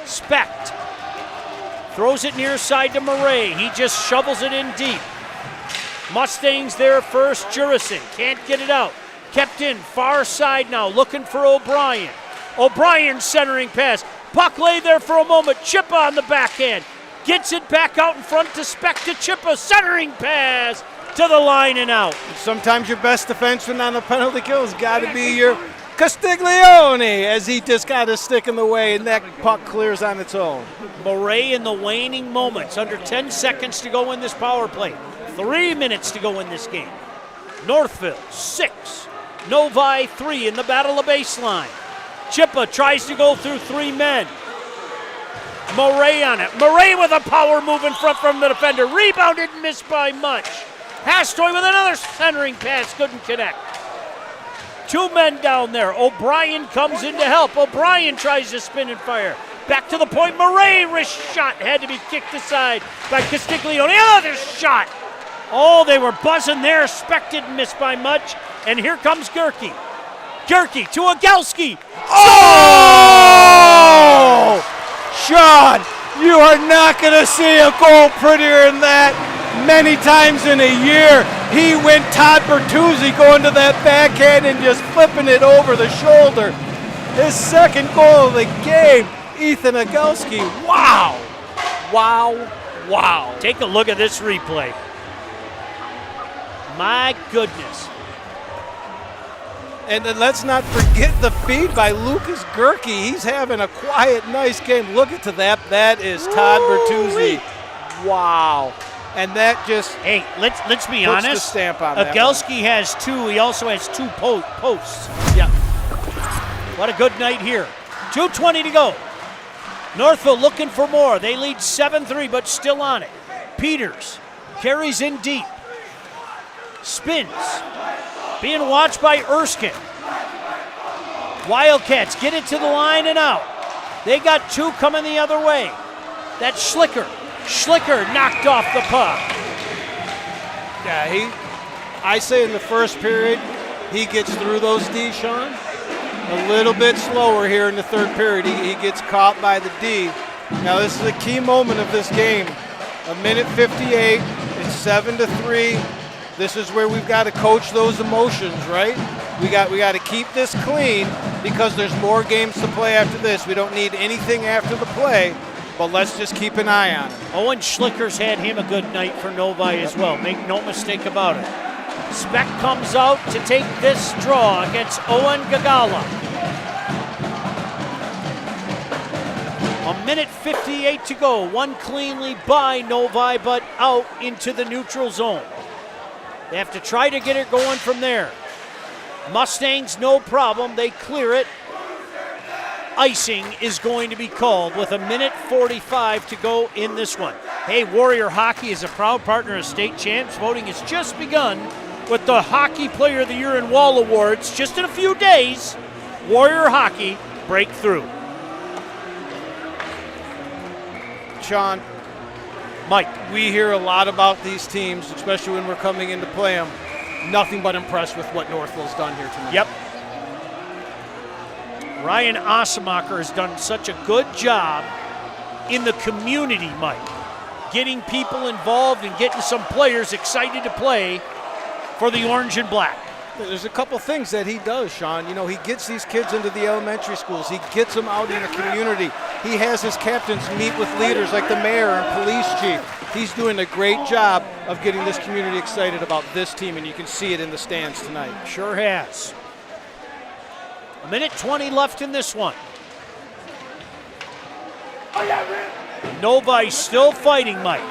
Specht throws it near side to Murray. He just shovels it in deep. Mustangs there first. Jurison can't get it out. Kept in far side now, looking for O'Brien. O'Brien centering pass. Puck laid there for a moment. Chippa on the backhand. Gets it back out in front to Specht to Chippa. Centering pass to the line and out. Sometimes your best defenseman on a penalty kill has got to be your Castiglione, as he just got his stick in the way and that puck clears on its own. Murray in the waning moments. Under 10 seconds to go in this power play. 3 minutes to go in this game. Northville 6, Novi 3 in the battle of baseline. Chippa tries to go through 3 men. Murray on it. Murray with a power move in front from the defender. Rebounded and missed by much. Hastoy with another centering pass. Couldn't connect. 2 men down there. O'Brien comes in to help. O'Brien tries to spin and fire. Back to the point. Murray wrist shot. Had to be kicked aside by Castiglione. Another shot. Oh, they were buzzing there. Expected and missed by much. And here comes Gerke. Gerke to Yagelski. Oh! Sean, you are not going to see a goal prettier than that many times in a year. He went Todd Bertuzzi going to that backhand and just flipping it over the shoulder. His second goal of the game, Ethan Yagelski. Wow. Wow. Wow. Take a look at this replay. My goodness. And then let's not forget the feed by Lucas Gerke. He's having a quiet, nice game. Look at that. That is Todd Bertuzzi. Wow. And that just let's be puts honest. The stamp on that Yagelski has 2. He also has 2 posts. Yeah. What a good night here. 2:20 to go. Northville looking for more. They lead 7-3, but still on it. Peters carries in deep. Spins. Being watched by Erskine. Wildcats get it to the line and out. They got 2 coming the other way. That's Schlicker. Schlicker knocked off the puck. Yeah, I say in the first period, he gets through those D, Sean. A little bit slower here in the third period. He gets caught by the D. Now this is a key moment of this game. 1:58, it's 7-3. This is where we've got to coach those emotions, right? We got to keep this clean because there's more games to play after this. We don't need anything after the play, but let's just keep an eye on it. Owen Schlicker's had him a good night for Novi as well. Make no mistake about it. Specht comes out to take this draw against Owen Gagala. 1:58 to go. 1 cleanly by Novi, but out into the neutral zone. They have to try to get it going from there. Mustangs, no problem. They clear it. Icing is going to be called with 1:45 to go in this one. Hey, Warrior Hockey is a proud partner of State Champs. Voting has just begun with the Hockey Player of the Year and Wall Awards. Just in a few days, Warrior Hockey break through. Sean, Mike, we hear a lot about these teams, especially when we're coming in to play them. Nothing but impressed with what Northville's done here tonight. Yep. Ryan Osemacher has done such a good job in the community, Mike. Getting people involved and getting some players excited to play for the orange and black. There's a couple things that he does, Sean. You know, he gets these kids into the elementary schools. He gets them out in the community. He has his captains meet with leaders like the mayor and police chief. He's doing a great job of getting this community excited about this team, and you can see it in the stands tonight. Sure has. 1:20 left in this one. Novi still fighting, Mike.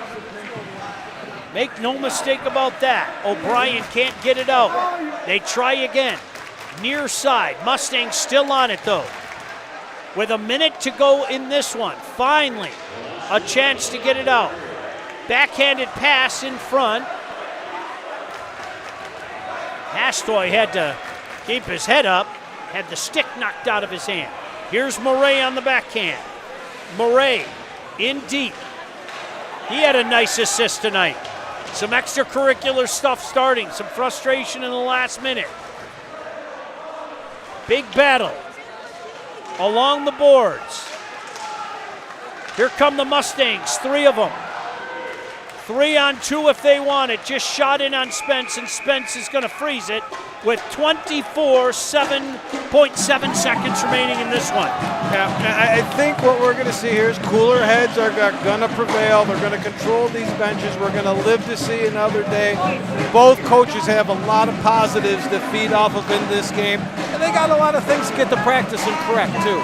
Make no mistake about that. O'Brien can't get it out. They try again. Near side. Mustangs still on it, though. With a minute to go in this one. Finally, a chance to get it out. Backhanded pass in front. Hastoy had to keep his head up. Had the stick knocked out of his hand. Here's Murray on the backhand. Murray in deep. He had a nice assist tonight. Some extracurricular stuff starting. Some frustration in the last minute. Big battle along the boards. Here come the Mustangs, 3 of them. 3 on 2 if they want it. Just shot in on Spence, and Spence is going to freeze it with 7.7 seconds remaining in this one. Yeah, I think what we're going to see here is cooler heads are going to prevail. They're going to control these benches. We're going to live to see another day. Both coaches have a lot of positives to feed off of in this game, and they got a lot of things to get to practice and correct, too.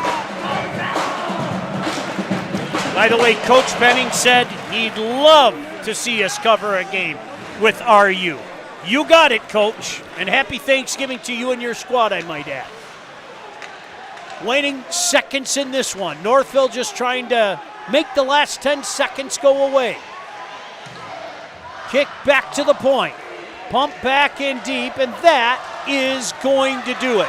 By the way, Coach Benning said he'd love to see us cover a game with RU. You got it, Coach, and happy Thanksgiving to you and your squad, I might add. Waning seconds in this one. Northville just trying to make the last 10 seconds go away. Kick back to the point. Pump back in deep, and that is going to do it.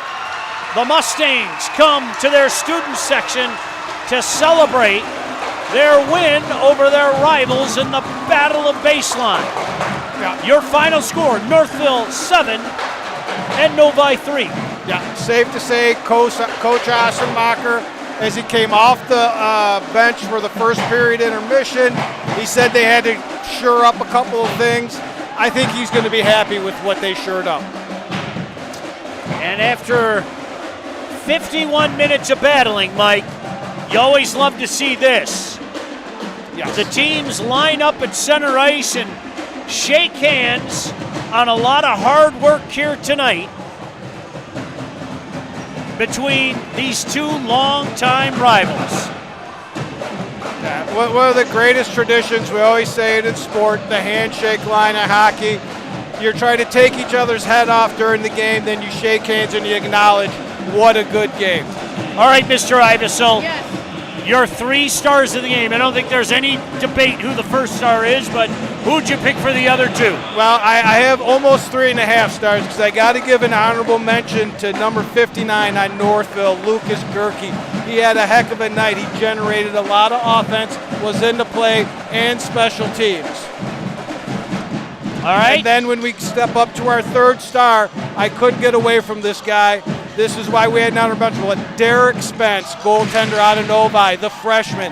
The Mustangs come to their student section to celebrate their win over their rivals in the Battle of Baseline. Yeah. Your final score, Northville 7 and Novi 3. Yeah, safe to say Coach Assenmacher, as he came off the bench for the first period intermission, he said they had to shore up a couple of things. I think he's going to be happy with what they shored up. And after 51 minutes of battling, Mike, you always love to see this. Yes. The teams line up at center ice and shake hands on a lot of hard work here tonight between these 2 longtime rivals. Yeah, one of the greatest traditions, we always say it in sport, the handshake line of hockey. You're trying to take each other's head off during the game, then you shake hands and you acknowledge what a good game. All right, Mr. Iveson. Yes. Your 3 stars of the game. I don't think there's any debate who the first star is, but who'd you pick for the other 2? Well, I have almost 3.5 stars because I got to give an honorable mention to number 59 on Northville, Lucas Gerke. He had a heck of a night. He generated a lot of offense, was into play, and special teams. All right. And then when we step up to our 3rd star, I couldn't get away from this guy. This is why we had an honorable mention. Derek Spence, goaltender out of Novi, the freshman.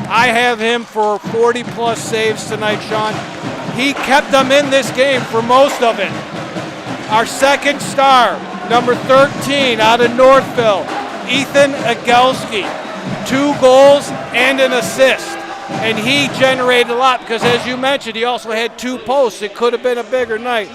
I have him for 40-plus saves tonight, Sean. He kept them in this game for most of it. Our 2nd star, number 13 out of Northville, Ethan Agelski. 2 goals and an assist. And he generated a lot because, as you mentioned, he also had 2 posts. It could have been a bigger night.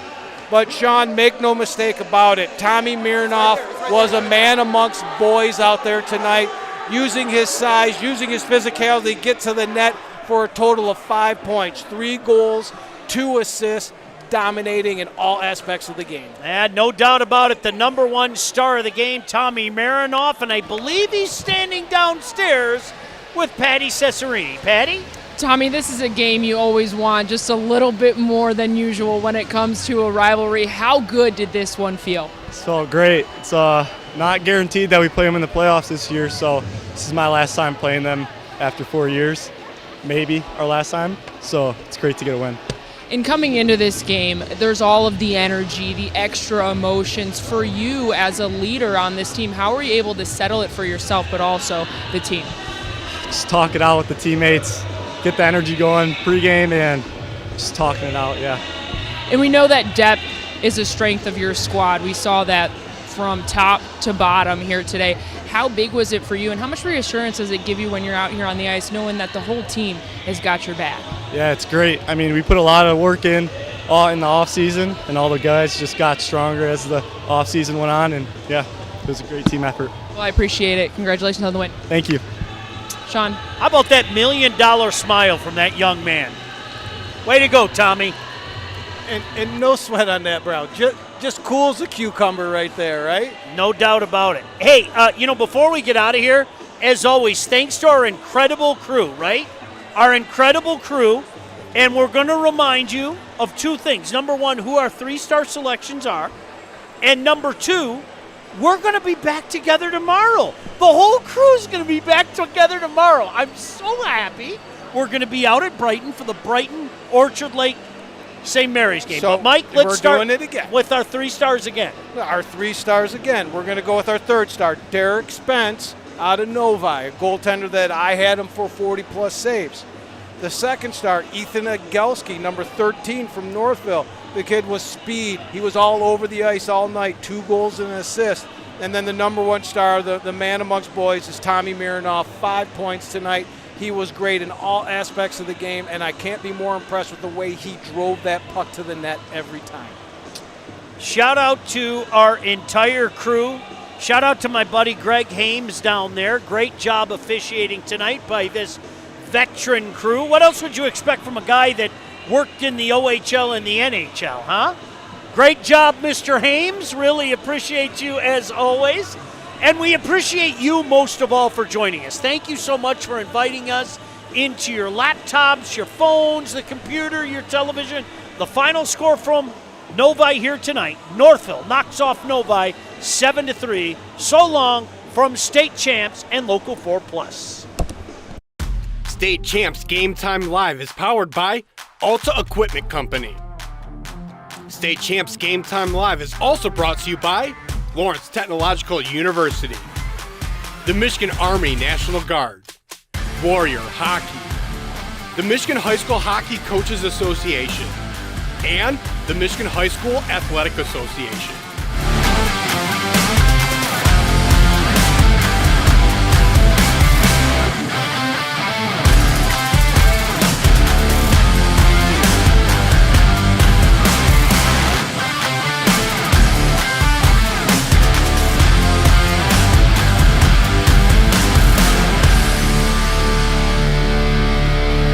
But, Sean, make no mistake about it. Tommy Mironoff was a man amongst boys out there tonight, using his size, using his physicality to get to the net for a total of 5 points, 3 goals, 2 assists, dominating in all aspects of the game. And no doubt about it, the number 1 star of the game, Tommy Mironoff, and I believe he's standing downstairs with Patty Cesarini. Patty? Tommy, this is a game you always want just a little bit more than usual when it comes to a rivalry. How good did this one feel? It felt great. It's not guaranteed that we play them in the playoffs this year, so this is my last time playing them after 4 years, maybe our last time, so it's great to get a win. In coming into this game, there's all of the energy, the extra emotions. For you as a leader on this team, how were you able to settle it for yourself but also the team? Just talk it out with the teammates. Get the energy going pregame and just talking it out, yeah. And we know that depth is a strength of your squad. We saw that from top to bottom here today. How big was it for you, and how much reassurance does it give you when you're out here on the ice knowing that the whole team has got your back? Yeah, it's great. I mean, we put a lot of work in the offseason, and all the guys just got stronger as the offseason went on, and yeah, it was a great team effort. Well, I appreciate it. Congratulations on the win. Thank you. Sean. How about that $1 million smile from that young man? Way to go, Tommy. And no sweat on that brow. Just cool as a cucumber right there, right? No doubt about it. Hey, before we get out of here, as always, thanks to our incredible crew, right? Our incredible crew. And we're going to remind you of two things. Number one, who our 3-star selections are. And number two, we're going to be back together tomorrow. The whole crew is going to be back together tomorrow. I'm so happy. We're going to be out at Brighton for the Brighton Orchard Lake St. Mary's game. So but Mike, let's start doing it again with our 3 stars again. Our 3 stars again. We're going to go with our 3rd star, Derek Spence out of Novi, a goaltender that I had him for 40-plus saves. The 2nd star, Ethan Agelski, number 13 from Northville. The kid was speed. He was all over the ice all night, 2 goals and an assist. And then the number 1 star, the man amongst boys, is Tommy Mironoff, 5 points tonight. He was great in all aspects of the game, and I can't be more impressed with the way he drove that puck to the net every time. Shout out to our entire crew. Shout out to my buddy Greg Hames down there. Great job officiating tonight by this veteran crew. What else would you expect from a guy that worked in the OHL and the NHL, huh? Great job, Mr. Hames. Really appreciate you as always. And we appreciate you most of all for joining us. Thank you so much for inviting us into your laptops, your phones, the computer, your television. The final score from Novi here tonight. Northville knocks off Novi 7-3. So long from State Champs and Local 4+. State Champs Game Time Live is powered by Alta Equipment Company. State Champs Game Time Live is also brought to you by Lawrence Technological University, the Michigan Army National Guard, Warrior Hockey, the Michigan High School Hockey Coaches Association, and the Michigan High School Athletic Association.